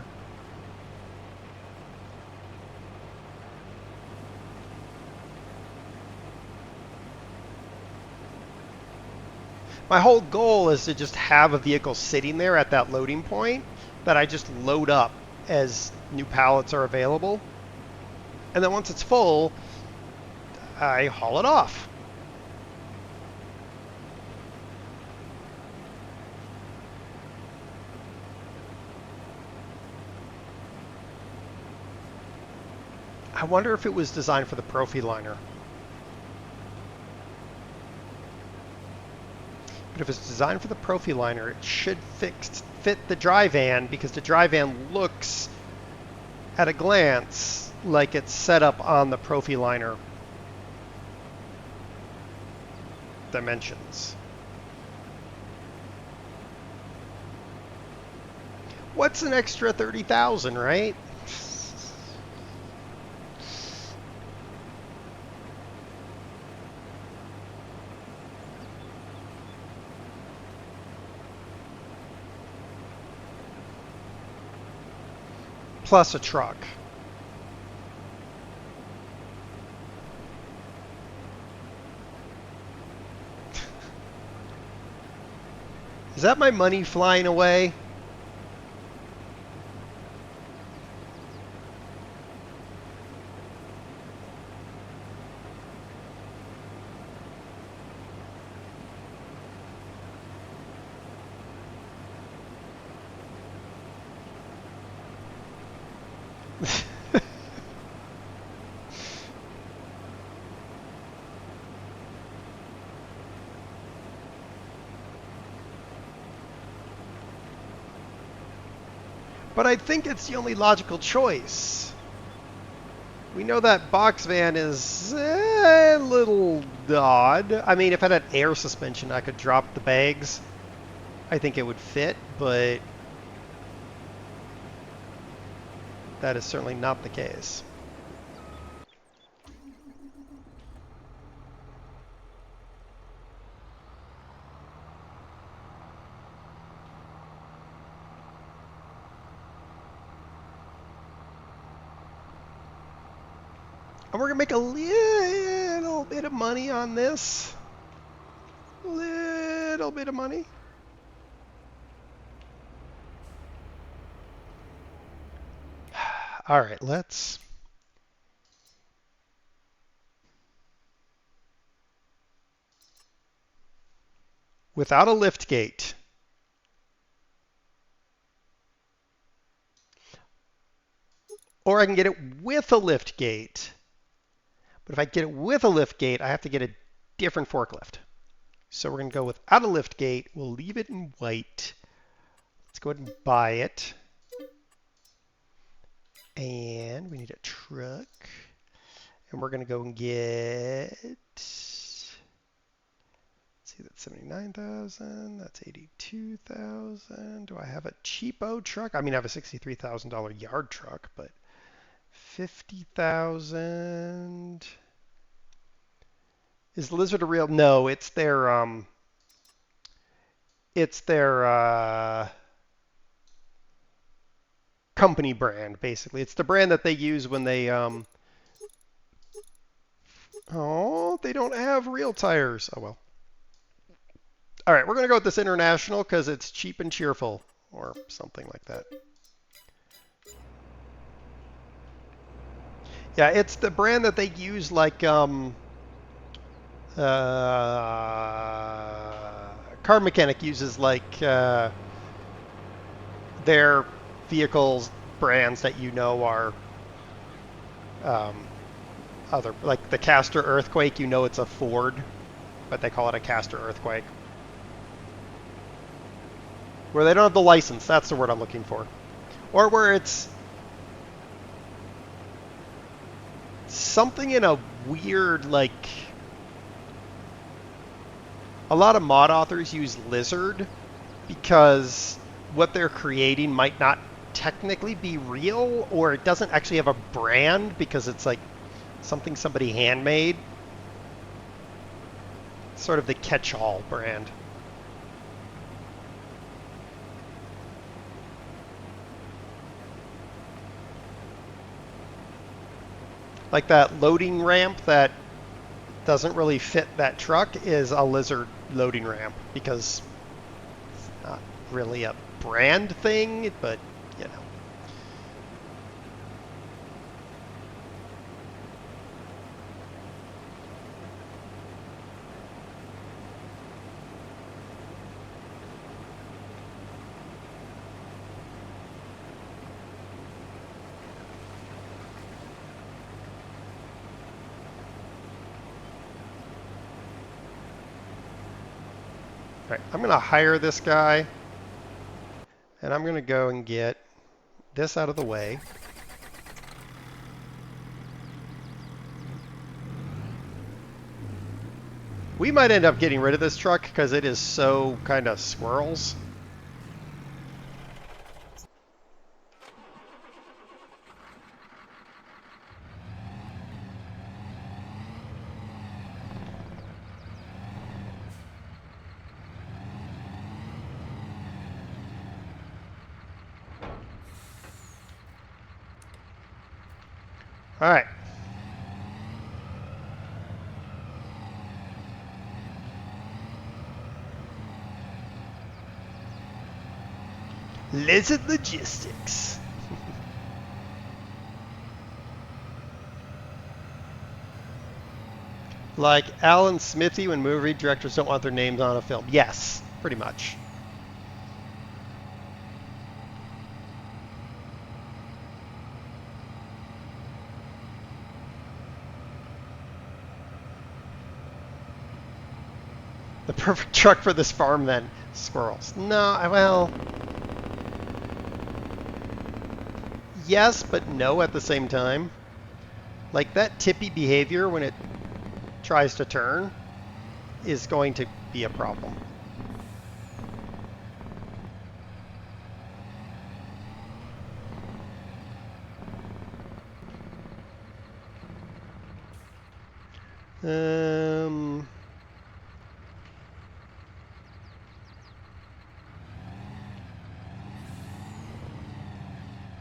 My whole goal is to just have a vehicle sitting there at that loading point that I just load up as new pallets are available. And then once it's full, I haul it off. I wonder if it was designed for the Profiliner. But if it's designed for the Profiliner, it should fit the dry van, because the dry van looks at a glance like it's set up on the Profiliner dimensions. What's an extra 30,000, right? Plus a truck. Is that my money flying away? But I think it's the only logical choice. We know that box van is a little odd. I mean, if I had air suspension, I could drop the bags. I think it would fit, but that is certainly not the case. And we're going to make a little bit of money on this. Little bit of money. All right, let's... Without a lift gate. Or I can get it with a lift gate. But if I get it with a lift gate, I have to get a different forklift. So we're going to go without a lift gate. We'll leave it in white. Let's go ahead and buy it. And we need a truck. And we're going to go and get... Let's see, that's 79,000. That's 82,000. Do I have a cheapo truck? I mean, I have a $63,000 yard truck, but... 50,000. Is Lizard a real? No, it's their company brand, basically. It's the brand that they use when they oh, they don't have real tires. Oh well. All right, we're gonna go with this International because it's cheap and cheerful, or something like that. Yeah, it's the brand that they use, like Car Mechanic uses, like their vehicles brands that you know are other, like the Caster Earthquake. You know it's a Ford, but they call it a Caster Earthquake. Where they don't have the license. That's the word I'm looking for. Or where it's something in a weird, like... A lot of mod authors use Lizard because what they're creating might not technically be real, or it doesn't actually have a brand because it's like something somebody handmade. Sort of the catch-all brand. Like that loading ramp that doesn't really fit that truck is a Lizard loading ramp because it's not really a brand thing, but you know. All right, I'm going to hire this guy, and I'm going to go and get this out of the way. We might end up getting rid of this truck because it is so kind of squirrels. All right. Lizard Logistics. Like Alan Smithy when movie directors don't want their names on a film. Yes, pretty much. The perfect truck for this farm then. Squirrels. No, well... Yes, but no at the same time. Like that tippy behavior when it tries to turn is going to be a problem.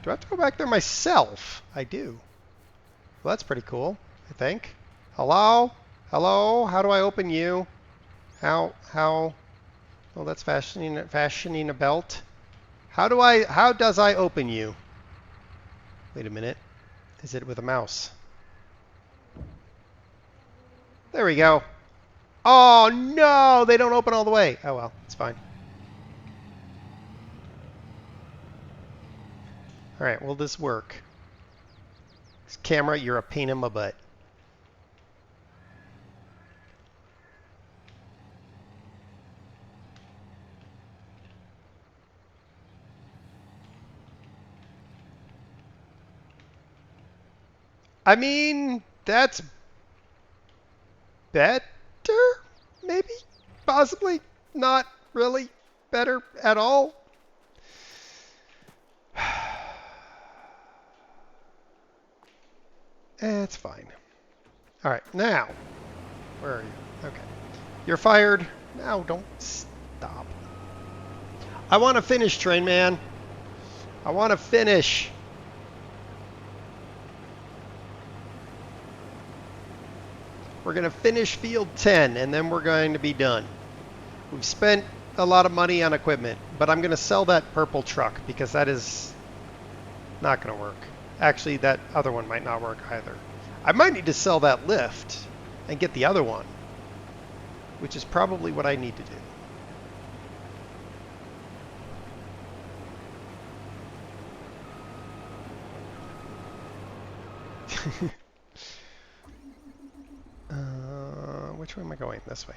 Do I have to go back there myself? I do. Well, that's pretty cool, I think. Hello? Hello? How do I open you? How? Oh, that's fashioning a belt. How does I open you? Wait a minute. Is it with a mouse? There we go. Oh, no! They don't open all the way. Oh, well. It's fine. Alright, will this work? This camera, you're a pain in my butt. I mean, that's better? Maybe? Possibly? Not really better at all? It's fine. All right, now, where are you? Okay. You're fired. Now, don't stop. I want to finish, Train Man. I want to finish. We're going to finish Field 10, and then we're going to be done. We've spent a lot of money on equipment, but I'm going to sell that purple truck because that is not going to work. Actually, that other one might not work either. I might need to sell that lift and get the other one, which is probably what I need to do. Which way am I going? This way.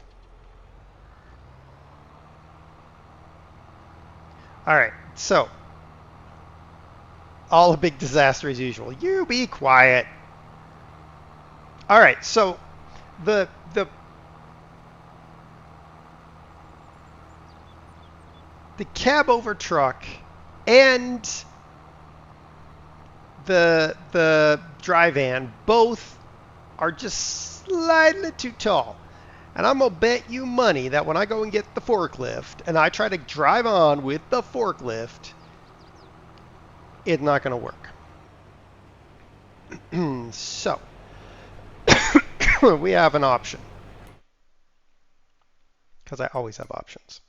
All right, so all a big disaster as usual. You be quiet. All right, so the cab over truck and the dry van both are just slightly too tall. And I'm going to bet you money that when I go and get the forklift and I try to drive on with the forklift, it's not going to work. So, we have an option. Because I always have options.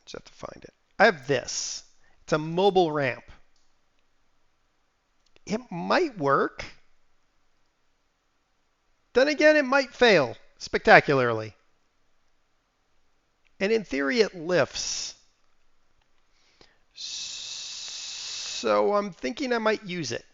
Just have to find it. I have this. It's a mobile ramp. It might work. Then again, it might fail spectacularly. And in theory, it lifts. So I'm thinking I might use it.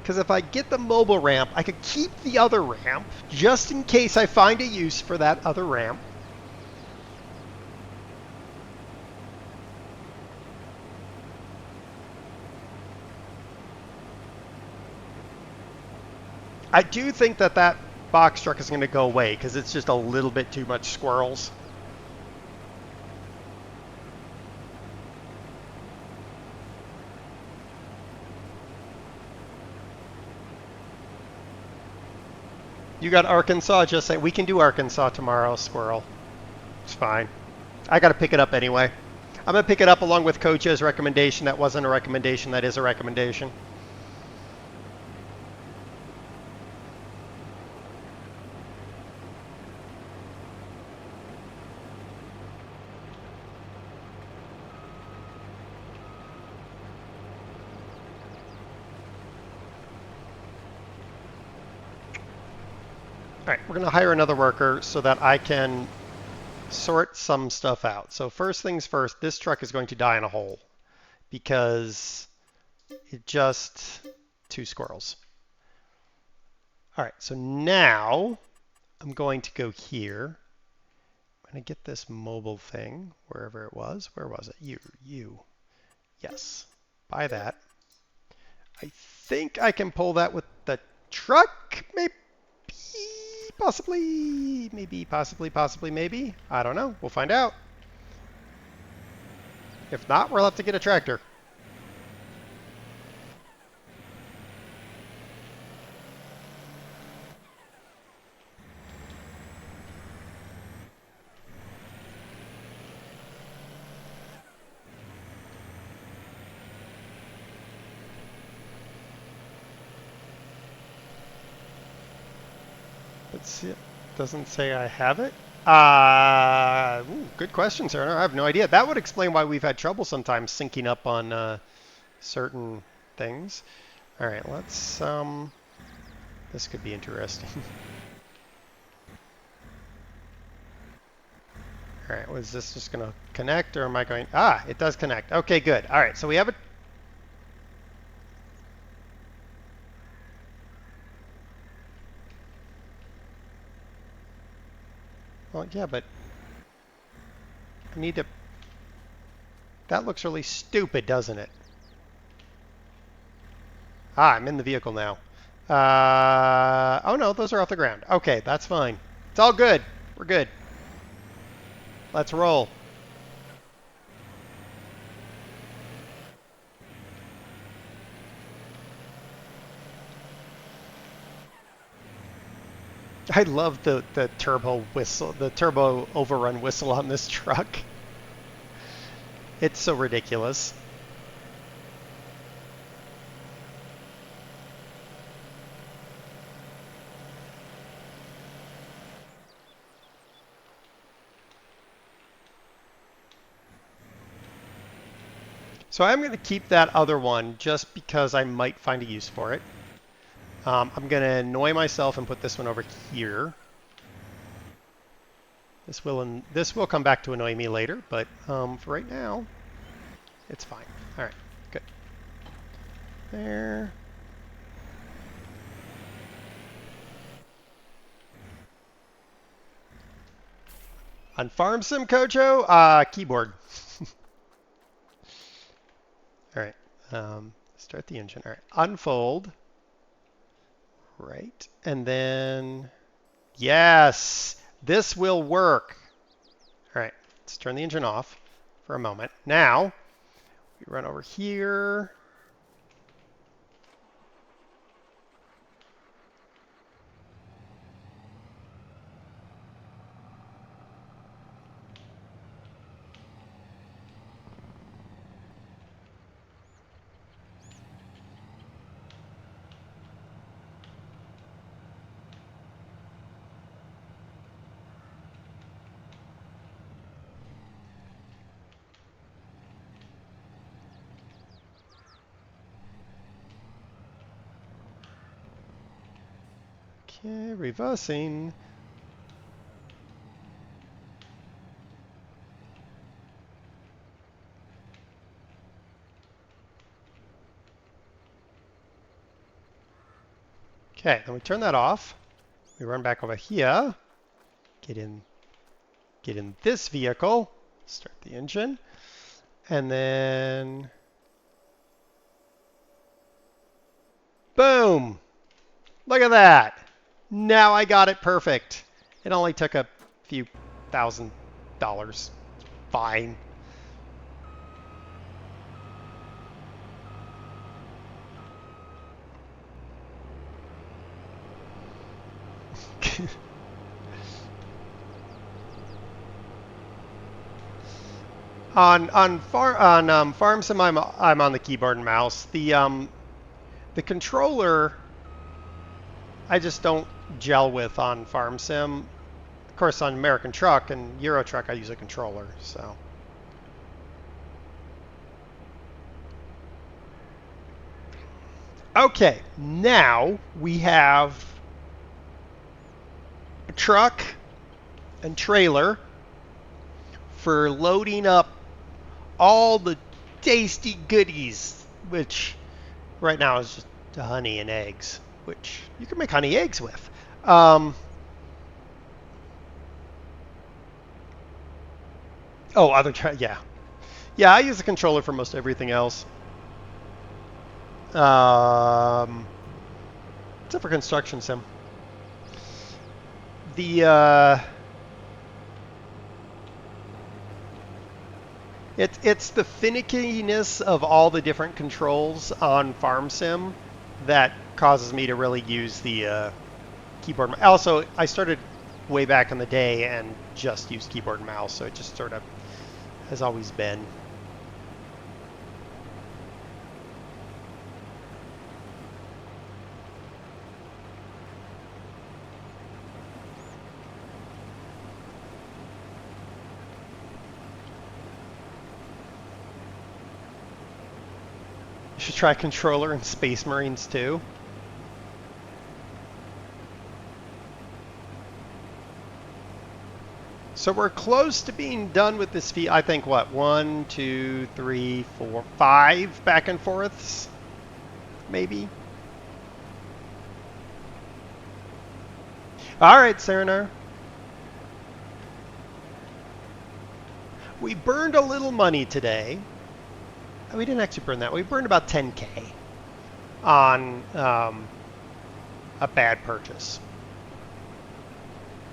Because if I get the mobile ramp, I could keep the other ramp just in case I find a use for that other ramp. I do think that that box truck is going to go away because it's just a little bit too much squirrels. You got Arkansas, just say, we can do Arkansas tomorrow, squirrel. It's fine. I got to pick it up anyway. I'm going to pick it up along with Coach's recommendation. That wasn't a recommendation, that is a recommendation. All right, we're going to hire another worker so that I can sort some stuff out. So first things first, this truck is going to die in a hole because it just two squirrels. All right, so now I'm going to go here. I'm going to get this mobile thing wherever it was. Where was it? You. Yes, buy that. I think I can pull that with the truck, maybe. Possibly, maybe, possibly, maybe. I don't know. We'll find out. If not, we'll have to get a tractor. Let's see. It doesn't say I have it. Good question, sir. I have no idea. That would explain why we've had trouble sometimes syncing up on certain things. All right, let's. This could be interesting. All right, was this just going to connect, or am I going? Ah, it does connect. Okay, good. All right, so we have a. Well, yeah, but I need to. That looks really stupid, doesn't it? Ah, I'm in the vehicle now. Oh no, those are off the ground. Okay, that's fine. It's all good. We're good. Let's roll. I love the turbo whistle, the turbo overrun whistle on this truck. It's so ridiculous. So I'm going to keep that other one just because I might find a use for it. I'm going to annoy myself and put this one over here. This will come back to annoy me later, but for right now, it's fine. All right, good. There. On Farm Sim, Kojo, keyboard. All right, start the engine. All right, unfold. Right, and then, yes, this will work. All right, let's turn the engine off for a moment. Now, we run over here. Okay, reversing. Okay, then we turn that off. We run back over here. Get in this vehicle. Start the engine. And then boom. Look at that. Now I got it perfect. It only took a few $1,000. Fine. On Farm Sim, I'm on the keyboard and mouse. The controller I just don't gel with on Farm Sim. Of course, on American Truck and Euro Truck, I use a controller. So. Okay, now we have a truck and trailer for loading up all the tasty goodies, which right now is just honey and eggs, which you can make honey eggs with. Yeah. Yeah, I use a controller for most everything else. Except for Construction Sim. It's the finickiness of all the different controls on Farm Sim that causes me to really use the keyboard. Also, I started way back in the day and just used keyboard and mouse, so it just sort of has always been. You should try controller in Space Marines too. So we're close to being done with this feat. I think what, 1, 2, 3, 4, 5 back and forths, maybe. All right, Serenar. We burned a little money today. We didn't actually burn that. We burned about 10K on a bad purchase.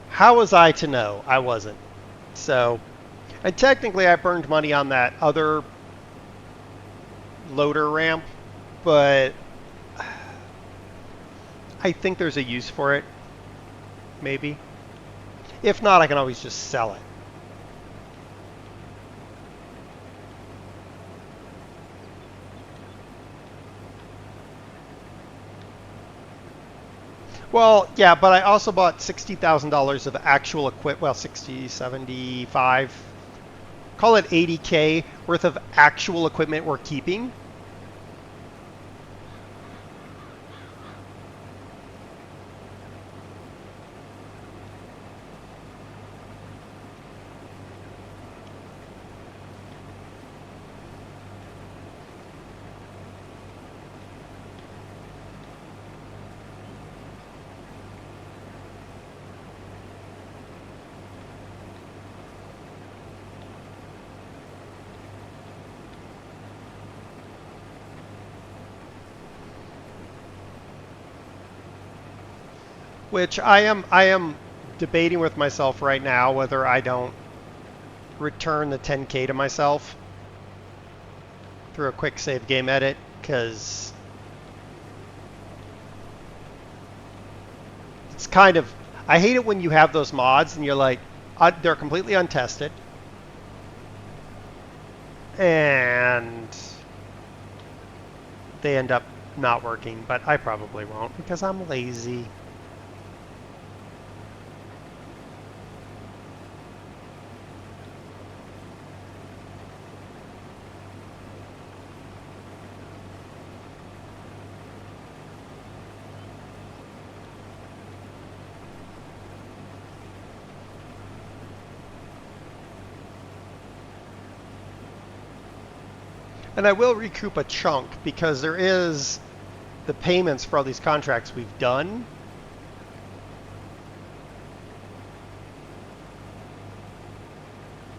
How was I to know? I wasn't. So, and technically I burned money on that other loader ramp, but I think there's a use for it, maybe. If not, I can always just sell it. Well, yeah, but I also bought $60,000 of actual equipment, well, 60, 75, call it 80K worth of actual equipment we're keeping. Which I am debating with myself right now whether I don't return the 10K to myself through a quick save game edit, because it's kind of, I hate it when you have those mods and you're like, they're completely untested and they end up not working, but I probably won't because I'm lazy. And I will recoup a chunk because there is the payments for all these contracts we've done.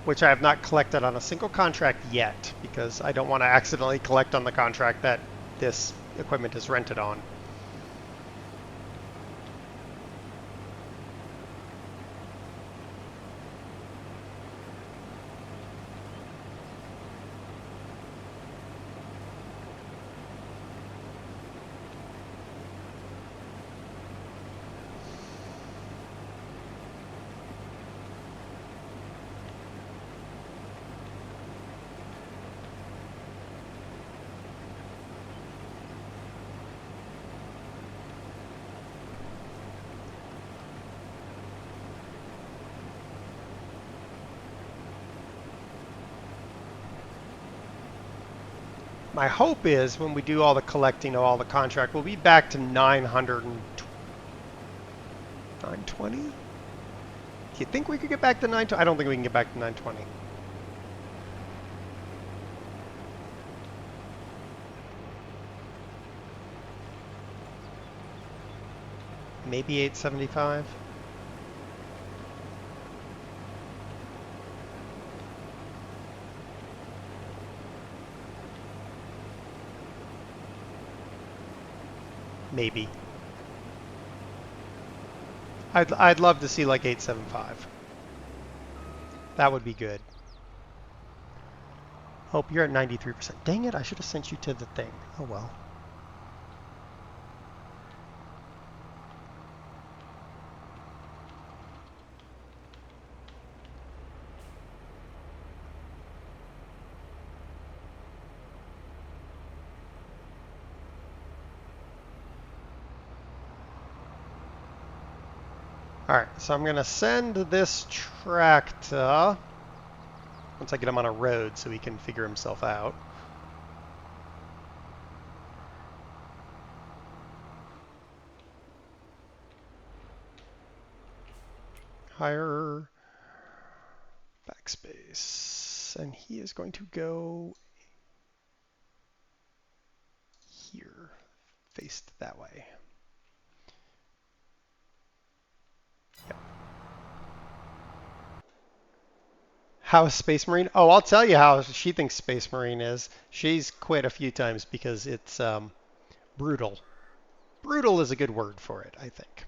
Which I have not collected on a single contract yet because I don't want to accidentally collect on the contract that this equipment is rented on. My hope is when we do all the collecting of all the contract, we'll be back to 920? Do you think we could get back to 920? I don't think we can get back to 920. Maybe 875? Maybe. I'd love to see like 875. That would be good. Hope you're at 93%. Dang it, I should have sent you to the thing. Oh well. Alright, so I'm going to send this tractor once I get him on a road so he can figure himself out. Hire backspace. And he is going to go here, faced that way. How is Space Marine? Oh, I'll tell you how she thinks Space Marine is. She's quit a few times because it's brutal. Brutal is a good word for it, I think.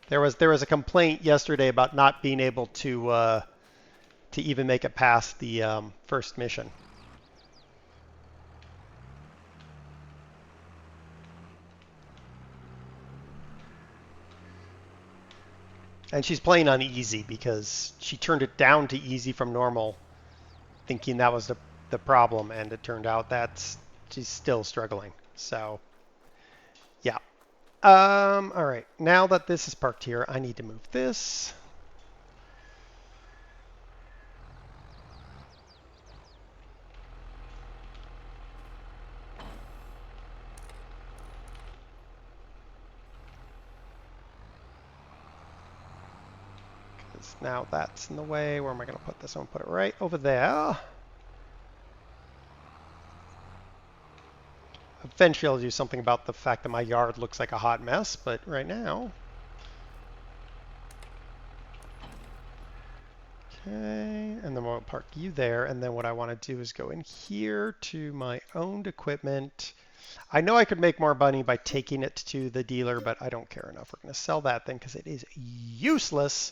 There was a complaint yesterday about not being able to even make it past the first mission. And she's playing on easy because she turned it down to easy from normal, thinking that was the problem, and it turned out that she's still struggling. So, yeah. All right. Now that this is parked here, I need to move this. Now that's in the way. Where am I going to put this? I'm going to put it right over there. Eventually I'll do something about the fact that my yard looks like a hot mess, but right now. Okay, and then we'll park you there, and then what I want to do is go in here to my owned equipment I know I could make more money by taking it to the dealer, but I don't care enough. We're going to sell that thing because it is useless.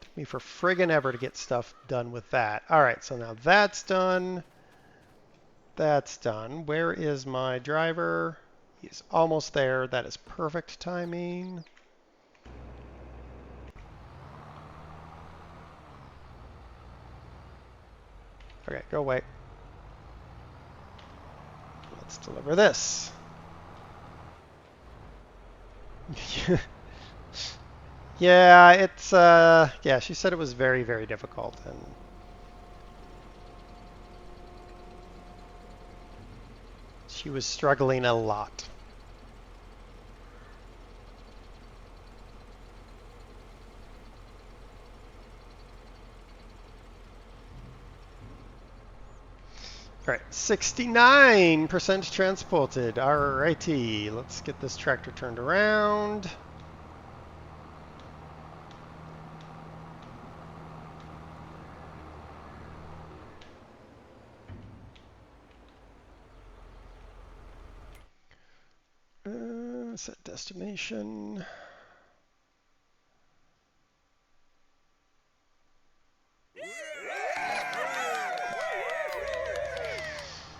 Took me for friggin' ever to get stuff done with that. All right, so now that's done. That's done. Where is my driver? He's almost there. That is perfect timing. Okay, go away. Let's deliver this. Yeah, it's yeah, she said it was very, very difficult, and she was struggling a lot. All right, 69% transported. Alrighty, let's get this tractor turned around. Set destination.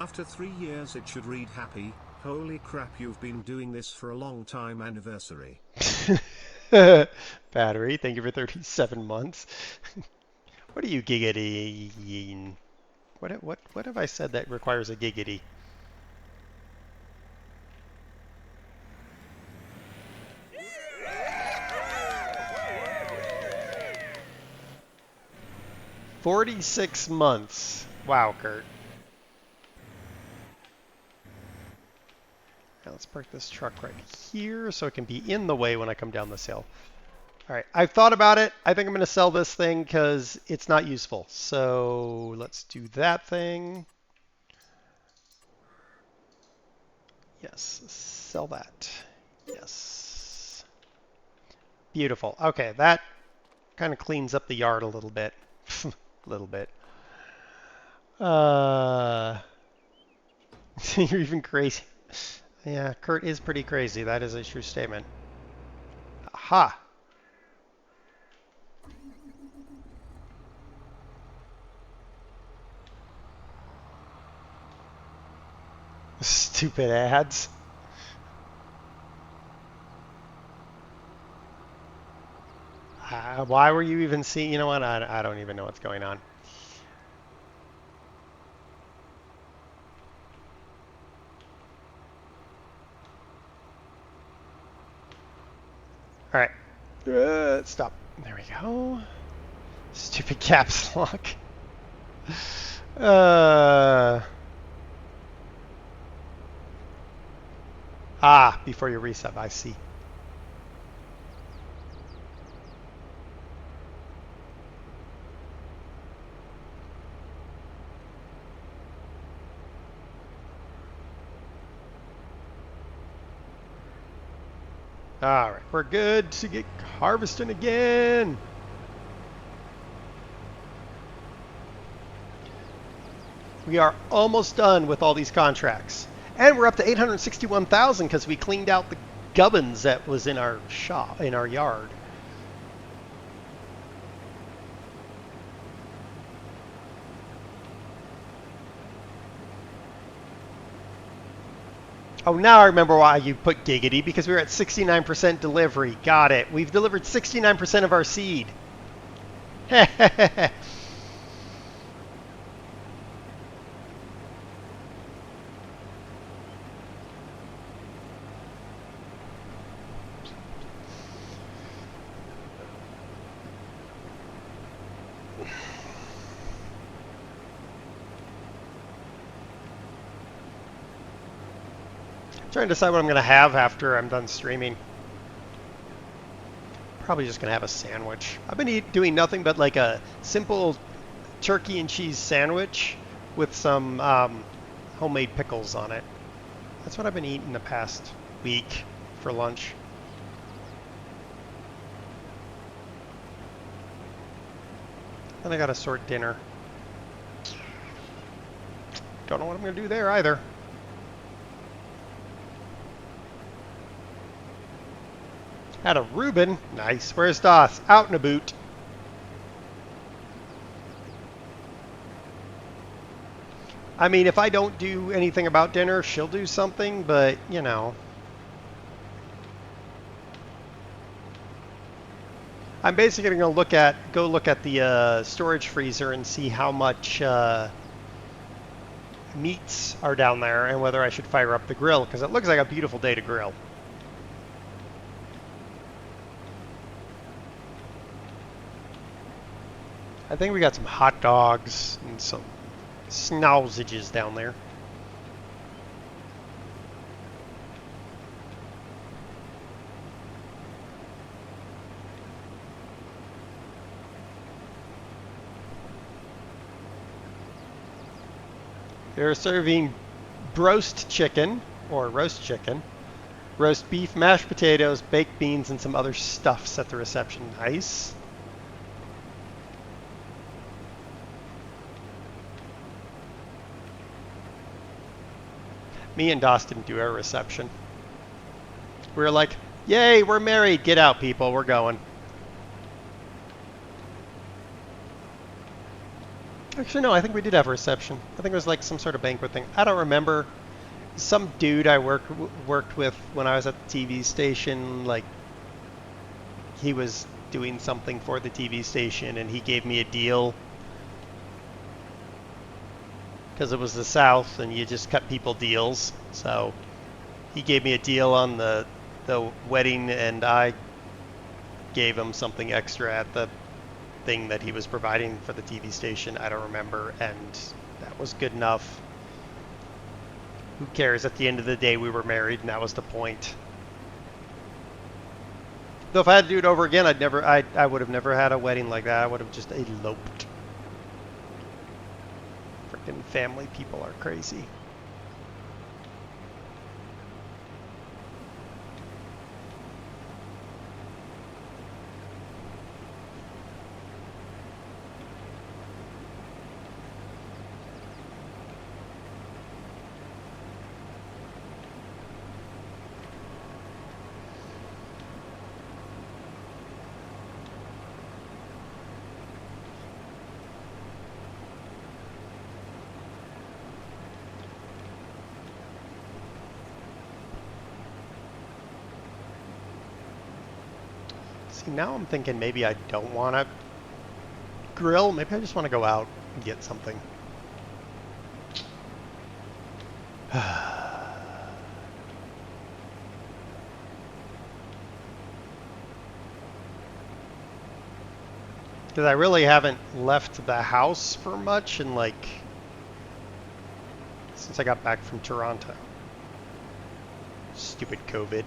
After 3 years it should read happy. Holy crap, you've been doing this for a long time anniversary. Battery, thank you for 37 months. What are you giggity? What have I said that requires a giggity? "46 months. Wow, Kurt. Now let's park this truck right here so it can be in the way when I come down this hill. All right, I've thought about it. I think I'm going to sell this thing because it's not useful. So let's do that thing. Yes, sell that. Yes. Beautiful. Okay, that kind of cleans up the yard a little bit. A little bit. You're even crazy. Yeah, Kurt is pretty crazy. That is a true statement. Aha! Stupid ads. Why were you even seeing? You know what? I don't even know what's going on. All right. Stop. There we go. Stupid caps lock. Before you resub, I see. All right, we're good to get harvesting again. We are almost done with all these contracts. And we're up to 861,000 because we cleaned out the gubbins that was in our shop, in our yard. Oh, now I remember why you put giggity, because we were at 69% delivery. Got it. We've delivered 69% of our seed. Trying to decide what I'm going to have after I'm done streaming. Probably just going to have a sandwich. I've been doing nothing but like a simple turkey and cheese sandwich with some homemade pickles on it. That's what I've been eating the past week for lunch. And I got to sort dinner. Don't know what I'm going to do there either. Had a Reuben. Nice. Where's Doss? Out and a boot. I mean, if I don't do anything about dinner, she'll do something, but, you know. I'm basically going to go look at the storage freezer and see how much meats are down there and whether I should fire up the grill, because it looks like a beautiful day to grill. I think we got some hot dogs and some sausages down there. They're serving broast chicken, or roast chicken, roast beef, mashed potatoes, baked beans, and some other stuffs at the reception. Nice. Me and Doss didn't do our reception. We were like, yay, we're married. Get out, people. We're going. Actually, no, I think we did have a reception. I think it was like some sort of banquet thing. I don't remember. Some dude I worked with when I was at the TV station, like, he was doing something for the TV station, and he gave me a deal. Because it was the South, and you just cut people deals. So he gave me a deal on the wedding, and I gave him something extra at the thing that he was providing for the TV station. I don't remember, and that was good enough. Who cares? At the end of the day, we were married, and that was the point. Though if I had to do it over again, I would have never had a wedding like that. I would have just eloped. Freaking family people are crazy. Now I'm thinking maybe I don't want to grill. Maybe I just want to go out and get something. Because I really haven't left the house for much in since I got back from Toronto. Stupid COVID.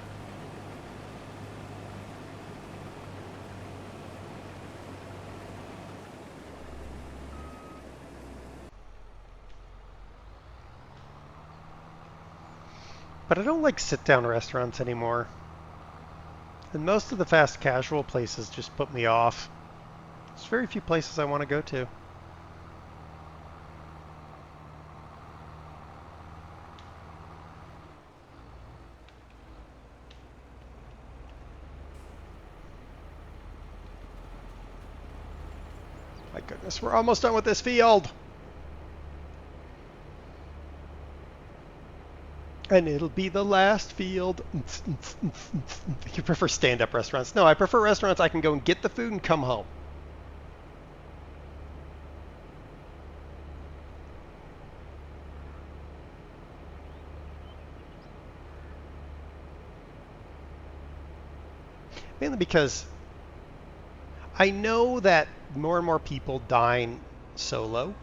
But I don't like sit-down restaurants anymore. And most of the fast casual places just put me off. There's very few places I want to go to. My goodness, we're almost done with this field. And it'll be the last field. You prefer stand-up restaurants? No, I prefer restaurants I can go and get the food and come home. Mainly because I know that more and more people dine solo.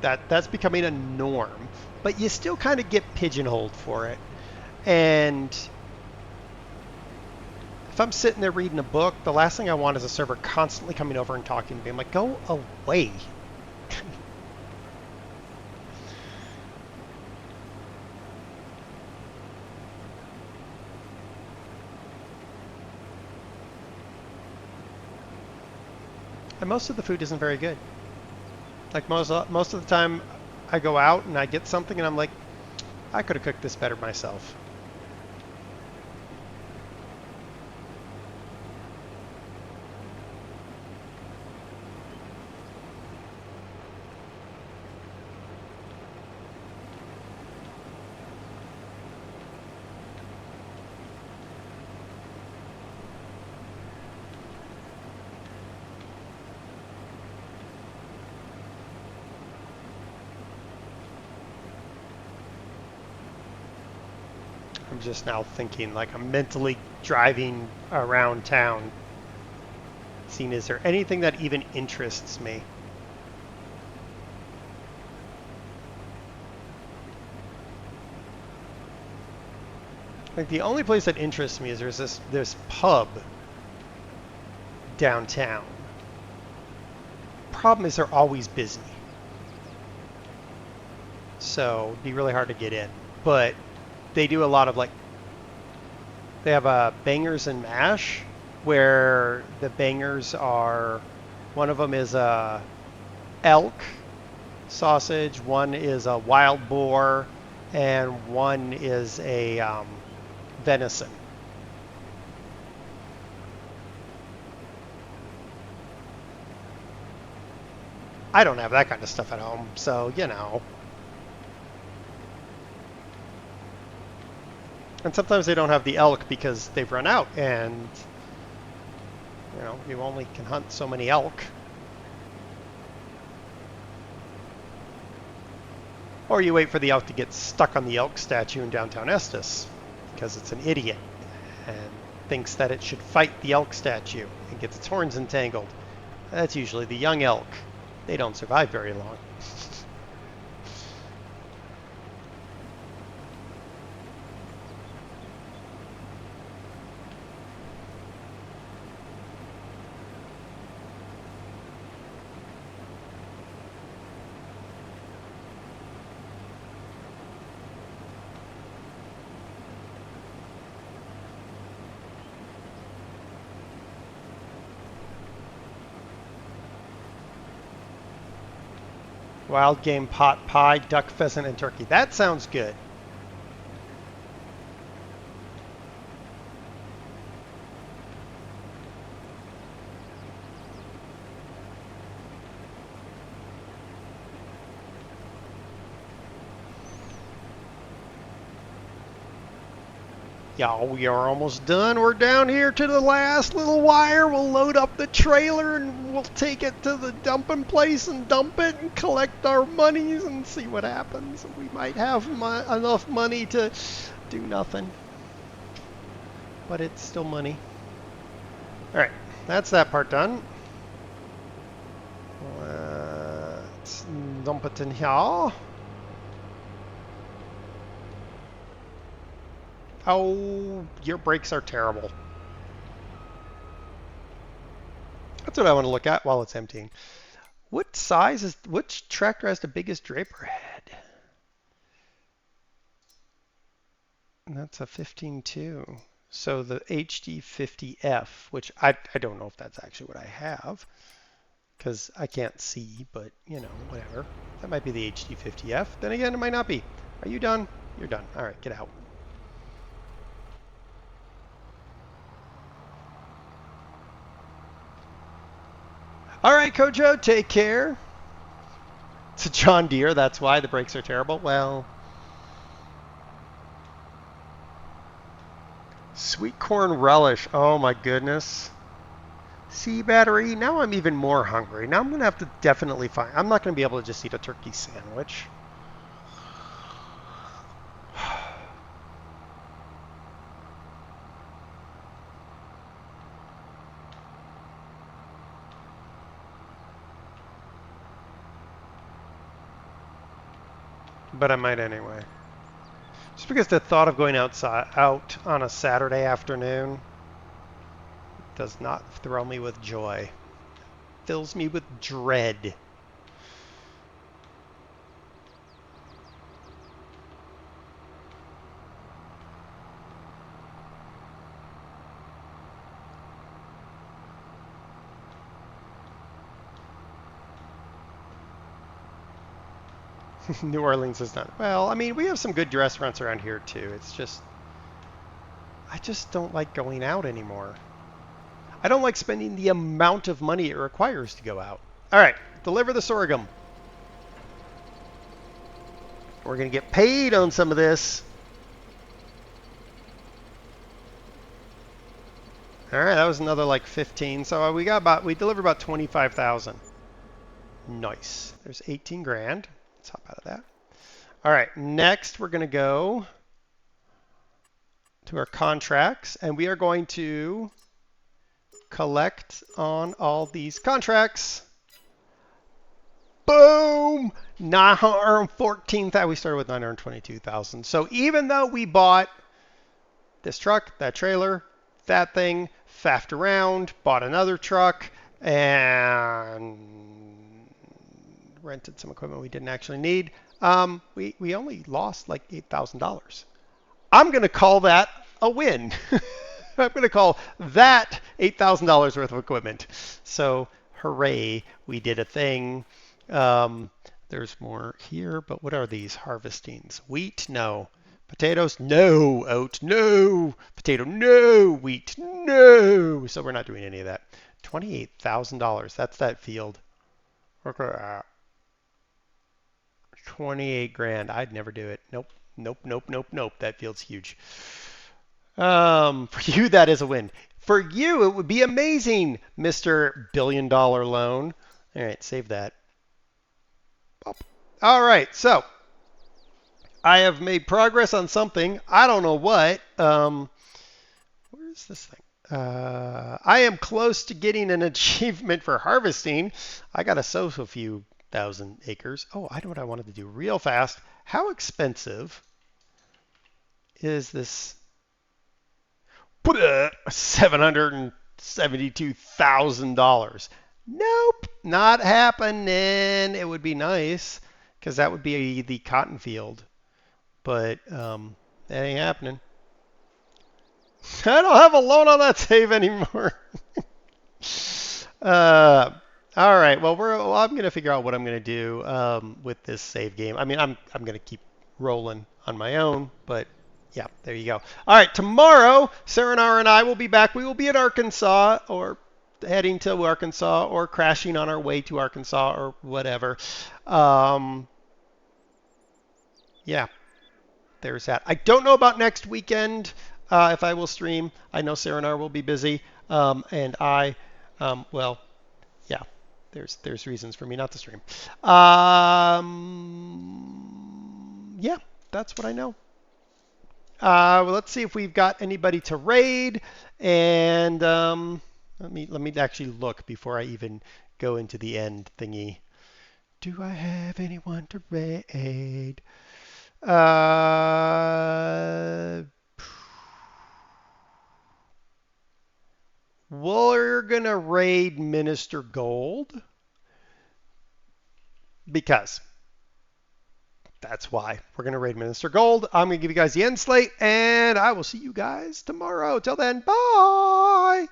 That's becoming a norm. But you still kind of get pigeonholed for it. And if I'm sitting there reading a book, the last thing I want is a server constantly coming over and talking to me. I'm like, go away. And most of the food isn't very good. Like most of the time, I go out and I get something and I'm like, I could have cooked this better myself. I'm just now thinking, like, I'm mentally driving around town, seeing, is there anything that even interests me? Like, the only place that interests me is there's this pub downtown. Problem is they're always busy. So it'd be really hard to get in. But they do a lot of, like, they have a bangers and mash, where the bangers are, one of them is a elk sausage, one is a wild boar, and one is a venison. I don't have that kind of stuff at home, so, you know. And sometimes they don't have the elk because they've run out, and, you know, you only can hunt so many elk. Or you wait for the elk to get stuck on the elk statue in downtown Estes, because it's an idiot and thinks that it should fight the elk statue and gets its horns entangled. That's usually the young elk. They don't survive very long. Wild game pot pie, duck, pheasant, and turkey. That sounds good. Y'all, we are almost done. We're down here to the last little wire. We'll load up the trailer and we'll take it to the dumping place and dump it and collect our monies and see what happens. We might have enough money to do nothing, but it's still money. All right, that's that part done. Let's dump it in here. Oh, your brakes are terrible. That's what I want to look at while it's emptying. Which tractor has the biggest draper head? And that's a 15.2. So the HD50F, which I don't know if that's actually what I have, because I can't see, but, you know, whatever. That might be the HD50F. Then again, it might not be. Are you done? You're done. All right, get out. All right, Kojo, take care. It's a John Deere, that's why the brakes are terrible. Well, sweet corn relish. Oh my goodness. See, battery, now I'm even more hungry. Now I'm going to have to definitely find, I'm not going to be able to just eat a turkey sandwich. But I might anyway. Just because the thought of going out on a Saturday afternoon does not thrill me with joy. Fills me with dread. New Orleans is not. Well, I mean, we have some good restaurants around here too. It's just, I just don't like going out anymore. I don't like spending the amount of money it requires to go out. All right, deliver the sorghum. We're going to get paid on some of this. All right, that was another like 15. So we delivered about 25,000. Nice. There's 18 grand. Let's hop out of that. All right, next we're going to go to our contracts, and we are going to collect on all these contracts. Boom! 914,000. We started with 922,000. So even though we bought this truck, that trailer, that thing, faffed around, bought another truck, and rented some equipment we didn't actually need, we only lost like $8,000. I'm going to call that a win. I'm going to call that $8,000 worth of equipment. So hooray, we did a thing. There's more here, but what are these harvestings? Wheat? No. Potatoes? No. Oat? No. Potato? No. Wheat? No. So we're not doing any of that. $28,000. That's that field. Look at that. 28 grand. I'd never do it. Nope. Nope. Nope. Nope. Nope. That field's huge. For you, that is a win. For you, it would be amazing, Mr. Billion-dollar loan. All right, save that. All right, so I have made progress on something. I don't know what. Where's this thing? I am close to getting an achievement for harvesting. I got to sow a few thousand acres. Oh, I know what I wanted to do real fast. How expensive is this? $772,000. Nope, not happening. It would be nice because that would be the cotton field, but that ain't happening. I don't have a loan on that save anymore. All right. Well, I'm gonna figure out what I'm gonna do with this save game. I mean, I'm gonna keep rolling on my own, but yeah, there you go. All right, tomorrow, Serenar and I will be back. We will be in Arkansas, or heading to Arkansas, or crashing on our way to Arkansas, or whatever. Yeah, there's that. I don't know about next weekend if I will stream. I know Serenar will be busy, and well, yeah, there's reasons for me not to stream. Yeah, that's what I know. Well, let's see if we've got anybody to raid, and let me actually look before I even go into the end thingy. Do I have anyone to raid? We're gonna raid Minister Gold because that's why we're going to raid Minister Gold. I'm going to give you guys the end slate, and I will see you guys tomorrow. Till then, bye!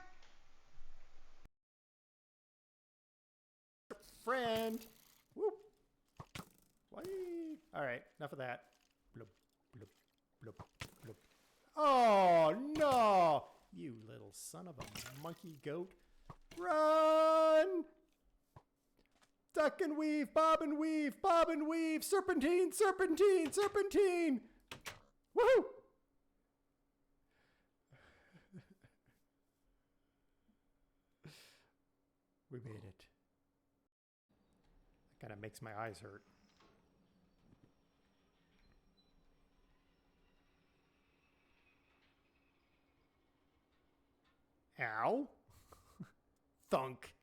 Friend. Whoop. Whee. All right, enough of that. Bloop, bloop, bloop, bloop. Oh, no! You little son of a monkey goat. Run! Duck and weave, bob and weave, bob and weave, serpentine, serpentine, serpentine. Woohoo! We made it. That kind of makes my eyes hurt. Ow. Thunk.